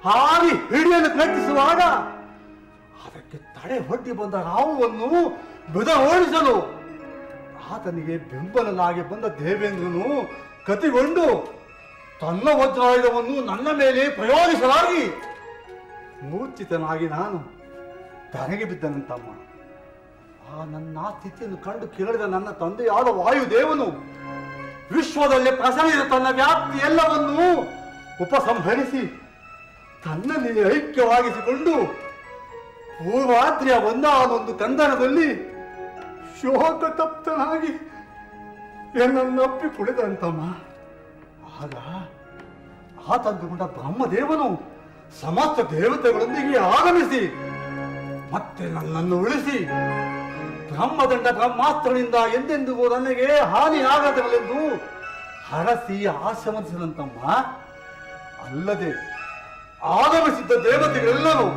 ಹಾರಿ ಹಿಡಿಯಲು ಪ್ರಯತ್ನಿಸುವಾಗ ಅದಕ್ಕೆ ತಡೆ ಹೊಡ್ಡಿ ಬಂದ ರಾಹುವನ್ನು ಬೆದ ಓಡಿಸಲು ಆತನಿಗೆ ಬೆಂಬಲನಾಗಿ ಬಂದ ದೇವೇಂದ್ರನು ಕತಿಗೊಂಡು ತನ್ನ ವಜ್ರಾಯುಧವನ್ನು ನನ್ನ ಮೇಲೆ ಪ್ರಯೋಗಿಸಲಾಗಿ ಮೂರ್ಛಿತನಾಗಿ ನಾನು ಧರೆಗೆ ಬಿದ್ದನಂತಮ್ಮ. ಆ ನನ್ನ ಸ್ಥಿತಿಯನ್ನು ಕಂಡು ಕೇಳಿದ ನನ್ನ ತಂದೆಯಾದ ವಾಯುದೇವನು ವಿಶ್ವದಲ್ಲಿ ಪ್ರಸರಿದ ತನ್ನ ವ್ಯಾಪ್ತಿ ಎಲ್ಲವನ್ನೂ ಉಪಸಂಹರಿಸಿ ತನ್ನಲ್ಲಿ ಐಕ್ಯವಾಗಿಸಿಕೊಂಡು ಪೂರ್ವಾದ್ರಿಯ ಒಂದಾನೊಂದು ಕಂದನದಲ್ಲಿ ಶೋಕ ತಪ್ತನಾಗಿ ಎನ್ನನ್ನಪ್ಪಿ ಕುಳಿತಂತಮ್ಮ. ಆಗ ಆತಂದುಕೊಂಡ ಬ್ರಹ್ಮದೇವನು ಸಮಸ್ತ ದೇವತೆಗಳೊಂದಿಗೆ ಆಗಮಿಸಿ ಮತ್ತೆ ನನ್ನನ್ನು ಉಳಿಸಿ ಬ್ರಹ್ಮದಂಡ ಬ್ರಹ್ಮಾಸ್ತ್ರನಿಂದ ಎಂದೆಂದಿಗೂ ನನಗೆ ಹಾನಿಯಾಗದಿರಲೆಂದು ಹರಸಿ ಆಶೀರ್ವದಿಸಿದಂತಮ್ಮ. ಅಲ್ಲದೆ ಆಗಮಿಸಿದ್ದ ದೇವತೆಗಳೆಲ್ಲರೂ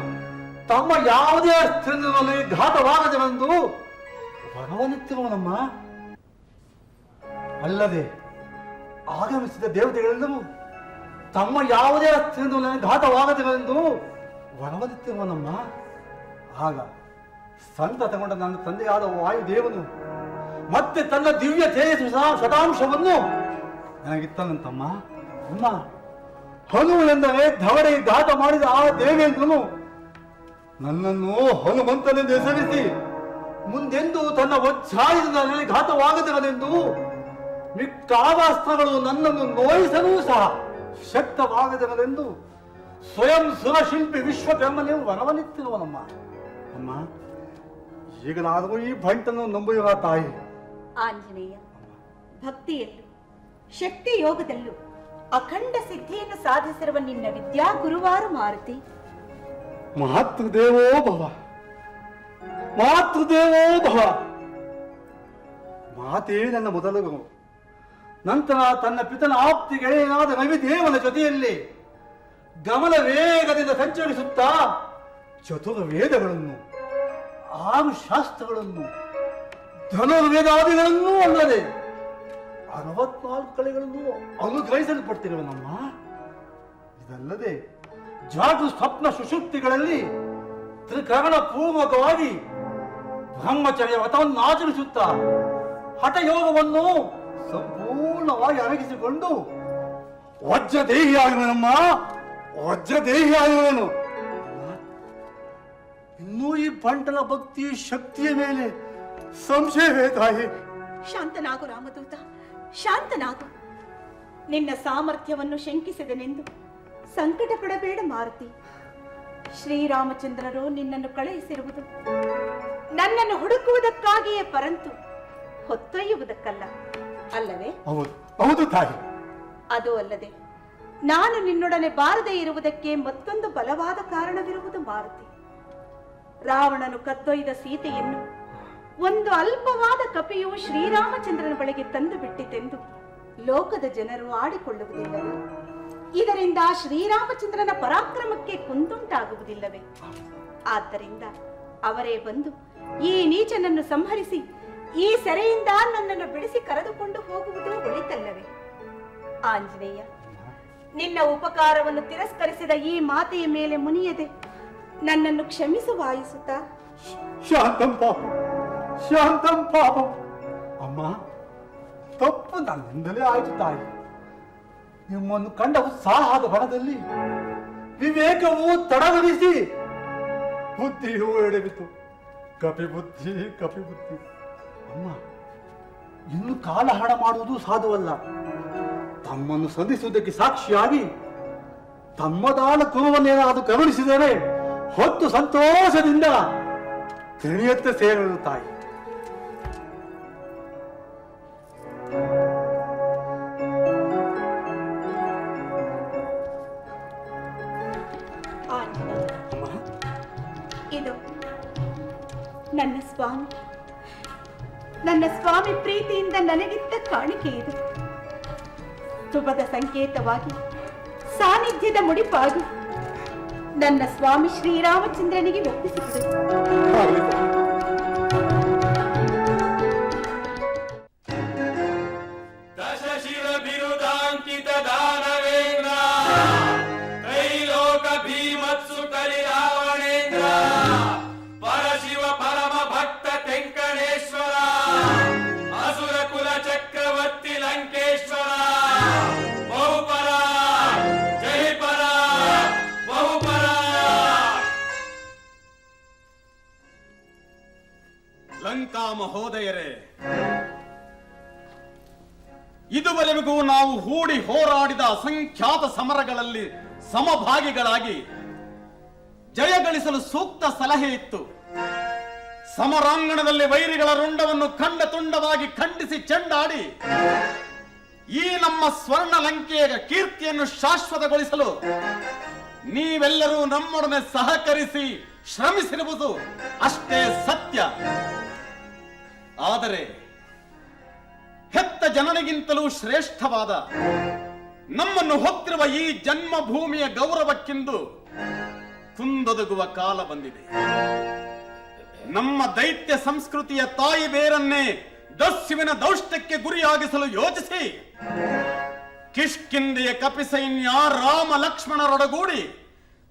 ತಮ್ಮ ಯಾವುದೇ ಅಸ್ತ್ರದಲ್ಲಿ ಘಾತವಾಗದಿರೆಂದು ವರವನ್ನಿತ್ತಿರುವನಮ್ಮ. ಅಲ್ಲದೆ ಆಗಮಿಸಿದ ದೇವತೆಗಳೆಲ್ಲರೂ ತಮ್ಮ ಯಾವುದೇ ಅಸ್ತ್ರದಲ್ಲಿ ಘಾತವಾಗದಿರೆಂದು ವರವನ್ನಿತ್ತಿರುವನಮ್ಮ. ಆಗ ಸಂತತಗೊಂಡ ನನ್ನ ತಂದೆಯಾದ ವಾಯುದೇವನು ಮತ್ತೆ ತನ್ನ ದಿವ್ಯ ತೇಜಸ್ಸು ಶತಾಂಶವನ್ನು ನನಗಿತ್ತನಂತಮ್ಮ. ಅಮ್ಮ, ಹನು ಎಂದರೆ ಧವಡೆಗೆ ಘಾತ ಮಾಡಿದ ಆ ದೇವೇಂದ್ರನು ನನ್ನನ್ನು ಹನುಮಂತನೆಂದು ಹೆಸರಿಸಿ ಮುಂದೆಂದು ತನ್ನ ವಜ್ರಾಯುಧದ ನನಗೆ ಘಾತವಾಗದಿರಲೆಂದು ಮಿಕ್ಕಾವಾಸ್ತ್ರಗಳು ನನ್ನನ್ನು ನೋಯಿಸಲೂ ಸಹ ಶಕ್ತವಾಗದಿರಲೆಂದು ಸ್ವಯಂ ಸುರಶಿಲ್ಪಿ ವಿಶ್ವಕರ್ಮನೇ ವರವನಿತ್ತಿರುವನಮ್ಮ. ಅಮ್ಮ, ಈಗಲಾದರೂ ಈ ಬಂಟನ್ನು ನಂಬುವ ತಾಯಿ. ಆಂಜನೇಯ, ಭಕ್ತಿಯಲ್ಲೂ ಶಕ್ತಿ ಯೋಗದಲ್ಲೂ ಅಖಂಡ ಸಿದ್ಧಿಯನ್ನು ಸಾಧಿಸಿರುವ ನಿನ್ನ ವಿದ್ಯಾ ಗುರುವಾರು ಮಾರುತಿ. ಮಾತೃದೇವೋ ಭವ, ಮಾತೃದೇವೋ ಭವ. ಮಾತೇ ನನ್ನ ಮೊದಲ ಗುರು. ನಂತರ ತನ್ನ ಪಿತನ ಆಪ್ತಿ ಗೆಳೆಯನಾದ ರವಿದೇವನ ಜೊತೆಯಲ್ಲಿ ಗಮನ ವೇಗದಿಂದ ಸಂಚರಿಸುತ್ತಾ ಚತುರ ವೇದಗಳನ್ನು, 6 ಶಾಸ್ತ್ರಗಳನ್ನು, ಧನುರ್ವೇದಾದಿಗಳನ್ನೂ ಅಲ್ಲದೆ 64 ಕಲೆಗಳನ್ನು ಅನುಗ್ರಹಿಸಲ್ಪಟ್ಟಿರುವನಮ್ಮ. ಇದಲ್ಲದೆ ಜಾಗೃತ ಸ್ವಪ್ನ ಸುಷುಪ್ತಿಗಳಲ್ಲಿ ತ್ರಿಕರಣ ಪೂರ್ವಕವಾಗಿ ಬ್ರಹ್ಮಚರ್ಯ ವ್ರತವನ್ನು ಆಚರಿಸುತ್ತಾ ಹಠಯೋಗವನ್ನು ಸಂಪೂರ್ಣವಾಗಿ ಅರಗಿಸಿಕೊಂಡು ವಜ್ರದೇಹಿಯಾಗುವನಮ್ಮ, ವಜ್ರದೇಹಿಯಾಗುವನು. ಇನ್ನೂ ಈ ಬಂಟನ ಭಕ್ತಿ ಶಕ್ತಿಯ ಮೇಲೆ ಸಂಶಯವೇ ತಾಯಿ? ಶಾಂತನಾಗು ರಾಮದೂತ, ಶಾಂತನಾಗು. ನಿನ್ನ ಸಾಮರ್ಥ್ಯವನ್ನು ಶಂಕಿಸಿದನೆಂದು ಸಂಕಟ ಪಡಬೇಡ ಮಾರುತಿ. ಶ್ರೀರಾಮಚಂದ್ರರು ನಿನ್ನನ್ನು ಕಳುಹಿಸಿರುವುದು ನನ್ನನ್ನು ಹುಡುಕುವುದಕ್ಕಾಗಿಯೇ, ಪರಂತು ಹೊತ್ತೊಯ್ಯುವುದಕ್ಕಲ್ಲ, ಅಲ್ಲವೇ? ಹೌದು ತಾಯಿ. ಅದು ಅಲ್ಲದೆ ನಾನು ನಿನ್ನೊಡನೆ ಬಾರದೇ ಇರುವುದಕ್ಕೆ ಮತ್ತೊಂದು ಬಲವಾದ ಕಾರಣವಿರುವುದು ಮಾರುತಿ. ರಾವಣನು ಕದ್ದೊಯ್ದ ಸೀತೆಯನ್ನು ಒಂದು ಅಲ್ಪವಾದ ಕಪಿಯು ಶ್ರೀರಾಮಚಂದ್ರನ ಬಳಿಗೆ ತಂದು ಬಿಟ್ಟಿತೆಂದು ಲೋಕದ ಜನರು ಆಡಿಕೊಳ್ಳುವುದಿಲ್ಲವೇ? ಇದರಿಂದ ಶ್ರೀರಾಮಚಂದ್ರನ ಪರಾಕ್ರಮಕ್ಕೆ ಕುಂದುಂಟಾಗುವುದಿಲ್ಲವೇ? ಆದ್ದರಿಂದ ಅವರೇ ಬಂದು ಈ ನೀಚನನ್ನು ಸಂಹರಿಸಿ ಈ ಸೆರೆಯಿಂದ ನನ್ನನ್ನು ಬಿಡಿಸಿ ಕರೆದುಕೊಂಡು ಹೋಗುವುದು ಒಳಿತಲ್ಲವೇ? ಆಂಜನೇಯ, ನಿನ್ನ ಉಪಕಾರವನ್ನು ತಿರಸ್ಕರಿಸಿದ ಈ ಮಾತೆಯ ಮೇಲೆ ಮುನಿಯದೆ ನನ್ನನ್ನು ಕ್ಷಮಿಸುವಾಯಿಸುತ್ತಾ. ಶಾಂತಂ ಪಾಪ, ಶಾಂತಂ ಪಾಪ. ಅಮ್ಮ, ತಪ್ಪು ನನ್ನಿಂದಲೇ ಆಯಿತು ತಾಯಿ. ನಿಮ್ಮನ್ನು ಕಂಡ ಉತ್ಸಾಹದ ಬಣದಲ್ಲಿ ವಿವೇಕವು ತಡವರಿಸಿ ಬುದ್ಧಿಯೂ ಎಡವಿತು. ಕಪಿ ಬುದ್ಧಿ, ಕಪಿ ಬುದ್ಧಿ. ಅಮ್ಮ, ಇನ್ನು ಕಾಲ ಹಣ ಮಾಡುವುದು ಸಾಧುವಲ್ಲ. ತಮ್ಮನ್ನು ಸಂಧಿಸುವುದಕ್ಕೆ ಸಾಕ್ಷಿಯಾಗಿ ತಮ್ಮದಾದ ಕುರುವನ್ನೇನಾದರೂ ಕರುಣಿಸಿದರೆ ಹೊತ್ತು ಸಂತೋಷದಿಂದ ತಿಳಿಯತ್ತೆ ಸೇರಲು ತಾಯಿ. ಇದು ನನ್ನ ಸ್ವಾಮಿ, ನನ್ನ ಸ್ವಾಮಿ ಪ್ರೀತಿಯಿಂದ ನನಗಿದ್ದ ಕಾಣಿಕೆ. ಇದು ಶುಭದ ಸಂಕೇತವಾಗಿ, ಸಾನ್ನಿಧ್ಯದ ಮುಡಿಪಾಗಿ ನನ್ನ ಸ್ವಾಮಿ ಶ್ರೀರಾಮಚಂದ್ರನಿಗೆ ಒಪ್ಪಿಸಿದರು. ದಶಶಿರ ಬಿರುದಾಂಕಿತ ದಾನವೇಂದ್ರ, ತ್ರೈಲೋಕ ಭೀಮತ್ಸು ಕಲಿ ರಾವಣೇಂದ್ರ, ಪರಶಿವ ಪರಮ ಭಕ್ತ ತೆಂಕಣೇಶ್ವರ, ಅಸುರ ಕುಲ ಚಕ್ರವರ್ತಿ ಲಂಕೇಶ್ವರ, ಬಹುಪರ ಜೈಪರ ಬಹುಪರ. ಲಂಕಾ ಮಹೋದಯರೇ, ಇದುವರೆಗೂ ನಾವು ಹೂಡಿ ಹೋರಾಡಿದ ಅಸಂಖ್ಯಾತ ಸಮರಗಳಲ್ಲಿ ಸಮಭಾಗಿಗಳಾಗಿ ಜಯಗಳಿಸಲು ಸೂಕ್ತ ಸಲಹೆ ಇತ್ತು. ಸಮರಾಂಗಣದಲ್ಲಿ ವೈರಿಗಳ ರುಂಡವನ್ನು ಖಂಡ ತುಂಡವಾಗಿ ಖಂಡಿಸಿ ಚೆಂಡಾಡಿ ಈ ನಮ್ಮ ಸ್ವರ್ಣ ಲಂಕೆಯ ಕೀರ್ತಿಯನ್ನು ಶಾಶ್ವತಗೊಳಿಸಲು ನೀವೆಲ್ಲರೂ ನಮ್ಮೊಡನೆ ಸಹಕರಿಸಿ ಶ್ರಮಿಸಿರುವುದು ಅಷ್ಟೇ ಸತ್ಯ. ಆದರೆ ಹೆತ್ತ ಜನನಿಗಿಂತಲೂ ಶ್ರೇಷ್ಠವಾದ ನಮ್ಮನ್ನು ಹೊತ್ತಿರುವ ಈ ಜನ್ಮಭೂಮಿಯ ಗೌರವಕ್ಕೆಂದು ಕುಂದೊದಗುವ ಕಾಲ ಬಂದಿದೆ. ನಮ್ಮ ದೈತ್ಯ ಸಂಸ್ಕೃತಿಯ ತಾಯಿ ಬೇರನ್ನೇ ದಸ್ಯುವಿನ ದೌಷ್ಟಕ್ಕೆ ಗುರಿಯಾಗಿಸಲು ಯೋಚಿಸಿ ಕಿಷ್ಕಿಂದೆಯ ಕಪಿಸೈನ್ಯ ರಾಮ ಲಕ್ಷ್ಮಣರೊಡಗೂಡಿ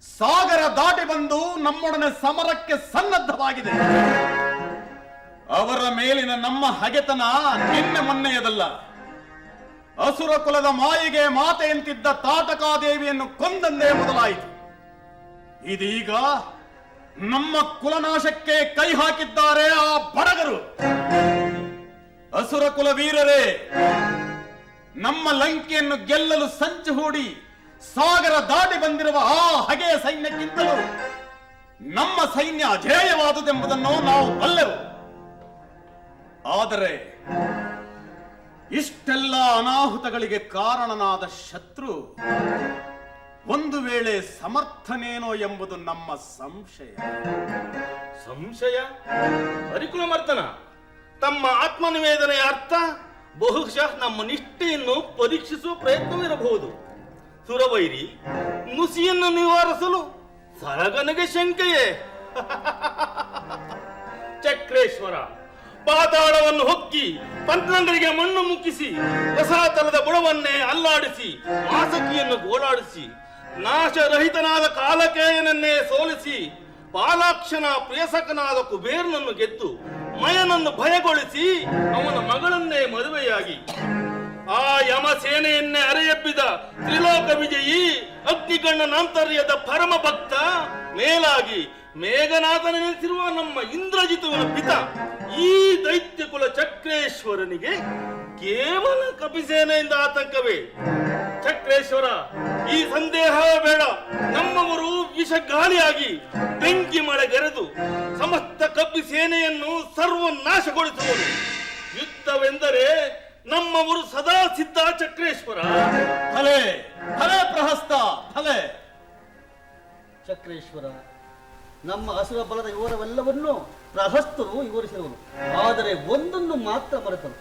ಸಾಗರ ದಾಟಿ ಬಂದು ನಮ್ಮೊಡನೆ ಸಮರಕ್ಕೆ ಸನ್ನದ್ಧವಾಗಿದೆ. ಅವರ ಮೇಲಿನ ನಮ್ಮ ಹಗೆತನ ನಿನ್ನೆ ಮೊನ್ನೆಯದಲ್ಲ. ಅಸುರ ಕುಲದ ಮಾಯಿಗೆ ಮಾತೆಯಂತಿದ್ದ ತಾಟಕಾದೇವಿಯನ್ನು ಕೊಂದಂದೇ ಮೊದಲಾಯಿತು. ಇದೀಗ ನಮ್ಮ ಕುಲನಾಶಕ್ಕೆ ಕೈ ಹಾಕಿದ್ದಾರೆ ಆ ಬಡಗರು. ಅಸುರ ಕುಲ ವೀರರೇ, ನಮ್ಮ ಲಂಕೆಯನ್ನು ಗೆಲ್ಲಲು ಸಂಚು ಹೂಡಿ ಸಾಗರ ದಾಟಿ ಬಂದಿರುವ ಆ ಹಗೆಯ ಸೈನ್ಯಕ್ಕಿಂತಲೂ ನಮ್ಮ ಸೈನ್ಯ ಅಜೇಯವಾದುದೆಂಬುದನ್ನು ನಾವು ಬಲ್ಲೆವು. ಆದರೆ ಇಷ್ಟೆಲ್ಲ ಅನಾಹುತಗಳಿಗೆ ಕಾರಣನಾದ ಶತ್ರು ಒಂದು ವೇಳೆ ಸಮರ್ಥನೇನೋ ಎಂಬುದು ನಮ್ಮ ಸಂಶಯ. ಸಂಶಯ? ಹರಿಕುಲ ಮರ್ತನ, ತಮ್ಮ ಆತ್ಮನಿವೇದನೆಯ ಅರ್ಥ ಬಹುಶಃ ನಮ್ಮ ನಿಷ್ಠೆಯನ್ನು ಪರೀಕ್ಷಿಸುವ ಪ್ರಯತ್ನವಿರಬಹುದು. ಸುರವೈರಿ ನುಸಿಯನ್ನು ನಿವಾರಿಸಲು ಸರಗನಿಗೆ ಶಂಕೆಯೇ? ಚಕ್ರೇಶ್ವರ ಪಾತಾಳವನ್ನು ಹೊಕ್ಕಿ ಪಂತಂಗರಿಗೆ ಮಣ್ಣು ಮುಕ್ಕಿಸಿ ರಸಾತಲದ ಬುಡವನ್ನೇ ಅಲ್ಲಾಡಿಸಿ ಮಾಸಕಿಯನ್ನು ಗೋಳಾಡಿಸಿ ನಾಶರಹಿತನಾದ ಕಾಲಕೇಯನನ್ನೇ ಸೋಲಿಸಿ ಪಾಲಾಕ್ಷನ ಪ್ರಿಯಸಕನಾದ ಕುಬೇರನನ್ನು ಗೆದ್ದು ಮಯನನ್ನು ಭಯಗೊಳಿಸಿ ಅವನ ಮಗಳನ್ನೇ ಮದುವೆಯಾಗಿ ಆ ಯಮ ಸೇನೆಯನ್ನೇ ಅರೆಯಬ್ಬಿದ ತ್ರಿಲೋಕ ವಿಜಯಿ ಅಗ್ನಿಗಣ್ಣನಾಂತರ್ಯದ ಪರಮ ಭಕ್ತ ಮೇಲಾಗಿ ಮೇಘನಾಥನೆನಿಸಿರುವ ನಮ್ಮ ಇಂದ್ರಜಿತುವಿನ ಪಿತ ಈ ದೈತ್ಯ ಕುಲ ಚಕ್ರೇಶ್ವರನಿಗೆ ಕೇವಲ ಕಪಿಸೇನೆಯಿಂದ ಆತಂಕವೇ? ಚಕ್ರೇಶ್ವರ, ಈ ಸಂದೇಹವೇ ಬೇಡ. ನಮ್ಮವರು ವಿಷಗಾಳಿಯಾಗಿ ಬೆಂಕಿ ಮಳೆಗೆರೆದು ಸಮಸ್ತ ಕಪ್ಪಿ ಸೇನೆಯನ್ನು ಸರ್ವನಾಶಗೊಳಿಸುವರು. ಯುದ್ಧವೆಂದರೆ ನಮ್ಮವರು ಸದಾ ಸಿದ್ಧ. ಚಕ್ರೇಶ್ವರ ಭಲೆ ಭಲೆ ಪ್ರಹಸ್ತ ಭಲೆ. ಚಕ್ರೇಶ್ವರ, ನಮ್ಮ ಅಸುರ ಬಲದ ವಿವರವೆಲ್ಲವನ್ನೂ ಪ್ರಹಸ್ತರು ವಿವರಿಸಿರುವರು. ಆದರೆ ಒಂದನ್ನು ಮಾತ್ರ ಮರೆತರು.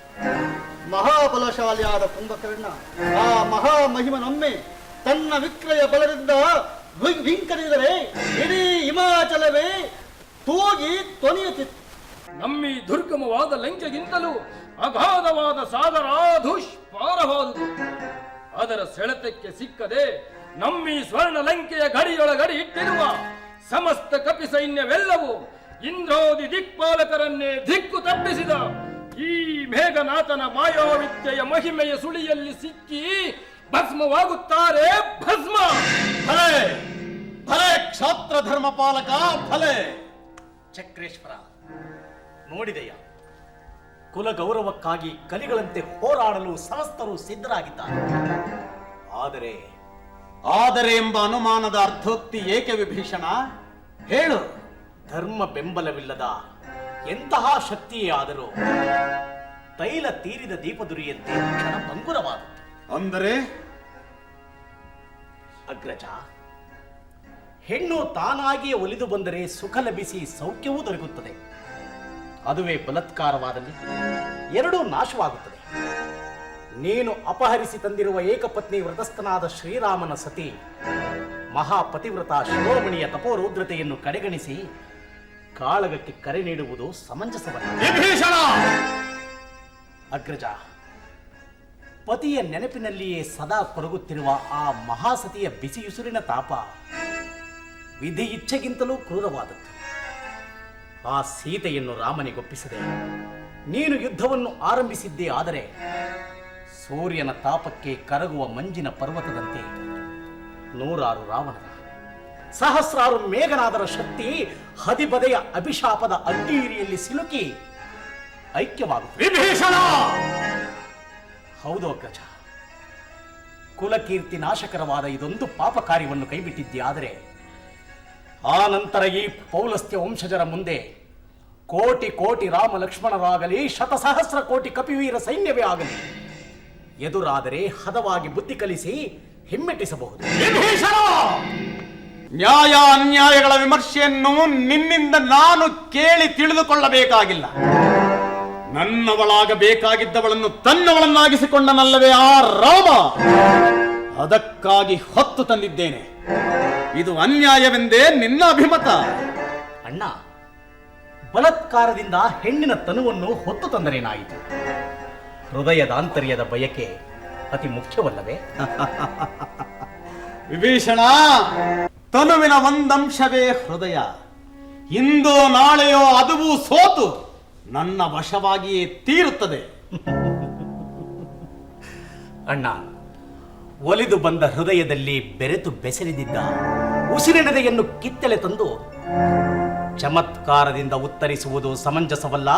ಮಹಾಬಲಶಾಲಿಯಾದ ಕುಂಭಕರ್ಣ ಆ ಮಹಾಮಹಿಮನೊಮ್ಮೆ ತನ್ನ ವಿಕ್ರಯ ಬಲದಿಂದ ವಿಂಕರಿದರೆ ಇಡೀ ಹಿಮಾಚಲವೇ ತೂಗಿ ತೊನೆಯುತ್ತಿತ್ತು. ನಮ್ಮಿ ದುರ್ಗಮವಾದ ಲಂಕೆಗಿಂತಲೂ ಅಗಾಧವಾದ ಸಾಗರ ದುಷ್ಪಾರವಾದುದು. ಅದರ ಸೆಳೆತಕ್ಕೆ ಸಿಕ್ಕದೆ ನಮ್ಮಿ ಸ್ವರ್ಣ ಲಂಕೆಯ ಗಡಿಯೊಳಗಡಿ ಇಟ್ಟಿರುವ ಸಮಸ್ತ ಕಪಿ ಸೈನ್ಯವೆಲ್ಲವೂ ಇಂದ್ರೋದಿ ದಿಕ್ಪಾಲಕರನ್ನೇ ದಿಕ್ಕು ತಪ್ಪಿಸಿದ ಈ ಮೇಘನಾಥನ ಮಾಯಾವಿದ್ಯೆಯ ಮಹಿಮೆಯ ಸುಳಿಯಲ್ಲಿ ಸಿಕ್ಕಿ ಭಸ್ಮವಾಗುತ್ತಾರೆ. ಭಸ್ಮ. ಭಲೆ ಭಲೆ ಕ್ಷಾತ್ರ ಧರ್ಮ ಪಾಲಕ ಭಲೆ. ಚಕ್ರೇಶ್ವರ, ನೋಡಿದೆಯ, ಕುಲ ಗೌರವಕ್ಕಾಗಿ ಕಲಿಗಳಂತೆ ಹೋರಾಡಲು ಸಮಸ್ತರು ಸಿದ್ಧರಾಗಿದ್ದಾರೆ. ಆದರೆ ಎಂಬ ಅನುಮಾನದ ಅರ್ಥೋಕ್ತಿ ಏಕೆ ವಿಭೀಷಣ? ಹೇಳು. ಧರ್ಮ ಬೆಂಬಲವಿಲ್ಲದ ಎಂತಹ ಶಕ್ತಿಯೇ ಆದರೂ ತೈಲ ತೀರಿದ ದೀಪದುರಿಯಂತೆ ಕ್ಷಣ ಭಂಗುರವಾದದ್ದು. ಅಂದರೆ ಅಗ್ರಜ, ಹೆಣ್ಣು ತಾನಾಗಿಯೇ ಒಲಿದು ಬಂದರೆ ಸುಖ ಲಭಿಸಿ ಸೌಖ್ಯವೂ ದೊರಕುತ್ತದೆ. ಅದುವೇ ಬಲಾತ್ಕಾರವಾದಲ್ಲಿ ಎರಡೂ ನಾಶವಾಗುತ್ತದೆ. ನೀನು ಅಪಹರಿಸಿ ತಂದಿರುವ ಏಕಪತ್ನಿ ವ್ರತಸ್ಥನಾದ ಶ್ರೀರಾಮನ ಸತಿ ಮಹಾಪತಿವ್ರತ ಶಿರೋಮಣಿಯ ತಪೋರೌದ್ರತೆಯನ್ನು ಕಡೆಗಣಿಸಿ ಕಾಳಗಕ್ಕೆ ಕರೆ ನೀಡುವುದು ಸಮಂಜಸವಲ್ಲ. ಅಗ್ರಜ, ಪತಿಯ ನೆನಪಿನಲ್ಲಿಯೇ ಸದಾ ಕೊರಗುತ್ತಿರುವ ಆ ಮಹಾಸತಿಯ ಬಿಸಿಯುಸುರಿನ ತಾಪ ವಿಧಿ ಇಚ್ಛೆಗಿಂತಲೂ ಕ್ರೂರವಾದದ್ದು. ಆ ಸೀತೆಯನ್ನು ರಾಮನಿಗೊಪ್ಪಿಸದೆ ನೀನು ಯುದ್ಧವನ್ನು ಆರಂಭಿಸಿದ್ದೇ ಆದರೆ ಸೂರ್ಯನ ತಾಪಕ್ಕೆ ಕರಗುವ ಮಂಜಿನ ಪರ್ವತದಂತೆ ನೂರಾರು ರಾವಣರ, ಸಹಸ್ರಾರು ಮೇಘನಾದರ ಶಕ್ತಿ ಹದಿಬದೆಯ ಅಭಿಶಾಪದ ಅಗ್ನಿಹಿರಿಯಲ್ಲಿ ಸಿಲುಕಿ ಐಕ್ಯವಾಗುತ್ತದೆ. ಹೌದು ಅಗ್ರಜ, ಕುಲಕೀರ್ತಿ ನಾಶಕರವಾದ ಇದೊಂದು ಪಾಪ ಕಾರ್ಯವನ್ನು ಕೈಬಿಟ್ಟಿದ್ಯಾದರೆ ಆ ನಂತರ ಈ ಪೌಲಸ್ತ್ಯ ವಂಶಜರ ಮುಂದೆ ಕೋಟಿ ಕೋಟಿ ರಾಮ ಲಕ್ಷ್ಮಣರಾಗಲಿ ಶತಸಹಸ್ರ ಕೋಟಿ ಕಪಿವೀರ ಸೈನ್ಯವೇ ಆಗಲಿ ಎದುರಾದರೆ ಹದವಾಗಿ ಬುದ್ಧಿ ಕಲಿಸಿ ಹಿಮ್ಮೆಟ್ಟಿಸಬಹುದು. ನ್ಯಾಯ ಅನ್ಯಾಯಗಳ ವಿಮರ್ಶೆಯನ್ನು ನಿನ್ನಿಂದ ನಾನು ಕೇಳಿ ತಿಳಿದುಕೊಳ್ಳಬೇಕಾಗಿಲ್ಲ. ನನ್ನವಳಾಗಬೇಕಾಗಿದ್ದವಳನ್ನು ತನ್ನವಳನ್ನಾಗಿಸಿಕೊಂಡನಲ್ಲವೇ ಆ ರಾಮ. ಅದಕ್ಕಾಗಿ ಹೊತ್ತು ತಂದಿದ್ದೇನೆ. ಇದು ಅನ್ಯಾಯವೆಂದೇ ನಿನ್ನ ಅಭಿಮತ? ಅಣ್ಣ, ಬಲಾತ್ಕಾರದಿಂದ ಹೆಣ್ಣಿನ ತನುವನ್ನು ಹೊತ್ತು ತಂದರೇನಾಯಿತು? ಹೃದಯದ ಆಂತರ್ಯದ ಬಯಕೆ ಅತಿ ಮುಖ್ಯವಲ್ಲವೇ? ವಿಭೀಷಣ, ತನುವಿನ ಒಂದಂಶವೇ ಹೃದಯ. ಇಂದೋ ನಾಳೆಯೋ ಅದುವು ಸೋತು ನನ್ನ ವಶವಾಗಿಯೇ ತೀರುತ್ತದೆ. ಅಣ್ಣ, ಒಲಿದು ಬಂದ ಹೃದಯದಲ್ಲಿ ಬೆರೆತು ಬೆಸರಿದಿದ್ದ ಉಸಿರಿನದೆಯನ್ನು ಕಿತ್ತಲೆ ತಂದು ಚಮತ್ಕಾರದಿಂದ ಉತ್ತರಿಸುವುದು ಸಮಂಜಸವಲ್ಲ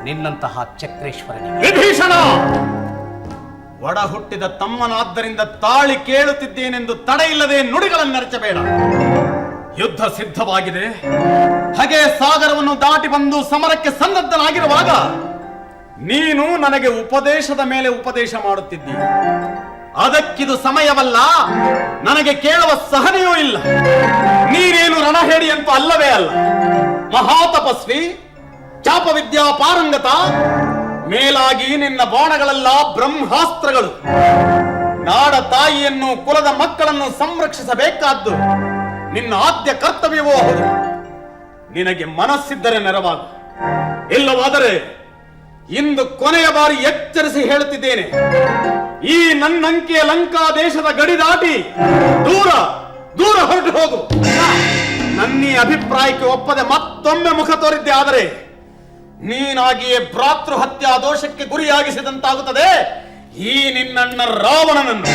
ನಿನ್ನಂತಹ ಚಕ್ರೇಶ್ವರನಿಗೆ. ವಿಭೀಷಣ, ಒಡ ಹುಟ್ಟಿದ ತಮ್ಮನಾದ್ದರಿಂದ ತಾಳಿ ಕೇಳುತ್ತಿದ್ದೇನೆಂದು ತಡೆಯಿಲ್ಲದೆ ನುಡಿಗಳನ್ನರಚಬೇಡ. ಯುದ್ಧ ಸಿದ್ಧವಾಗಿದೆ. ಹಾಗೆ ಸಾಗರವನ್ನು ದಾಟಿ ಬಂದು ಸಮರಕ್ಕೆ ಸನ್ನದ್ಧನಾಗಿರುವಾಗ ನೀನು ನನಗೆ ಉಪದೇಶದ ಮೇಲೆ ಉಪದೇಶ ಮಾಡುತ್ತಿದ್ದೀ. ಅದಕ್ಕಿದು ಸಮಯವಲ್ಲ. ನನಗೆ ಕೇಳುವ ಸಹನೆಯೂ ಇಲ್ಲ. ನೀನೇನು ರಣಹೇಡಿ ಅಂತೂ ಅಲ್ಲವೇ ಅಲ್ಲ. ಮಹಾತಪಸ್ವಿ, ಚಾಪವಿದ್ಯಾ ಪಾರಂಗತ, ಮೇಲಾಗಿ ನಿನ್ನ ಬಾಣಗಳೆಲ್ಲ ಬ್ರಹ್ಮಾಸ್ತ್ರಗಳು. ನಾಡ ತಾಯಿಯನ್ನು, ಕುಲದ ಮಕ್ಕಳನ್ನು ಸಂರಕ್ಷಿಸಬೇಕಾದ್ದು ನಿನ್ನ ಆದ್ಯ ಕರ್ತವ್ಯವೂ ಹೌದು. ನಿನಗೆ ಮನಸ್ಸಿದ್ದರೆ ನೆರವಾಗು, ಇಲ್ಲವಾದರೆ ಇಂದು ಕೊನೆಯ ಬಾರಿ ಎಚ್ಚರಿಸಿ ಹೇಳುತ್ತಿದ್ದೇನೆ. ಈ ನನ್ನಂಕೆಯ ಲಂಕಾ ದೇಶದ ಗಡಿ ದಾಟಿ ದೂರ ದೂರ ಹೊರಟು ಹೋಗು. ನನ್ನೀ ಅಭಿಪ್ರಾಯಕ್ಕೆ ಒಪ್ಪದೆ ಮತ್ತೊಮ್ಮೆ ಮುಖ ತೋರಿದ್ದೆ ಆದರೆ ನೀನಾಗಿಯೇ ಭ್ರಾತೃ ಹತ್ಯಾ ದೋಷಕ್ಕೆ ಗುರಿಯಾಗಿಸಿದಂತಾಗುತ್ತದೆ. ಈ ನಿನ್ನಣ್ಣ ರಾವಣನನ್ನು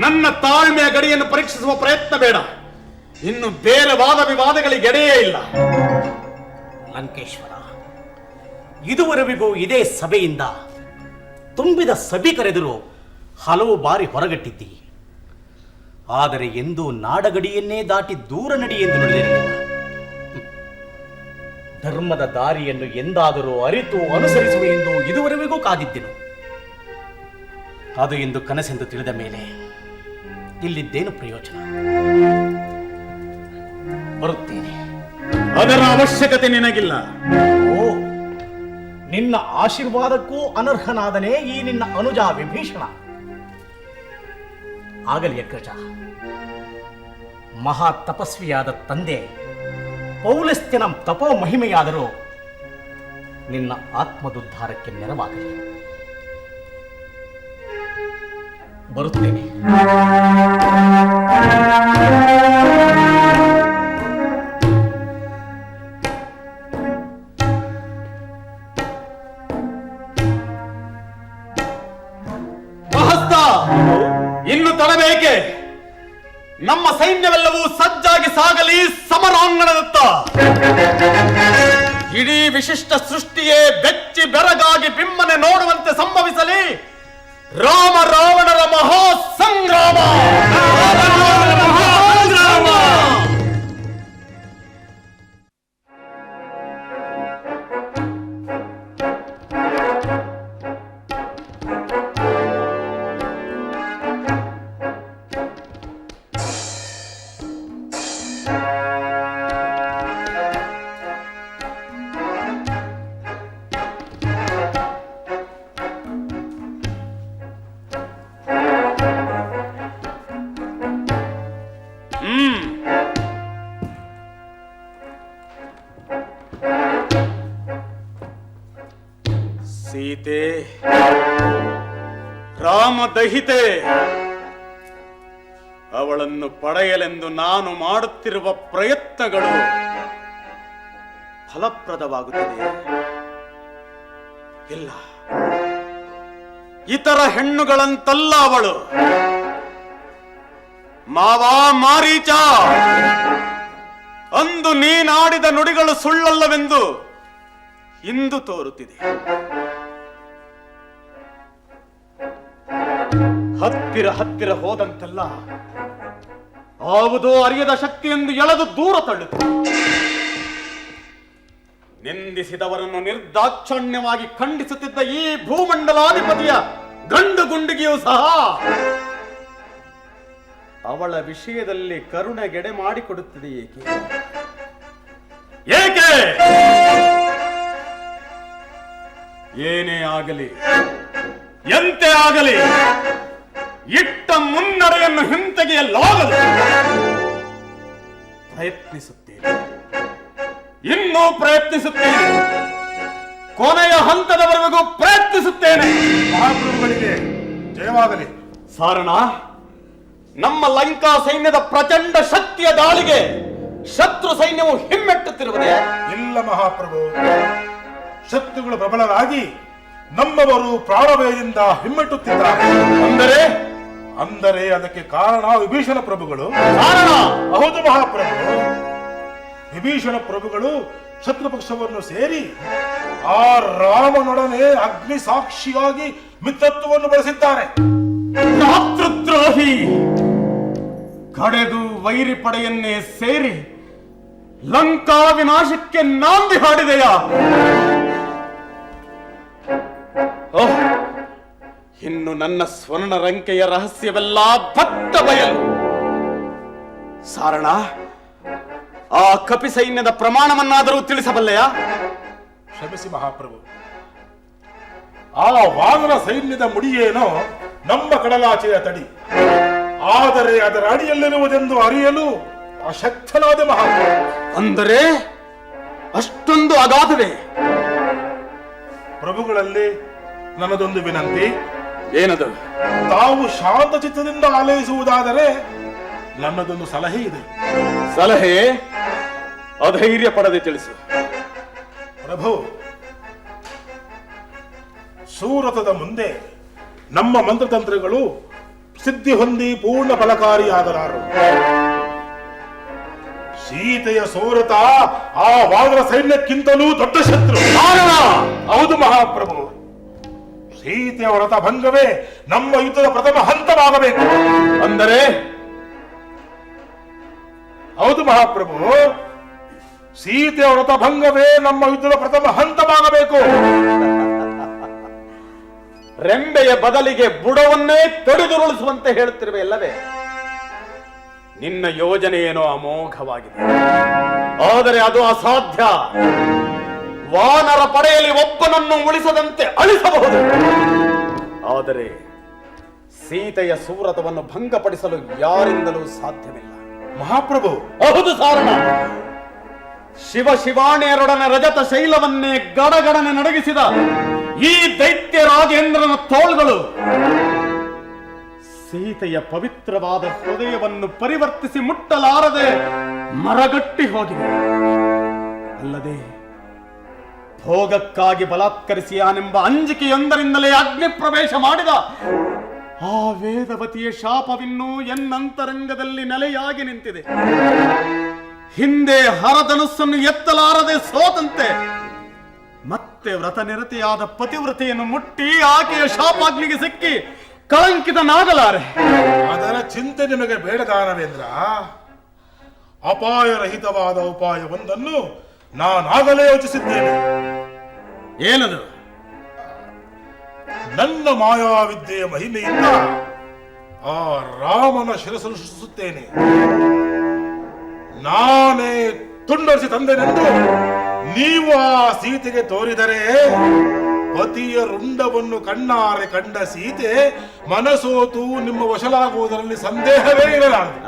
ನನ್ನ ತಾಳ್ಮೆಯ ಗಡಿಯನ್ನು ಪರೀಕ್ಷಿಸುವ ಪ್ರಯತ್ನ ಬೇಡ. ಇನ್ನು ಬೇರೆ ವಾದ ವಿವಾದಗಳಿಗೆ ಎಡೆಯೇ ಇಲ್ಲ. ಲಂಕೇಶ್ವರ, ಇದುವರೆವಿಗೂ ಇದೇ ಸಭೆಯಿಂದ ತುಂಬಿದ ಸಭೆ ಕರೆದರೂ ಹಲವು ಬಾರಿ ಹೊರಗಟ್ಟಿದ್ದಿ. ಆದರೆ ಎಂದೂ ನಾಡಗಡಿಯನ್ನೇ ದಾಟಿ ದೂರ ನಡಿ ಎಂದು ನುಡಿದಿರಲಿಲ್ಲ. ಧರ್ಮದ ದಾರಿಯನ್ನು ಎಂದಾದರೂ ಅರಿತು ಅನುಸರಿಸುವೆ ಎಂದು ಇದುವರೆವಿಗೂ ಕಾದಿದ್ದೆನು. ಅದು ಎಂದು ಕನಸೆಂದು ತಿಳಿದ ಮೇಲೆ ಇಲ್ಲಿದ್ದೇನು ಪ್ರಯೋಜನ? ಬರುತ್ತೇನೆ. ಅದರ ಅವಶ್ಯಕತೆ ನಿನಗಿಲ್ಲ. ಓ, ನಿನ್ನ ಆಶೀರ್ವಾದಕ್ಕೂ ಅನರ್ಹನಾದನೇ ಈ ನಿನ್ನ ಅನುಜ ವಿಭೀಷಣ. ಆಗಲಿ ಅಗ್ರಜ. ಮಹಾ ತಪಸ್ವಿಯಾದ ತಂದೆ ಪೌಲಸ್ತ್ಯನ ತಪೋ ಮಹಿಮೆಯಾದರೂ ನಿನ್ನ ಆತ್ಮದುದ್ಧಾರಕ್ಕೆ ನೆರವಾಗಲಿ. ಬರುತ್ತೇನೆ. ಇನ್ನು ತಡಬೇಕೆ? ನಮ್ಮ ಸೈನ್ಯವೆಲ್ಲವೂ ಸಜ್ಜಾಗಿ ಸಾಗಲಿ ಸಮರಾಂಗಣದತ್ತ. ಇಡೀ ವಿಶಿಷ್ಟ ಸೃಷ್ಟಿಯೇ ಬೆಚ್ಚಿ ಬೆರಗಾಗಿ ಬಿಮ್ಮನೆ ನೋಡುವಂತೆ ಸಂಭವಿಸಲಿ. ರಾಮ ರಾವಣರ ಮಹಾ ಸಂಗ್ರಾಮ. ಸೀತೆ, ರಾಮದಹಿತೆ, ಅವಳನ್ನು ಪಡೆಯಲೆಂದು ನಾನು ಮಾಡುತ್ತಿರುವ ಪ್ರಯತ್ನಗಳು ಫಲಪ್ರದವಾಗುತ್ತದೆ. ಇಲ್ಲ, ಇತರ ಹೆಣ್ಣುಗಳಂತಲ್ಲ ಅವಳು. ಮಾವಾ ಮಾರೀಚ, ಅಂದು ನೀನಾಡಿದ ನುಡಿಗಳು ಸುಳ್ಳಲ್ಲವೆಂದು ಇಂದು ತೋರುತ್ತಿದೆ. ಹತ್ತಿರ ಹತ್ತಿರ ಹೋದಂತೆಲ್ಲ ಯಾವುದೋ ಅರಿಯದ ಶಕ್ತಿಯೆಂದು ಎಳೆದು ದೂರ ತಳ್ಳುತ್ತೆ. ನಿಂದಿಸಿದವರನ್ನು ನಿರ್ದಾಕ್ಷಣ್ಯವಾಗಿ ಖಂಡಿಸುತ್ತಿದ್ದ ಈ ಭೂಮಂಡಲಾಧಿಪತಿಯ ಗಂಡು ಗುಂಡಿಗೆಯೂ ಸಹ ಅವಳ ವಿಷಯದಲ್ಲಿ ಕರುಣೆಗೆಡೆ ಮಾಡಿಕೊಡುತ್ತದೆ. ಏಕೆ ಏಕೆ? ಏನೇ ಆಗಲಿ, ಎಂತೆ ಆಗಲಿ, ಇಟ್ಟ ಮುನ್ನಡೆಯನ್ನು ಹಿಂತೆಗೆಯಲಾಗದು. ಪ್ರಯತ್ನಿಸುತ್ತೇನೆ, ಇನ್ನೂ ಪ್ರಯತ್ನಿಸುತ್ತೇನೆ, ಕೊನೆಯ ಹಂತದವರೆಗೂ ಪ್ರಯತ್ನಿಸುತ್ತೇನೆ. ಮಹಾಪ್ರಭುಗಳಿಗೆ ಜಯವಾಗಲಿ. ಸಾರಣ, ನಮ್ಮ ಲಂಕಾ ಸೈನ್ಯದ ಪ್ರಚಂಡ ಶಕ್ತಿಯ ದಾಳಿಗೆ ಶತ್ರು ಸೈನ್ಯವು ಹಿಮ್ಮೆಟ್ಟುತ್ತಿರುವುದೇ? ಇಲ್ಲ ಮಹಾಪ್ರಭು, ಶತ್ರುಗಳು ಪ್ರಬಲರಾಗಿ ನಮ್ಮವರು ಪ್ರಾಣಭಯದಿಂದ ಹಿಮ್ಮೆಟ್ಟುತ್ತಿದ್ದಾರೆ. ಅಂದರೆ ಅದಕ್ಕೆ ಕಾರಣ ವಿಭೀಷಣ ಪ್ರಭುಗಳು. ಕಾರಣ? ಹೌದು ಮಹಾಪ್ರಭು. ವಿಭೀಷಣ ಪ್ರಭುಗಳು ಶತ್ರು ಪಕ್ಷವನ್ನು ಸೇರಿ ಆ ರಾಮನೊಡನೆ ಅಗ್ನಿ ಸಾಕ್ಷಿಯಾಗಿ ಮಿತ್ರತ್ವವನ್ನು ಬಳಸಿದ್ದಾರೆ. ರಾತೃದ್ರೋಹಿ, ಕಡೆದು ವೈರಿ ಪಡೆಯನ್ನೇ ಸೇರಿ ಲಂಕಾ ವಿನಾಶಕ್ಕೆ ನಾಂದಿ ಹಾಡಿದೆಯಾ? ಇನ್ನು ನನ್ನ ಸ್ವರ್ಣ ರಂಕೆಯ ರಹಸ್ಯವೆಲ್ಲ ಬತ್ತ ಬಯಲು. ಸಾರಣ, ಆ ಕಪಿ ಸೈನ್ಯದ ಪ್ರಮಾಣವನ್ನಾದರೂ ತಿಳಿಸಬಲ್ಲೆಯಾ? ಕ್ಷಮಿಸಿ ಮಹಾಪ್ರಭು, ಆ ವಾನರ ಸೈನ್ಯದ ಮುಡಿಯೇನೋ ನಮ್ಮ ಕಡಲಾಚೆಯ ತಡಿ, ಆದರೆ ಅದರ ಅಡಿಯಲ್ಲಿರುವುದೆಂದು ಅರಿಯಲು ಅಶಕ್ತನಾದ ಮಹಾಪ್ರಭು. ಅಂದರೆ ಅಷ್ಟೊಂದು ಅಗಾಧವೇ? ಪ್ರಭುಗಳಲ್ಲಿ ನನ್ನದೊಂದು ವಿನಂತಿ. ಏನದು? ತಾವು ಶಾಂತ ಚಿತ್ತದಿಂದ ಆಲೈಸುವುದಾದರೆ ನನ್ನದೊಂದು ಸಲಹೆ ಇದೆ. ಸಲಹೆ? ಅಧೈರ್ಯ ಪಡದೆ ತಿಳಿಸು. ಪ್ರಭು, ಸೂರತದ ಮುಂದೆ ನಮ್ಮ ಮಂತ್ರತಂತ್ರಗಳು ಸಿದ್ಧಿ ಹೊಂದಿ ಪೂರ್ಣ ಫಲಕಾರಿಯಾಗಲಾರವು. ಸೀತೆಯ ಸೂರತ ಆ ವಾನರ ಸೈನ್ಯಕ್ಕಿಂತಲೂ ದೊಡ್ಡ ಶತ್ರು. ಹೌದು ಮಹಾಪ್ರಭು, ಸೀತೆಯ ವ್ರತ ಭಂಗವೇ ನಮ್ಮ ಯುದ್ಧದ ಪ್ರಥಮ ಹಂತವಾಗಬೇಕು. ಅಂದರೆ? ಹೌದು ಮಹಾಪ್ರಭು, ಸೀತೆಯ ವ್ರತ ಭಂಗವೇ ನಮ್ಮ ಯುದ್ಧದ ಪ್ರಥಮ ಹಂತವಾಗಬೇಕು. ರೆಂಬೆಯ ಬದಲಿಗೆ ಬುಡವನ್ನೇ ಕಡಿದುರುಳಿಸುವಂತೆ ಹೇಳುತ್ತಿರುವೆ ಅಲ್ಲವೇ? ನಿನ್ನ ಯೋಜನೆ ಏನೋ ಅಮೋಘವಾಗಿದೆ, ಆದರೆ ಅದು ಅಸಾಧ್ಯ. ವಾನರ ಪಡೆಯಲ್ಲಿ ಒಬ್ಬನನ್ನು ಉಳಿಸದಂತೆ ಅಳಿಸಬಹುದು, ಆದರೆ ಸೀತೆಯ ಸೂರತವನ್ನು ಭಂಗಪಡಿಸಲು ಯಾರಿಂದಲೂ ಸಾಧ್ಯವಿಲ್ಲ. ಮಹಾಪ್ರಭು, ಹೌದು ಸಾರಣ. ಶಿವಾಣಿಯರೊಡನೆ ರಜತ ಶೈಲವನ್ನೇ ಗಡಗಡನೆ ನಡಗಿಸಿದ ಈ ದೈತ್ಯ ರಾಜೇಂದ್ರನ ತೋಳ್ಗಳು ಸೀತೆಯ ಪವಿತ್ರವಾದ ಹೃದಯವನ್ನು ಪರಿವರ್ತಿಸಿ ಮುಟ್ಟಲಾರದೆ ಮರಗಟ್ಟಿ ಹೋಗಿವೆ. ಅಲ್ಲದೆ ಭೋಗಕ್ಕಾಗಿ ಬಲಾತ್ಕರಿಸಿಯಾನೆಂಬ ಅಂಜಿಕೆಯೊಂದರಿಂದಲೇ ಅಗ್ನಿ ಪ್ರವೇಶ ಮಾಡಿದ ಆ ವೇದವತಿಯ ಶಾಪವಿನ್ನೂ ಎನ್ನಂತರಂಗದಲ್ಲಿ ನೆಲೆಯಾಗಿ ನಿಂತಿದೆ. ಹಿಂದೆ ಹರಧನುಸ್ಸನ್ನು ಎತ್ತಲಾರದೆ ಸೋತಂತೆ ಮತ್ತೆ ವ್ರತನಿರತೆಯಾದ ಪತಿವ್ರತೆಯನ್ನು ಮುಟ್ಟಿ ಆಕೆಯ ಶಾಪಾಗ್ನಿಗೆ ಸಿಕ್ಕಿ ಕಳಂಕಿತನಾಗಲಾರೆ. ಅದರ ಚಿಂತೆ ನಿಮಗೆ ಬೇಡ ದಾನವೇಂದ್ರ. ಅಪಾಯರಹಿತವಾದ ಉಪಾಯವೊಂದನ್ನು ನಾನಾಗಲೇ ಯೋಚಿಸಿದ್ದೇನೆ. ಏನದು? ನನ್ನ ಮಾಯಾವಿದ್ಯೆಯ ಮಹಿಮೆಯಿಂದ ಆ ರಾಮನ ಶಿರಸನ್ನು ಸೃಷ್ಟಿಸುತ್ತೇನೆ. ನಾನೇ ತುಂಡರಿಸಿ ತಂದೆನೆಂದು ನೀವು ಆ ಸೀತೆಗೆ ತೋರಿದರೆ ಪತಿಯ ರುಂಡವನ್ನು ಕಣ್ಣಾರೆ ಕಂಡ ಸೀತೆ ಮನಸೋತು ನಿಮ್ಮ ವಶಲಾಗುವುದರಲ್ಲಿ ಸಂದೇಹವೇ ಇರಲಾರದು.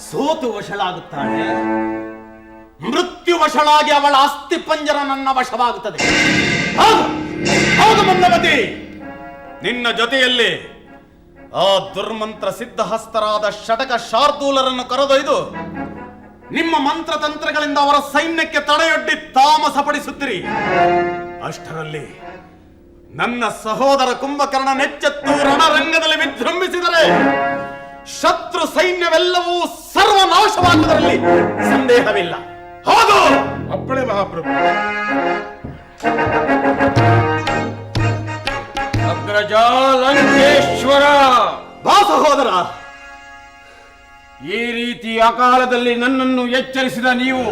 ಸೋತು ವಶಳಾಗುತ್ತಾಳೆ, ಮೃತ್ಯು ವಶಳಾಗಿ ಅವಳ ಅಸ್ಥಿ ಪಂಜರ ನನ್ನ ವಶವಾಗುತ್ತದೆ. ಹೌದು ಮಂದಮತಿ, ನಿನ್ನ ಜೊತೆಯಲ್ಲಿ ಆ ದುರ್ಮಂತ್ರ ಸಿದ್ಧಹಸ್ತರಾದ ಷಟಕ ಶಾರ್ದೂಲರನ್ನು ಕರೆದೊಯ್ದು ನಿಮ್ಮ ಮಂತ್ರತಂತ್ರಗಳಿಂದ ಅವರ ಸೈನ್ಯಕ್ಕೆ ತಡೆಯೊಡ್ಡಿ ತಾಮಸಪಡಿಸುತ್ತೀರಿ. ಅಷ್ಟರಲ್ಲಿ ನನ್ನ ಸಹೋದರ ಕುಂಭಕರ್ಣ ನೆಚ್ಚೆತ್ತು ರಣರಂಗದಲ್ಲಿ ವಿಜೃಂಭಿಸಿದರೆ ಶತ್ರು ಸೈನ್ಯವೆಲ್ಲವೂ ಸರ್ವನಾಶವಾಗುವುದರಲ್ಲಿ ಸಂದೇಹವಿಲ್ಲ. ಹೌದು, ಅಪ್ಪಣೆ ಮಹಾಪ್ರಭು. ಅಗ್ರಜಾಲಂಕೇಶ್ವರ, ಬಾ ಸಹೋದರ. ಈ ರೀತಿ ಅಕಾಲದಲ್ಲಿ ನನ್ನನ್ನು ಎಚ್ಚರಿಸಿದ ನೀವು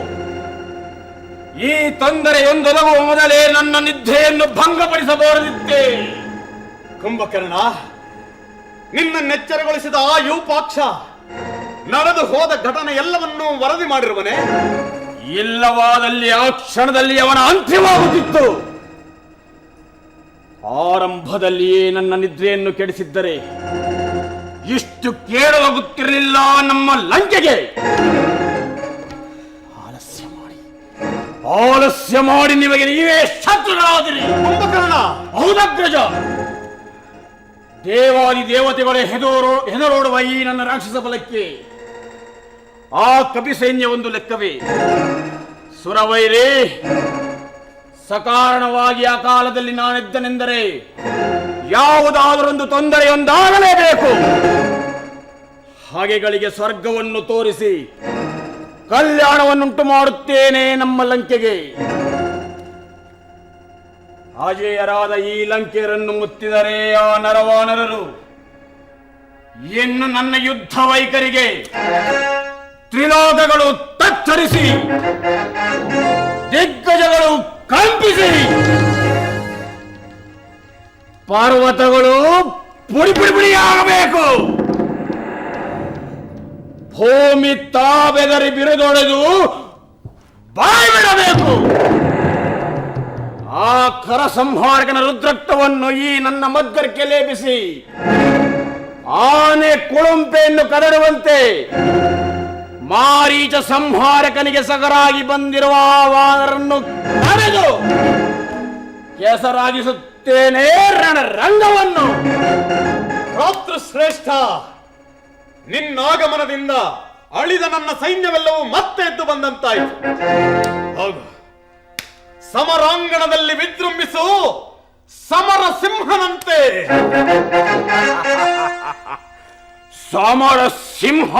ಈ ತೊಂದರೆಯೊಂದೊಲಗುವ ಮೊದಲೇ ನನ್ನ ನಿದ್ರೆಯನ್ನು ಭಂಗಪಡಿಸಬಹುದಿತ್ತೆ. ಕುಂಭಕರ್ಣ, ನಿನ್ನನ್ನೆಚ್ಚರಗೊಳಿಸಿದ ಆ ಯೂಪಾಕ್ಷ ನಡೆದು ಹೋದ ಘಟನೆ ಎಲ್ಲವನ್ನೂ ವರದಿ ಮಾಡಿರುವನೆ. ಇಲ್ಲವಾದಲ್ಲಿ ಆ ಕ್ಷಣದಲ್ಲಿ ಅವನ ಅಂತ್ಯವಾಗುತ್ತಿತ್ತು. ಆರಂಭದಲ್ಲಿಯೇ ನನ್ನ ನಿದ್ರೆಯನ್ನು ಕೆಡಿಸಿದ್ದರೆ ಇಷ್ಟು ಕೇಳಲಾಗುತ್ತಿರಲಿಲ್ಲ ನಮ್ಮ ಲಂಕೆಗೆ. ಆಲಸ್ಯ ಮಾಡಿ ನಿಮಗೆ ನೀವೇ ಶತ್ರುಗಳಾದಿರಿ. ಕುಂಭಕರ್ಣ, ಹೌದಗ್ರಜ, ದೇವಾದಿ ದೇವತೆಗಳೇ ಹೆದರೋಡುವ ಈ ನನ್ನ ರಾಕ್ಷಸ ಬಲಕ್ಕೆ ಆ ಕಪಿ ಸೈನ್ಯ ಒಂದು ಲೆಕ್ಕವೇ. ಸುರವೈರೇ, ಸಕಾರಣವಾಗಿ ಆ ಕಾಲದಲ್ಲಿ ನಾನೆದ್ದನೆಂದರೆ ಯಾವುದಾದರೊಂದು ತೊಂದರೆಯೊಂದಾಗಲೇಬೇಕು. ಹಾಗೆಗಳಿಗೆ ಸ್ವರ್ಗವನ್ನು ತೋರಿಸಿ ಕಲ್ಯಾಣವನ್ನುಂಟು ಮಾಡುತ್ತೇನೆ ನಮ್ಮ ಲಂಕೆಗೆ. ಅಜೇಯರಾದ ಈ ಲಂಕೆಯರನ್ನು ಮುತ್ತಿದರೆ ಆ ನರವಾನರರು ಇನ್ನು ನನ್ನ ಯುದ್ಧ ವೈಖರಿಗೆ ತ್ರಿಲೋಕಗಳು ತತ್ತರಿಸಿ ದಿಗ್ಗಜಗಳು ಕಂಪಿಸಿ ಪರ್ವತಗಳು ಪುಡಿ ಪುಡಿ ಪುಡಿಯಾಗಬೇಕು. ಭೂಮಿ ತಾಬೆದರಿ ಬಿರುದೊಡೆದು ಬಾಯಿ ಬಿಡಬೇಕು. ಆ ಖರ ಸಂಹಾರಕನ ರುದ್ರತ್ವವನ್ನು ಈ ನನ್ನ ಮದ್ದರ್ಕೆ ಲೇಪಿಸಿ ಆನೆ ಕುಳುಂಪೆಯನ್ನು ಕದಡುವಂತೆ ಮಾರೀಚ ಸಂಹಾರಕನಿಗೆ ಸಗರಾಗಿ ಬಂದಿರುವ ವಾನರನ್ನು ಕರೆದು ಕೆಸರಾಗಿಸುತ್ತೇನೆ ರಣರಂಗವನ್ನು. ಶ್ರೇಷ್ಠ, ನಿನ್ನಾಗಮನದಿಂದ ಅಳಿದ ನನ್ನ ಸೈನ್ಯವೆಲ್ಲವೂ ಮತ್ತೆ ಎದ್ದು ಬಂದಂತಾಯಿತು. ಹೌದು, ಸಮರಾಂಗಣದಲ್ಲಿ ವಿಜೃಂಭಿಸು ಸಮರ ಸಿಂಹನಂತೆ. ಸಮರ ಸಿಂಹ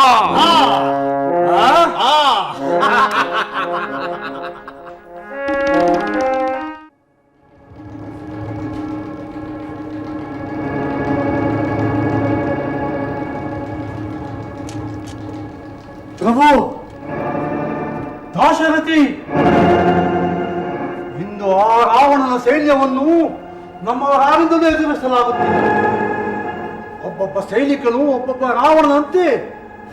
ಪ್ರಭು ದಾಶರಥಿ, ಇಂದು ಆ ರಾವಣನ ಸೈನ್ಯವನ್ನು ನಮ್ಮವರಾರಿಂದಲೇ ಎದುರಿಸಲಾಗುತ್ತಿದೆ. ಒಬ್ಬೊಬ್ಬ ಸೈನಿಕನು ಒಬ್ಬೊಬ್ಬ ರಾವಣನಂತೆ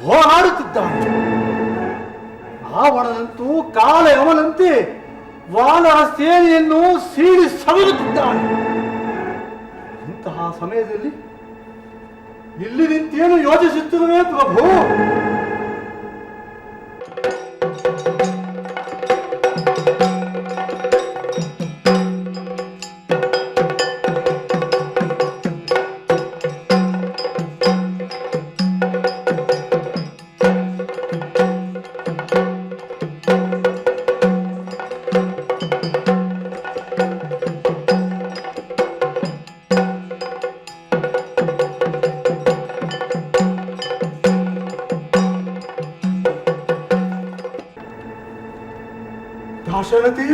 ಹೋರಾಡುತ್ತಿದ್ದಾನೆ. ರಾವಣನಂತೂ ಕಾಲಯವನಂತೆ ವಾನರ ಸೇನೆಯನ್ನು ಸೀಳಿ ಸವಿರುತ್ತಿದ್ದಾನೆ. ಇಂತಹ ಸಮಯದಲ್ಲಿ ಇಲ್ಲಿ ನಿಂತೇನು ಯೋಚಿಸುತ್ತಿರುವೆ ಪ್ರಭು? ದಾಶರಥಿ,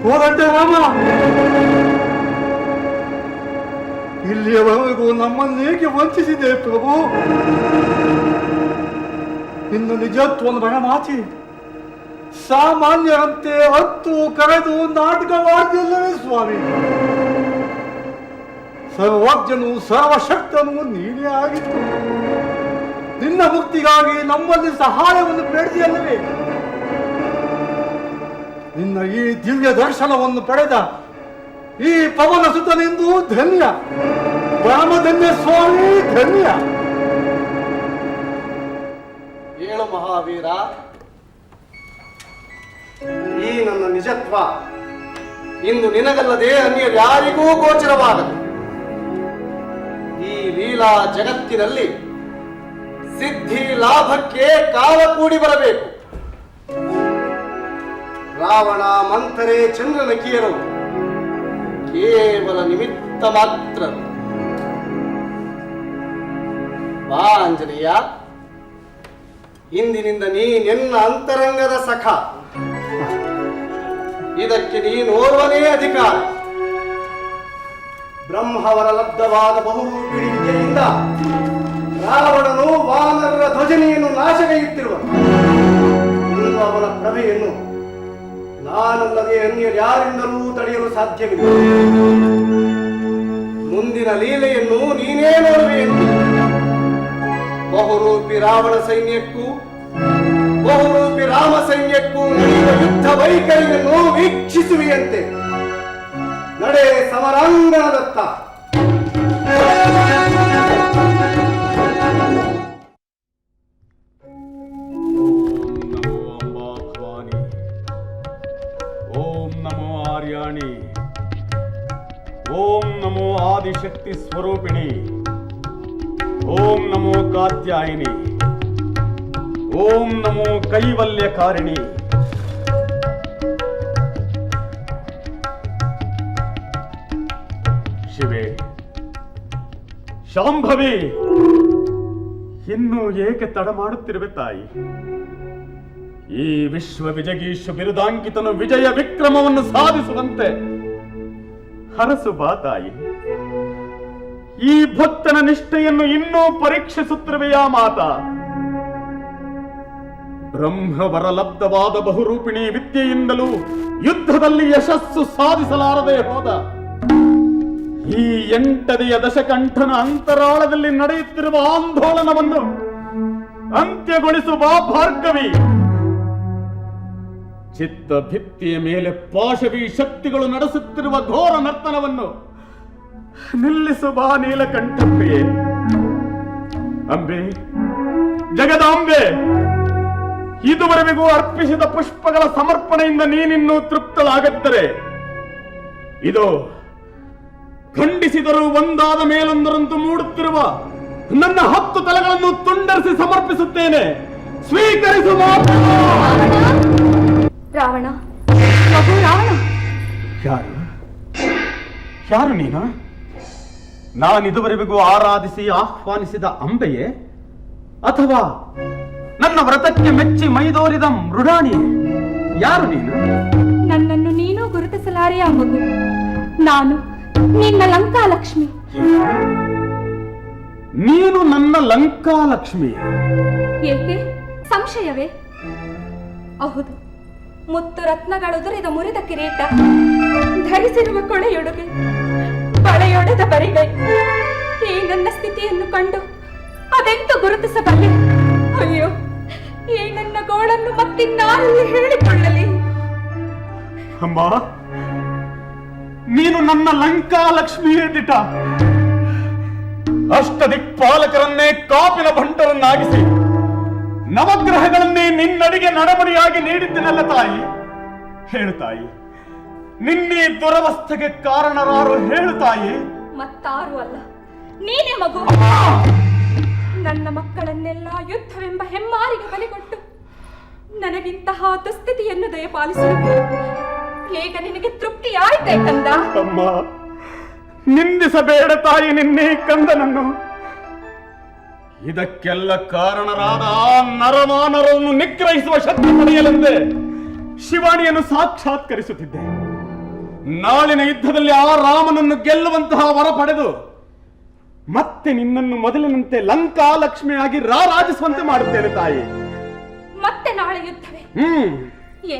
ಹೋಗಂತೆ ರಾಮ, ಇಲ್ಲಿಯವರೆಗೂ ನಮ್ಮನ್ನೇಕೆ ವಂಚಿಸಿದೆ ಪ್ರಭು? ಇನ್ನು ನಿಜತ್ವವನ್ನು ಬರಮಾಚಿ ಸಾಮಾನ್ಯರಂತೆ ಹತ್ತು ಕರೆದು ನಾಟಕವಾಡಿಲ್ಲವೇ ಸ್ವಾಮಿ? ಸರ್ವಜ್ಞನು ಸರ್ವಶಕ್ತನು ನೀನೇ ಆಗಿತ್ತು. ನಿನ್ನ ಮುಕ್ತಿಗಾಗಿ ನಮ್ಮಲ್ಲಿ ಸಹಾಯವನ್ನು ಬೇಡಿದೆಯಲ್ಲವೇ? ನಿನ್ನ ಈ ದಿವ್ಯ ದರ್ಶನವನ್ನು ಪಡೆದ ಈ ಪವನ ಸುತನೆಂದು ಧನ್ಯ, ಪರಮಧನ್ಯ ಸ್ವಾಮಿ, ಧನ್ಯ. ಏಳು ಮಹಾವೀರ, ಈ ನನ್ನ ನಿಜತ್ವ ಇಂದು ನಿನಗಲ್ಲದೆ ಅನ್ಯರ್ಯಾರಿಗೂ ಗೋಚರವಾಗದು. ಈ ಲೀಲಾ ಜಗತ್ತಿನಲ್ಲಿ ಸಿದ್ಧಿ ಲಾಭಕ್ಕೆ ಕಾಲ ಕೂಡಿ ಬರಬೇಕು. ರಾವಣ, ಮಂಥರೆ, ಚಂದ್ರನಕಿಯರು ಕೇವಲ ನಿಮಿತ್ತ ಮಾತ್ರ. ಬಾ ಆಂಜನೇಯ, ಇಂದಿನಿಂದ ನೀನೆನ್ನ ಅಂತರಂಗದ ಸಖ. ಇದಕ್ಕೆ ನೀನೋರ್ವನೇ ಅಧಿಕಾರ. ಬ್ರಹ್ಮವರ ಲಬ್ಧವಾದ ಬಹುರೂಪಿಣಿ ವಿದ್ಯೆಯಿಂದ ರಾವಣನು ವಾನರರ ಧ್ವಜನೆಯನ್ನು ನಾಶಗೈಯುತ್ತಿರುವ ಇಂದು ಅವನ ಪ್ರಭೆಯನ್ನು ನಾನಲ್ಲದೆ ಅನ್ಯರ್ಯಾರಿಂದಲೂ ತಡೆಯಲು ಸಾಧ್ಯವಿಲ್ಲ. ಮುಂದಿನ ಲೀಲೆಯನ್ನು ನೀನೇ ನೋಡುವೆನು. ಬಹುರೂಪಿ ರಾವಣ ಸೈನ್ಯಕ್ಕೂ ಬಹುರೂಪಿ ರಾಮ ಸೈನ್ಯಕ್ಕೂ ನಡೆಯುವ ಯುದ್ಧ ವೈಖರಿಯನ್ನು ವೀಕ್ಷಿಸುವಿಯಂತೆ. ನಡೆ ಸಮರಾಂಗಣದತ್ತ. ಓಂ ನಮೋ ಆರ್ಯಾಣಿ. ಓಂ ನಮೋ ಆದಿಶಕ್ತಿ ಸ್ವರೂಪಿಣಿ. ಓಂ ನಮೋ ಕಾತ್ಯಾಯಿನಿ. ಓಂ ನಮೋ ಕೈವಲ್ಯಕಾರಿಣಿ. ಶಿವೆ, ಶಾಂಭವಿ, ಇನ್ನು ಏಕೆ ತಡ ಮಾಡುತ್ತಿರುವೆ ತಾಯಿ? ಈ ವಿಶ್ವ ವಿಜಗೀಶು ಬಿರುದಾಂಕಿತನು ವಿಜಯ ವಿಕ್ರಮವನ್ನು ಸಾಧಿಸುವಂತೆ ಹರಸು ಬಾ ತಾಯಿ. ಈ ಭಕ್ತನ ನಿಷ್ಠೆಯನ್ನು ಇನ್ನೂ ಪರೀಕ್ಷಿಸುತ್ತಿರುವೆಯಾ ಮಾತಾ? ಬ್ರಹ್ಮವರಲಬ್ಧವಾದ ಬಹುರೂಪಿಣಿ ವಿದ್ಯೆಯಿಂದಲೂ ಯುದ್ಧದಲ್ಲಿ ಯಶಸ್ಸು ಸಾಧಿಸಲಾರದೆ ಹೋದ ಈ 8ನೆಯ ದಶಕಂಠನ ಅಂತರಾಳದಲ್ಲಿ ನಡೆಯುತ್ತಿರುವ ಆಂದೋಲನವನ್ನು ಅಂತ್ಯಗೊಳಿಸುವ ಭಾರ್ಗವಿ. ಚಿತ್ತ ಭಿತ್ತಿಯ ಮೇಲೆ ಪಾಶವಿ ಶಕ್ತಿಗಳು ನಡೆಸುತ್ತಿರುವ ಘೋರ ನರ್ತನವನ್ನು ನಿಲ್ಲಿಸುವ ನೀಲಕಂಠ ಪ್ರಿಯೆ. ಅಂಬೆ, ಜಗದಾಂಬೆ, ಇದುವರೆಗೂ ಅರ್ಪಿಸಿದ ಪುಷ್ಪಗಳ ಸಮರ್ಪಣೆಯಿಂದ ನೀನಿನ್ನೂ ತೃಪ್ತಳಾಗದ್ದರೆ ಇದು ಖಂಡಿಸಿದರೂ ಒಂದಾದ ಮೇಲೊಂದರಂತೂ ಮೂಡುತ್ತಿರುವ ನನ್ನ 10 ತಲೆಗಳನ್ನು ತುಂಡರಿಸಿ ಸಮರ್ಪಿಸುತ್ತೇನೆ. ಸ್ವೀಕರಿಸು ಮಾತು. ರಾವಣ, ಮಗು ರಾವಣ. ಯಾರು ನೀನು? ನಾನಿದುವರೆಗೂ ಆರಾಧಿಸಿ ಆಹ್ವಾನಿಸಿದ ಅಂಬೆಯೇ, ಅಥವಾ ನನ್ನ ವ್ರತಕ್ಕೆ ಮೆಚ್ಚಿ ಮೈದೋರಿದ ಮೃಡಾಣಿಯೇ? ಯಾರು ನೀನು? ನನ್ನನ್ನು ನೀನು ಗುರುತಿಸಲಾರೆಯ ಮಗು. ನಾನು ನಿನ್ನ ಲಂಕಾಲಕ್ಷ್ಮಿ. ನೀನು ನನ್ನ ಲಂಕಾಲಕ್ಷ್ಮಿ? ಏಕೆ ಸಂಶಯವೇ? ಹೌದು, ಮುತ್ತು ರತ್ನಗಳುದುರಿದ ಮುರಿದ ಕಿರೀಟ, ಧರಿಸಿರುವ ಕೊಳೆಯೊಡುಗೆ, ಬಳೆಯೊಡೆದ ಬರಿಗೈ. ಈ ನನ್ನ ಸ್ಥಿತಿಯನ್ನು ಕಂಡು ಅದೆಂತು ಗುರುತಿಸಬಲ್ಲೆ? ಅಯ್ಯೋ, ಈ ನನ್ನ ಗೋಳನ್ನು ಮತ್ತಿನ್ನಾರಲ್ಲಿ ಹೇಳಿಕೊಳ್ಳಲಿ? ಅಮ್ಮ, ನೀನು ನನ್ನ ಲಂಕಾಲಕ್ಷ್ಮಿಯೇ ದಿಟ. ಅಷ್ಟದಿಕ್ಪಾಲಕರನ್ನೇ ಕಾಪಿನ ಭಂಟರನ್ನಾಗಿಸಿ ನವಗ್ರಹಗಳನ್ನೇ ನಿನ್ನಡಿಗೆ ನಡಬಡಿಯಾಗಿ ನೀಡಿದ್ದನಲ್ಲ ತಾಯಿ. ಹೇಳು ತಾಯಿ, ನಿನ್ನೀ ದುರವಸ್ಥೆಗೆ ಕಾರಣರಾರು? ಹೇಳು ತಾಯಿ. ಮತ್ತಾರು ಅಲ್ಲ, ನೀನೇ ಮಗು. ನನ್ನ ಮಕ್ಕಳನ್ನೆಲ್ಲ ಯುದ್ಧವೆಂಬ ಹೆಮ್ಮಾರಿಗೆ ಬಲಿಕೊಟ್ಟು ನನಗಿಂತಹ ದುಸ್ಥಿತಿಯನ್ನು ದಯಪಾಲಿಸಿರುವೆ. ಈಗ ನಿನಗೆ ತೃಪ್ತಿ ಆಯ್ತೆ ಕಂದ? ಅಮ್ಮ, ನಿಂದಿಸಬೇಡ ತಾಯಿ ನಿನ್ನೆ ಕಂದನನ್ನು. ಇದಕ್ಕೆಲ್ಲ ಕಾರಣರಾದ ಆ ನರಮಾನರನ್ನು ನಿಗ್ರಹಿಸುವ ಶಕ್ತಿ ಪಡೆಯಲೆಂದೇ ಶಿವಾಣಿಯನ್ನು ಸಾಕ್ಷಾತ್ಕರಿಸುತ್ತಿದ್ದೆ. ನಾಳಿನ ಯುದ್ಧದಲ್ಲಿ ಆ ರಾಮನನ್ನು ಗೆಲ್ಲುವಂತಹ ವರ ಪಡೆದು ಮತ್ತೆ ನಿನ್ನನ್ನು ಮೊದಲಿನಂತೆ ಲಂಕಾಲಕ್ಷ್ಮಿಯಾಗಿ ರಾರಾಜಿಸುವಂತೆ ಮಾಡುತ್ತೇನೆ ತಾಯಿ. ಮತ್ತೆ ನಾಳೆ ಯುದ್ಧವೇ?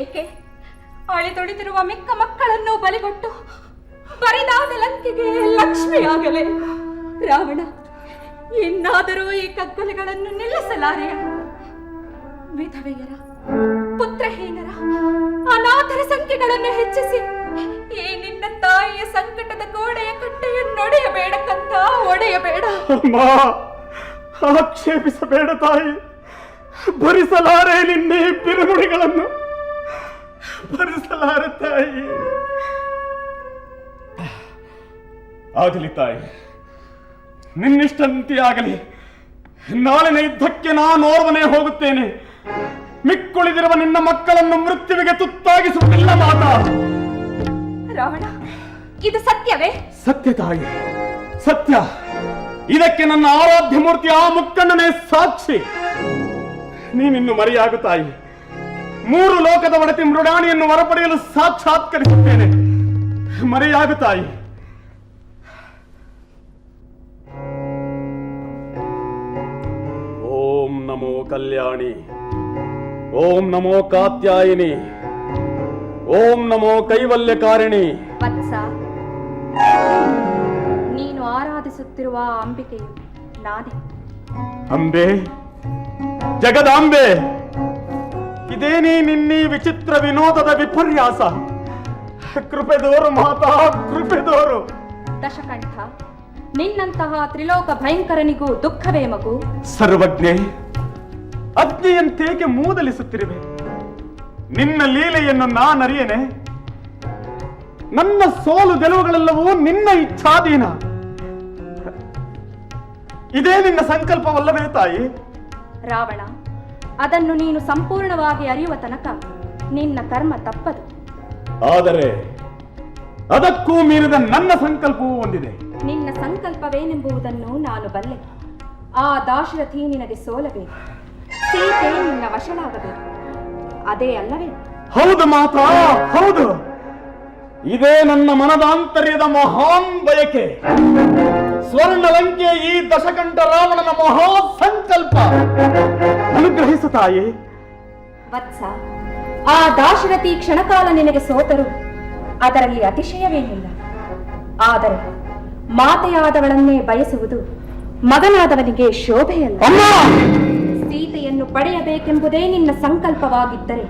ಏಕೆ? ಅಳಿದೊಳಿದಿರುವ ಮಿಕ್ಕ ಮಕ್ಕಳನ್ನು ಬಲಿಗೊಟ್ಟು ಬರಿದಾದ ಲಂಕೆಗೆ ಲಕ್ಷ್ಮಿಯಾಗಲೇ? ರಾವಣ, ಇನ್ನಾದರೂ ಈ ಕಗ್ಗೊಲೆಗಳನ್ನು ನಿಲ್ಲಿಸಲಾರೆಯ? ವಿಧವೆಯರ, ಪುತ್ರಹೀನರ, ಅನಾಥರ ಸಂಖ್ಯೆಗಳನ್ನು ಹೆಚ್ಚಿಸಿ ಈ ನಿನ್ನ ತಾಯಿಯ ಸಂಕಟದ ಗೋಡೆಯ ಕಟ್ಟೆಯನ್ನು ಒಡೆಯಬೇಡ ಕಂದ, ಒಡೆಯಬೇಡ. ಆಕ್ಷೇಪಿಸಬೇಡ ತಾಯಿ. ಭರಿಸಲಾರೆ ನಿನ್ನೆ ಬಿರುನುಡಿಗಳನ್ನು, ಭರಿಸಲಾರೆ ತಾಯಿ. ಆಗಲಿ ತಾಯಿ, ನಿನ್ನಿಷ್ಟಂತೆ ಆಗಲಿ. ನಾಳಿನ ಯುದ್ಧಕ್ಕೆ ನಾನೋರ್ವನೇ ಹೋಗುತ್ತೇನೆ. ಮಿಕ್ಕುಳಿದಿರುವ ನಿನ್ನ ಮಕ್ಕಳನ್ನು ಮೃತ್ಯುವಿಗೆ ತುತ್ತಾಗಿಸುವುದಿಲ್ಲ ಮಾತಾ. ರಾವಣ, ಇದು ಸತ್ಯವೇ? ಸತ್ಯ ತಾಯಿ, ಸತ್ಯ. ಇದಕ್ಕೆ ನನ್ನ ಆರಾಧ್ಯ ಮೂರ್ತಿ ಆ ಮುಕ್ಕಣ್ಣನೇ ಸಾಕ್ಷಿ. ನೀನಿನ್ನು ಮರೆಯಾಗು ತಾಯಿ. 3 ಲೋಕದ ಒಡತಿ ಮೃಡಾಣಿಯನ್ನು ಹೊರಪಡೆಯಲು ಸಾಕ್ಷಾತ್ಕರಿಸುತ್ತೇನೆ. ಮರೆಯಾಗು ತಾಯಿ. ಓಂ ನಮೋ ಕಲ್ಯಾಣಿ, ಓಂ ನಮೋ ಕಾತ್ಯಾಯಿನಿ, ಓಂ ನಮೋ ಕೈವಲ್ಯಕಾರಿಣಿ. ವತ್ಸ, ನೀನು ಆರಾಧಿಸುತ್ತಿರುವ ಅಂಬಿಕೆಯು ನಾನೇ. ಅಂಬೆ, ಜಗದಾಂಬೆ, ಇದೇನೇ ನಿನ್ನೀ ವಿಚಿತ್ರ ವಿನೋದದ ವಿಪರ್ಯಾಸ? ಕೃಪೆದೋರು ಮಾತಾ, ಕೃಪೆದೋರು. ದಶಕಂಠ, ನಿನ್ನಂತಹ ತ್ರಿಲೋಕ ಭಯಂಕರನಿಗೂ ದುಃಖವೇ ಮಗು? ಸರ್ವಜ್ಞೆ, ಅಗ್ನಿಯಂತೇಕೆ ಮೂದಲಿಸುತ್ತಿರುವೆ? ನಿನ್ನ ಲೀಲೆಯನ್ನು ನಾನರಿಯನೆ? ನನ್ನ ಸೋಲು ಗೆಲುವುಗಳೆಲ್ಲವೂ ನಿನ್ನ ಇಚ್ಛಾಧೀನ. ಇದೇ ನಿನ್ನ ಸಂಕಲ್ಪವಲ್ಲವೇ ತಾಯಿ? ರಾವಣ, ಅದನ್ನು ನೀನು ಸಂಪೂರ್ಣವಾಗಿ ಅರಿಯುವ ತನಕ ನಿನ್ನ ಕರ್ಮ ತಪ್ಪದು. ಆದರೆ ಅದಕ್ಕೂ ಮೀರಿದ ನನ್ನ ಸಂಕಲ್ಪವೂ ಒಂದಿದೆ. ನಿನ್ನ ಸಂಕಲ್ಪವೇ ಪಾಪವೇನೆಂಬುದನ್ನು ನಾನು ಬಲ್ಲೆ. ಆ ದಾಶರಥಿ ನಿನಗೆ ಸೋಲಬೇಕು, ಸೀತೆ ನಿನ್ನ ವಶನಾಗಬೇಕು. ಅದೇ ಅಲ್ಲವೇ? ಹೌದು ಮಾತಾ, ಹೌದು. ಇದೇ ನನ್ನ ಮನದಾಂತರ್ಯದ ಮಹಾನ್ ಬಯಕೆ. ಸ್ವರ್ಣಲಂಕೆ ಈ ದಶಕಂಠ ರಾವಣನ ಮಹಾ ಸಂಕಲ್ಪ. ಅನುಗ್ರಹಿಸು ತಾಯಿ. ವತ್ಸ, ಆ ದಾಶರಥಿ ಕ್ಷಣಕಾಲ ನಿನಗೆ ಸೋತರು, ಅದರಲ್ಲಿ ಅತಿಶಯವೇನಿಲ್ಲ. ಆದರೆ ಮಾತೆಯಾದವಳನ್ನೇ ಬಯಸುವುದು ಮಗನಾದವನಿಗೆ ಶೋಭೆಯಲ್ಲ. ಸೀತೆಯನ್ನು ಪಡೆಯಬೇಕೆಂಬುದೇ ನಿನ್ನ ಸಂಕಲ್ಪವಾಗಿದ್ದರೆ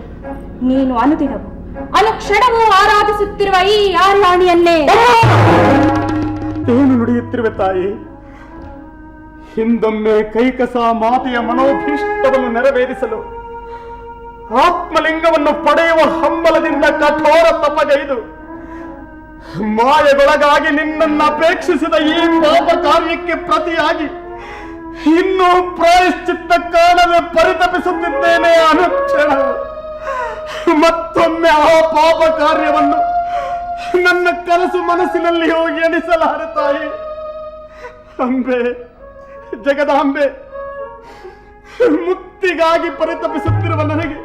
ನೀನು ಅನುದಿನವೂ ಅನುಕ್ಷಣವೂ ಆರಾಧಿಸುತ್ತಿರುವ ಈ ಆರ್ಯಾಣಿಯನ್ನೇ. ಏನು ನುಡಿಯುತ್ತಿರುವೆ ತಾಯಿ? ಹಿಂದೊಮ್ಮೆ ಕೈಕಸ ಮಾತೆಯ ಮನೋಭೀಷ್ಟವನ್ನು ನೆರವೇರಿಸಲು ಆತ್ಮಲಿಂಗವನ್ನು ಪಡೆಯುವ ಹಂಬಲದಿಂದ ಕಠೋರ ತಪಗೈದು ಮಾಯೆಗೊಳಗಾಗಿ ನಿನ್ನನ್ನು ಅಪೇಕ್ಷಿಸಿದ ಈ ಪಾಪ ಕಾರ್ಯಕ್ಕೆ ಪ್ರತಿಯಾಗಿ ಇನ್ನೂ ಪ್ರಾಯಶ್ಚಿತ್ತ ಕಾಣದೆ ಪರಿತಪಿಸುತ್ತಿದ್ದೇನೆ. ಅನುಕ್ಷಣ ಮತ್ತೊಮ್ಮೆ ಆ ಪಾಪ ಕಾರ್ಯವನ್ನು ನನ್ನ ಕನಸು ಮನಸ್ಸಿನಲ್ಲಿ ಹೋಗಿ ಎಣಿಸಲಾರೆ ತಾಯಿ. ಅಂಬೆ, ಜಗದಾಂಬೆ, ಮುಕ್ತಿಗಾಗಿ ಪರಿತಪಿಸುತ್ತಿರುವ ನನಗೆ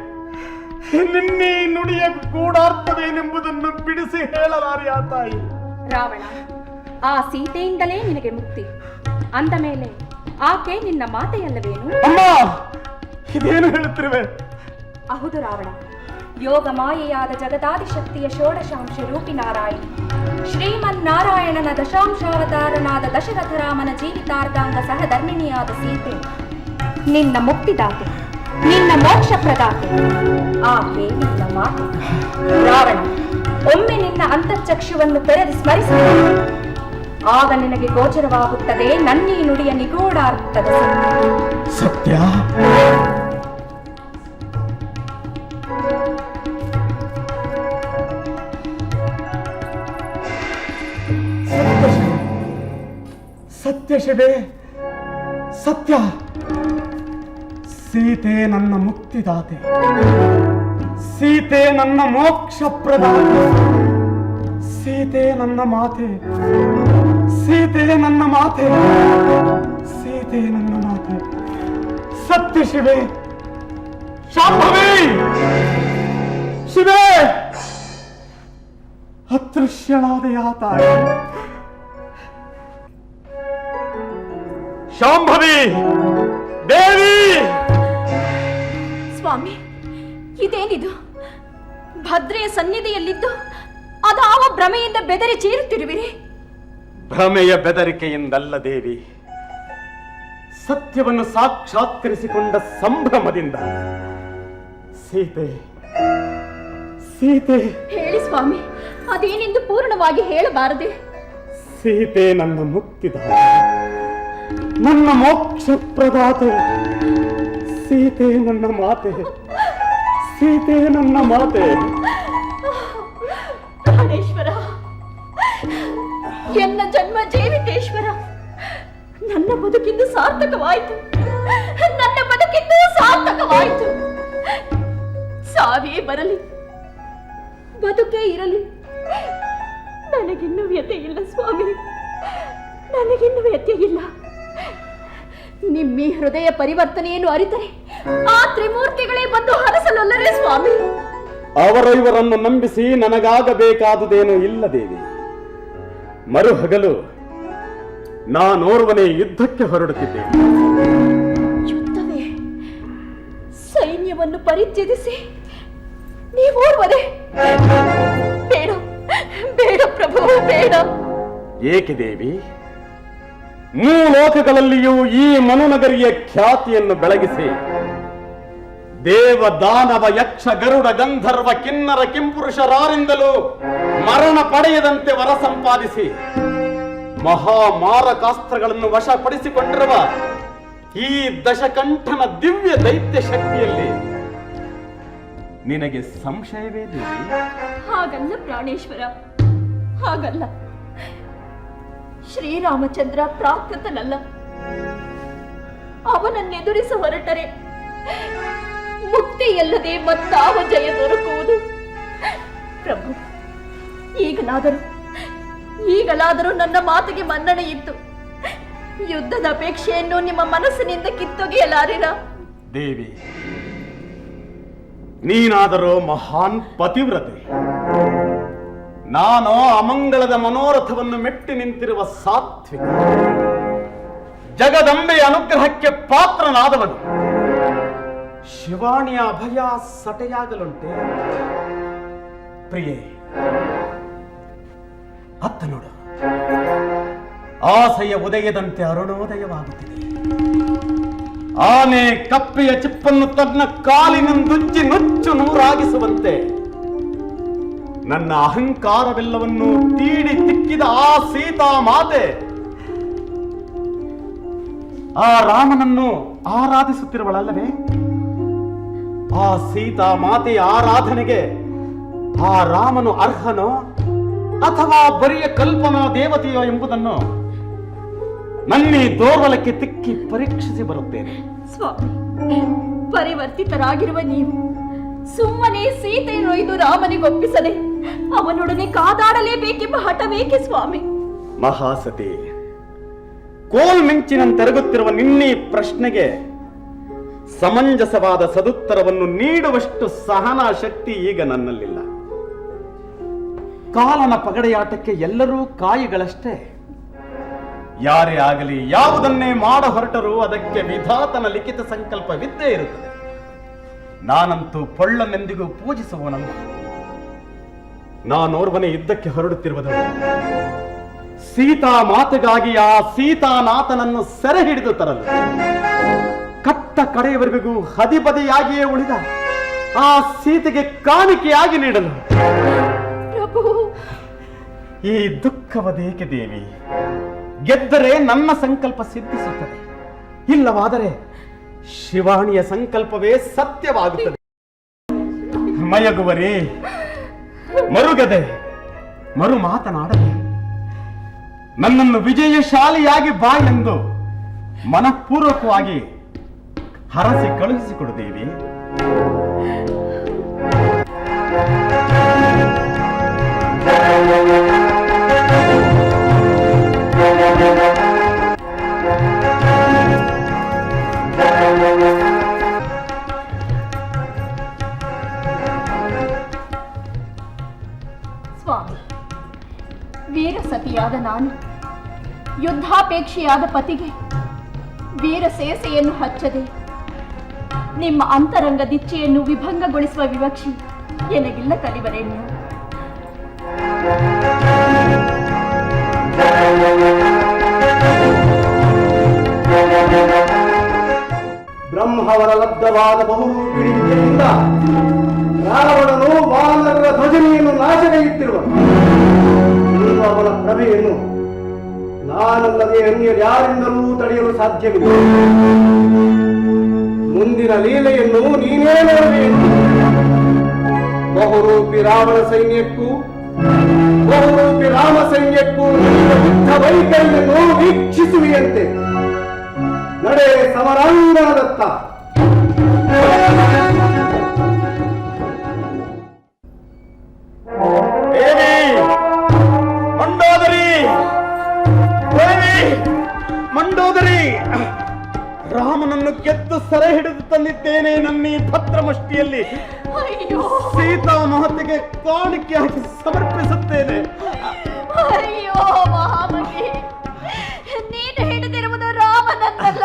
ನಿನ್ನೆ ನುಡಿಯ ಗೂಢಾರ್ಥವೇನೆಂಬುದನ್ನು ಬಿಡಿಸಿ ಹೇಳಲಾರೆ ಆ ತಾಯಿ. ರಾವಣ, ಆ ಸೀತೆಯಿಂದಲೇ ನಿನಗೆ ಮುಕ್ತಿ ಅಂದ ಮೇಲೆ ಆಕೆ ನಿನ್ನ ಮಾತೆಯಲ್ಲವೇನು? ಅಮ್ಮ, ಇದೇನು ಹೇಳುತ್ತಿರುವೆ? ಹೌದು ರಾವಣ, ಯೋಗ ಮಾಯೆಯಾದ ಜಗದಾದಿಶಕ್ತಿಯ ಷೋಡಶಾಂಶ ರೂಪಿ ನಾರಾಯಣಿ, ಶ್ರೀಮನ್ನಾರಾಯಣನ ದಶಾಂಶಾವತಾರನಾದ ದಶರಥ ರಾಮನ ಜೀವಿತಾರ್ಧಾಂಗ ಸಹಧರ್ಮಿಣಿಯಾದ ಸೀತೆ ನಿನ್ನ ಮುಕ್ತಿದಾತೆ, ನಿನ್ನ ಮೋಕ್ಷ ಪ್ರದಾತೆ. ಆಕೆ ನಿನ್ನ ಮಾತೆ. ರಾವಣ, ಒಮ್ಮೆ ನಿನ್ನ ಅಂತಃಚಕ್ಷುವನ್ನು ತೆರೆದು ಸ್ಮರಿಸಿ, ಆಗ ನಿನಗೆ ಗೋಚರವಾಗುತ್ತದೆ ನನ್ನೀ ನುಡಿಯ ನಿಗೂಢಾರ್ಥದ ಸತ್ಯ. ಸತ್ಯ ಶಿವೆ, ಸತ್ಯ. ಸೀತೆ ನನ್ನ ಮುಕ್ತಿದಾತೆ, ಸೀತೆ ನನ್ನ ಮೋಕ್ಷ ಪ್ರದಾತೆ, ಸೀತೆ ನನ್ನ ಮಾತೆ, ಸೀತೆ ನನ್ನ ಮಾತೆ, ಸೀತೆ ನನ್ನ ಮಾತೆ. ಸತ್ಯ ಶಿವೆ, ಶಾಂಭವಿ, ಶಿವೆ. ಅದೃಶ್ಯಳಾದೆಯ ತಾಯಿ. ಶಾಂಭವಿ, ದೇವಿ. ಸ್ವಾಮಿ, ಇದೇನಿದು? ಭದ್ರೆಯ ಸನ್ನಿಧಿಯಲ್ಲಿದ್ದು ಅದಾವ ಭ್ರಮೆಯಿಂದ ಬೆದರಿ ಚೀರುತ್ತಿರುವಿರಿ? ಭ್ರಮೆಯ ಬೆದರಿಕೆಯಿಂದಲ್ಲ ದೇವಿ, ಸತ್ಯವನ್ನು ಸಾಕ್ಷಾತ್ಕರಿಸಿಕೊಂಡ ಸಂಭ್ರಮದಿಂದ. ಸೀತೆ, ಸೀತೆ. ಹೇಳಿ ಸ್ವಾಮಿ, ಅದೇನೆಂದು ಪೂರ್ಣವಾಗಿ ಹೇಳಬಾರದೆ? ಸೀತೆ ನನ್ನ ಮುಕ್ತಿದಾತೆ, ನನ್ನ ಮೋಕ್ಷ ಪ್ರದಾತೆ. ಸೀತೆ ನನ್ನ ಮಾತೆ, ಸೀತೆ ನನ್ನ ಮಾತೆ. ಪ್ರಾಣೇಶ್ವರ, ಎನ್ನ ಜನ್ಮ ಜೀವಿತೇಶ್ವರ, ನನ್ನ ಬದುಕಿಂದು ಸಾರ್ಥಕವಾಯಿತು, ನನ್ನ ಬದುಕಿಂದು ಸಾರ್ಥಕವಾಯಿತು. ಸಾವೇ ಬರಲಿ, ಬದುಕೇ ಇರಲಿ, ನನಗಿನ್ನೂ ವ್ಯಥೆ ಇಲ್ಲ ಸ್ವಾಮಿ, ನನಗಿನ್ನೂ ವ್ಯಥೆ ಇಲ್ಲ. ನಿಮ್ಮಿ ಹೃದಯ ಪರಿವರ್ತನೆಯನ್ನು ಅರಿತರೆ ಆ ತ್ರಿಮೂರ್ತಿಗಳೇ ಬಂದು ಹರಸಲೊಲ್ಲರೇ ಸ್ವಾಮಿ. ಅವರೈವರನ್ನು ನಂಬಿಸಿ ನನಗಾಗಬೇಕಾದುದೇನೂ ಇಲ್ಲ ದೇವಿ. ಮರುಹಗಲು ನಾನೋರ್ವನೇ ಯುದ್ಧಕ್ಕೆ ಹೊರಡುತ್ತಿದ್ದೇನೆ. ಯುದ್ಧವೇ? ಸೈನ್ಯವನ್ನು ಪರಿತ್ಯಜಿಸಿ ನೀವೋರ್ವರೇ? ಬೇಡ, ಬೇಡ ಪ್ರಭು, ಬೇಡ. ಏಕೆ ದೇವಿ? ಮೂಲೋಕಗಳಲ್ಲಿಯೂ ಈ ಮನುನಗರಿಯ ಖ್ಯಾತಿಯನ್ನು ಬೆಳಗಿಸಿ ದೇವ, ದಾನವ, ಯಕ್ಷ, ಗರುಡ, ಗಂಧರ್ವ, ಕಿನ್ನರ, ಕಿಂಪುರುಷರಾರಿಂದಲೂ ಮರಣ ಪಡೆಯದಂತೆ ವರ ಸಂಪಾದಿಸಿ ಮಹಾಮಾರಕಾಸ್ತ್ರಗಳನ್ನು ವಶಪಡಿಸಿಕೊಂಡಿರುವ ಈ ದಶಕಂಠನ ದಿವ್ಯ ದೈತ್ಯ ಶಕ್ತಿಯಲ್ಲಿ ನಿನಗೆ ಸಂಶಯವೇ ದೇವಿ? ಹಾಗಲ್ಲ ಪ್ರಾಣೇಶ್ವರ, ಹಾಗಲ್ಲ. ಶ್ರೀರಾಮಚಂದ್ರ ಪ್ರಾಕೃತನಲ್ಲ, ಅವನನ್ನೆದುರಿಸ ಹೊರಟರೆ ಮುಕ್ತಿಯಲ್ಲದೆ ಮತ್ತಾವ ಜಯ ದೊರಕುವುದು? ಪ್ರಭು, ಈಗಲಾದರೂ ನನ್ನ ಮಾತಿಗೆ ಮನ್ನಣೆ ಇತ್ತು ಯುದ್ಧದ ಅಪೇಕ್ಷೆಯನ್ನು ನಿಮ್ಮ ಮನಸ್ಸಿನಿಂದ ಕಿತ್ತೊಗೆಯಲಾರಿರ? ದೇವಿ, ನೀನಾದರೂ ಮಹಾನ್ ಪತಿವ್ರತೆ, ನಾನು ಅಮಂಗಳದ ಮನೋರಥವನ್ನು ಮೆಟ್ಟಿ ನಿಂತಿರುವ ಸಾತ್ವಿಕ, ಜಗದಂಬೆಯ ಅನುಗ್ರಹಕ್ಕೆ ಪಾತ್ರನಾದವನು. ಶಿವಾಣಿಯ ಅಭಯ ಸಟೆಯಾಗಲುಂಟೆ? ಪ್ರಿಯೆ, ಅತ್ತ ನೋಡು, ಆಸೆಯ ಉದಯದಂತೆ ಅರುಣೋದಯವಾಗುತ್ತಿದೆ. ಆನೆ ಕಪ್ಪೆಯ ಚಿಪ್ಪನ್ನು ತನ್ನ ಕಾಲಿನಿಂದುಜ್ಜಿ ನುಚ್ಚು ನೂರಾಗಿಸುವಂತೆ ನನ್ನ ಅಹಂಕಾರವೆಲ್ಲವನ್ನು ತೀಡಿ ತಿಕ್ಕಿದ ಆ ಸೀತಾ ಮಾತೆ ಆ ರಾಮನನ್ನು ಆರಾಧಿಸುತ್ತಿರುವಳಲ್ಲವೇ? ಆ ಸೀತಾ ಮಾತೆಯ ಆರಾಧನೆಗೆ ಆ ರಾಮನು ಅರ್ಹನೋ ಅಥವಾ ಬರಿಯ ಕಲ್ಪನಾ ದೇವತೆಯೋ ಎಂಬುದನ್ನು ನನ್ನಿ ದೋರ್ವಲಕ್ಕೆ ತಿಕ್ಕಿ ಪರೀಕ್ಷಿಸಿ ಬರುತ್ತೇನೆ. ಸ್ವಾಮಿ, ಪರಿವರ್ತಿತರಾಗಿರುವ ನೀವು ಸುಮ್ಮನೆ ಸೀತೆಯನ್ನೊಯ್ದು ರಾಮನಿಗೊಪ್ಪಿಸದೆ ಅವನೊಡನೆ ಕಾದಾಡಲೇಬೇಕೆಂಬ ಹಠವೇಕೆ ಸ್ವಾಮಿ? ಮಹಾಸತಿ, ಕೋಲ್ ಮಿಂಚಿನಂತೆರಗುತ್ತಿರುವ ನಿನ್ನೆ ಪ್ರಶ್ನೆಗೆ ಸಮಂಜಸವಾದ ಸದುತ್ತರವನ್ನು ನೀಡುವಷ್ಟು ಸಹನಾ ಶಕ್ತಿ ಈಗ ನನ್ನಲ್ಲಿಲ್ಲ. ಕಾಲನ ಪಗಡೆಯಾಟಕ್ಕೆ ಎಲ್ಲರೂ ಕಾಯಿಗಳಷ್ಟೇ. ಯಾರೇ ಆಗಲಿ, ಯಾವುದನ್ನೇ ಮಾಡ ಹೊರಟರೂ ಅದಕ್ಕೆ ವಿಧಾತನ ಲಿಖಿತ ಸಂಕಲ್ಪವಿದ್ದೇ ಇರುತ್ತದೆ. ನಾನಂತೂ ಪೊಳ್ಳನೆಂದಿಗೂ ಪೂಜಿಸುವವನಲ್ಲ. ನಾನೋರ್ವನೇ ಯುದ್ಧಕ್ಕೆ ಹೊರಡುತ್ತಿರುವುದು ಸೀತಾ ಮಾತೆಗಾಗಿ ಆ ಸೀತಾನಾಥನನ್ನು ಸೆರೆ ಹಿಡಿದು ತರಲು. ಕಟ್ಟ ಕಡೆಯವರೆಗೂ ಹದಿಬದಿಯಾಗಿಯೇ ಉಳಿದ ಆ ಸೀತೆಗೆ ಕಾಣಿಕೆಯಾಗಿ ನೀಡಲು. ಈ ದುಃಖವದೇಕೆ ದೇವಿ? ಗೆದ್ದರೆ ನನ್ನ ಸಂಕಲ್ಪ ಸಿದ್ಧಿಸುತ್ತದೆ, ಇಲ್ಲವಾದರೆ ಶಿವಾಣಿಯ ಸಂಕಲ್ಪವೇ ಸತ್ಯವಾಗುತ್ತದೆ. ಮಯಗುವರೇ, ಮರುಗದೆ ಮರು ಮಾತನಾಡದೆ ನನ್ನನ್ನು ವಿಜಯಶಾಲಿಯಾಗಿ ಬಾ ಎಂದು ಮನಪೂರ್ವಕವಾಗಿ ಹರಸಿ ಕಳುಹಿಸಿಕೊಡು ದೇವಿ. ಸ್ವಾಮಿ, ವೀರ ಸತಿಯಾದ ನಾನು ಯುದ್ಧಾಪೇಕ್ಷೆಯಾದ ಪತಿಗೆ ವೀರ ಸೇಸೆಯನ್ನು ಹಚ್ಚದೆ ನಿಮ್ಮ ಅಂತರಂಗ ದಿಚ್ಚೆಯನ್ನು ವಿಭಂಗಗೊಳಿಸುವ ವಿವಕ್ಷಿ ಎನಗಿಲ್ಲ ಕಲಿವರೇಣ್ಯ. ಬ್ರಹ್ಮವರ ಲಬ್ಧವಾದ ಬಹುರೂಪಿಣಿ ವಿದ್ಯೆಯಿಂದ ರಾವಣನು ವಾನರರ ಧ್ವಜನೆಯನ್ನು ನಾಶಗೈಯುತ್ತಿರುವ ಅವನ ಪ್ರಭೆಯನ್ನು ನಾನಲ್ಲದೆ ಅನ್ಯರ್ಯಾರಿಂದಲೂ ತಡೆಯಲು ಸಾಧ್ಯವಿಲ್ಲ. ಮುಂದಿನ ಲೀಲೆಯನ್ನು ನೀನೇ ನೋಡಬೇಕು. ಬಹುರೂಪಿ ರಾವಣ ಸೈನ್ಯಕ್ಕೂ ಬಹುರೂಪಿ ರಾಮ ಸೈನ್ಯಕ್ಕೂ ಯುದ್ಧ ವೈಖರಿಯನ್ನು ವೀಕ್ಷಿಸುವಿಯಂತೆ. ನಡೆ ಸಮರಾಂಗಣದತ್ತ. ಮಂಡೋದರಿ, ರಾಮನನ್ನು ಗೆದ್ದು ಸೆರೆ ಹಿಡಿದು ತಂದಿದ್ದೇನೆ ನನ್ನೀ ಭದ್ರಮಷ್ಟಿಯಲ್ಲಿ. ಸೀತಾ ಮಾತೆಗೆ ಕಾಣಿಕೆಯಾಗಿ ಸಮರ್ಪಿಸುತ್ತೇನೆ. ಅಯ್ಯೋ ಮಹಾಮತಿ, ನೀನು ಹಿಡಿದಿರುವುದು ರಾಮನನ್ನಲ್ಲ,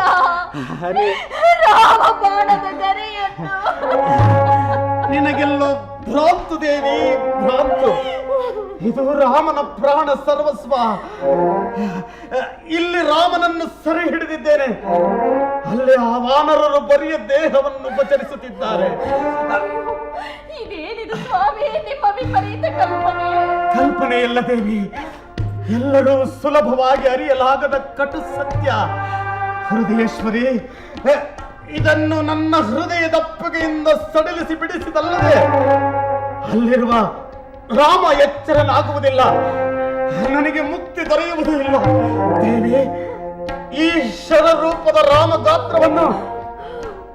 ರಾಮ ಬಾಣದ ಗರೆಯನ್ನು. ನಿನಗೆಲ್ಲೋ ಭ್ರಾಂತು ದೇವಿ, ಭ್ರಾಂತು. ಇದು ರಾಮನ ಪ್ರಾಣ ಸರ್ವಸ್ವ. ಇಲ್ಲಿ ರಾಮನನ್ನು ಸೆರೆ ಹಿಡಿದಿದ್ದೇನೆ, ಅಲ್ಲಿ ಆ ವಾನರರು ಬರಿಯ ದೇಹವನ್ನು ಉಪಚರಿಸುತ್ತಿದ್ದಾರೆ. ಇದೇನಿದು ಸ್ವಾಮಿ ನಿಮ್ಮ ವಿಪರೀತ ಕಲ್ಪನೆ? ಕಲ್ಪನೆ ಇಲ್ಲ ದೇವಿ, ಎಲ್ಲರೂ ಸುಲಭವಾಗಿ ಅರಿಯಲಾಗದ ಕಟು ಸತ್ಯ. ಹೃದಯೇಶ್ವರಿ, ಇದನ್ನು ನನ್ನ ಹೃದಯದಪ್ಪಗೆಯಿಂದ ಸಡಿಲಿಸಿ ಬಿಡಿಸಿದಲ್ಲದೆ ಅಲ್ಲಿರುವ ರಾಮ ಎಚ್ಚರನಾಗುವುದಿಲ್ಲ, ನನಗೆ ಮುಕ್ತಿ ದೊರೆಯುವುದೂ ಇಲ್ಲ. ದೇವಿ, ಈ ಶರರೂಪದ ರಾಮ ಗಾತ್ರವನ್ನು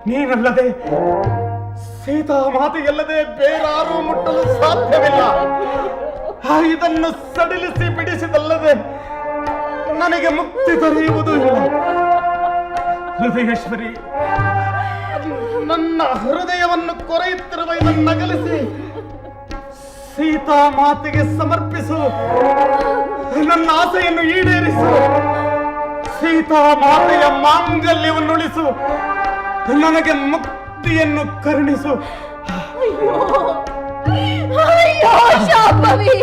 ನೀನಲ್ಲದೆ ಸೀತಾ ಮಾತೆಯಲ್ಲದೆ ಬೇರಾರೂ ಮುಟ್ಟಲು ಸಾಧ್ಯವಿಲ್ಲ. ಇದನ್ನು ಸಡಿಲಿಸಿ ಬಿಡಿಸಿದಲ್ಲದೆ ನನಗೆ ಮುಕ್ತಿ ದೊರೆಯುವುದು ಇಲ್ಲ. ಹೃದಯೇಶ್ವರಿ, ನನ್ನ ಹೃದಯವನ್ನು ಕೊರೆಯುತ್ತಿರುವ ಇದನ್ನು ನಗಲಿಸಿ ಸೀತಾ ಮಾತೆಗೆ ಸಮರ್ಪಿಸು. ನನ್ನ ಆಸೆಯನ್ನು ಈಡೇರಿಸು. ಸೀತಾ ಮಾತೆಯ ಮಾಂಗಲ್ಯವನ್ನು ಉಳಿಸು. ನನಗೆ ಮುಕ್ತಿಯನ್ನು ಕರುಣಿಸು. ಅಯ್ಯೋ ಶಾಂಭವಿ,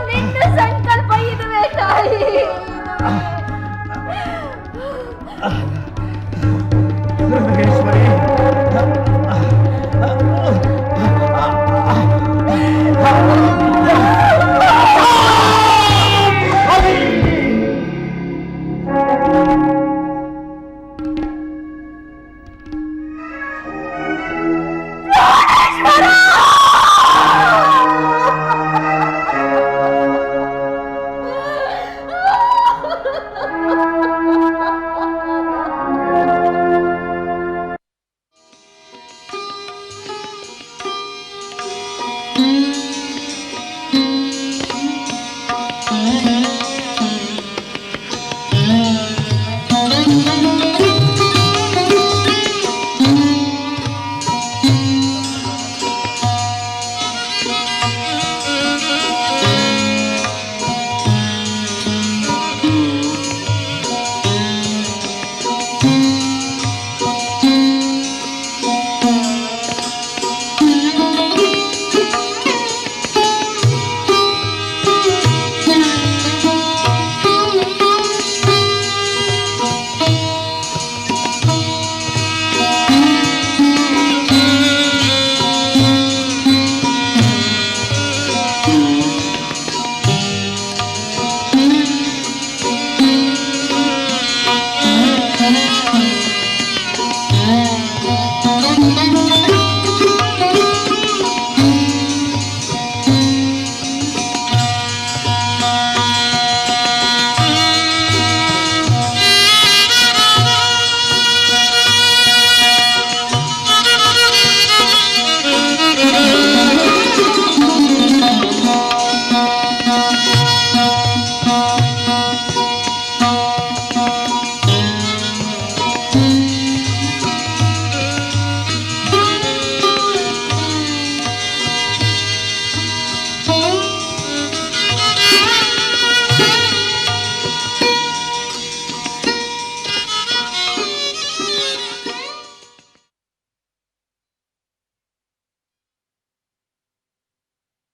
ನಿನ್ನ ಸಂಕಲ್ಪ ಇದುವೇ ತಾಯಿ. ಹೃದಯೇಶ್ವರಿ, Mm-hmm.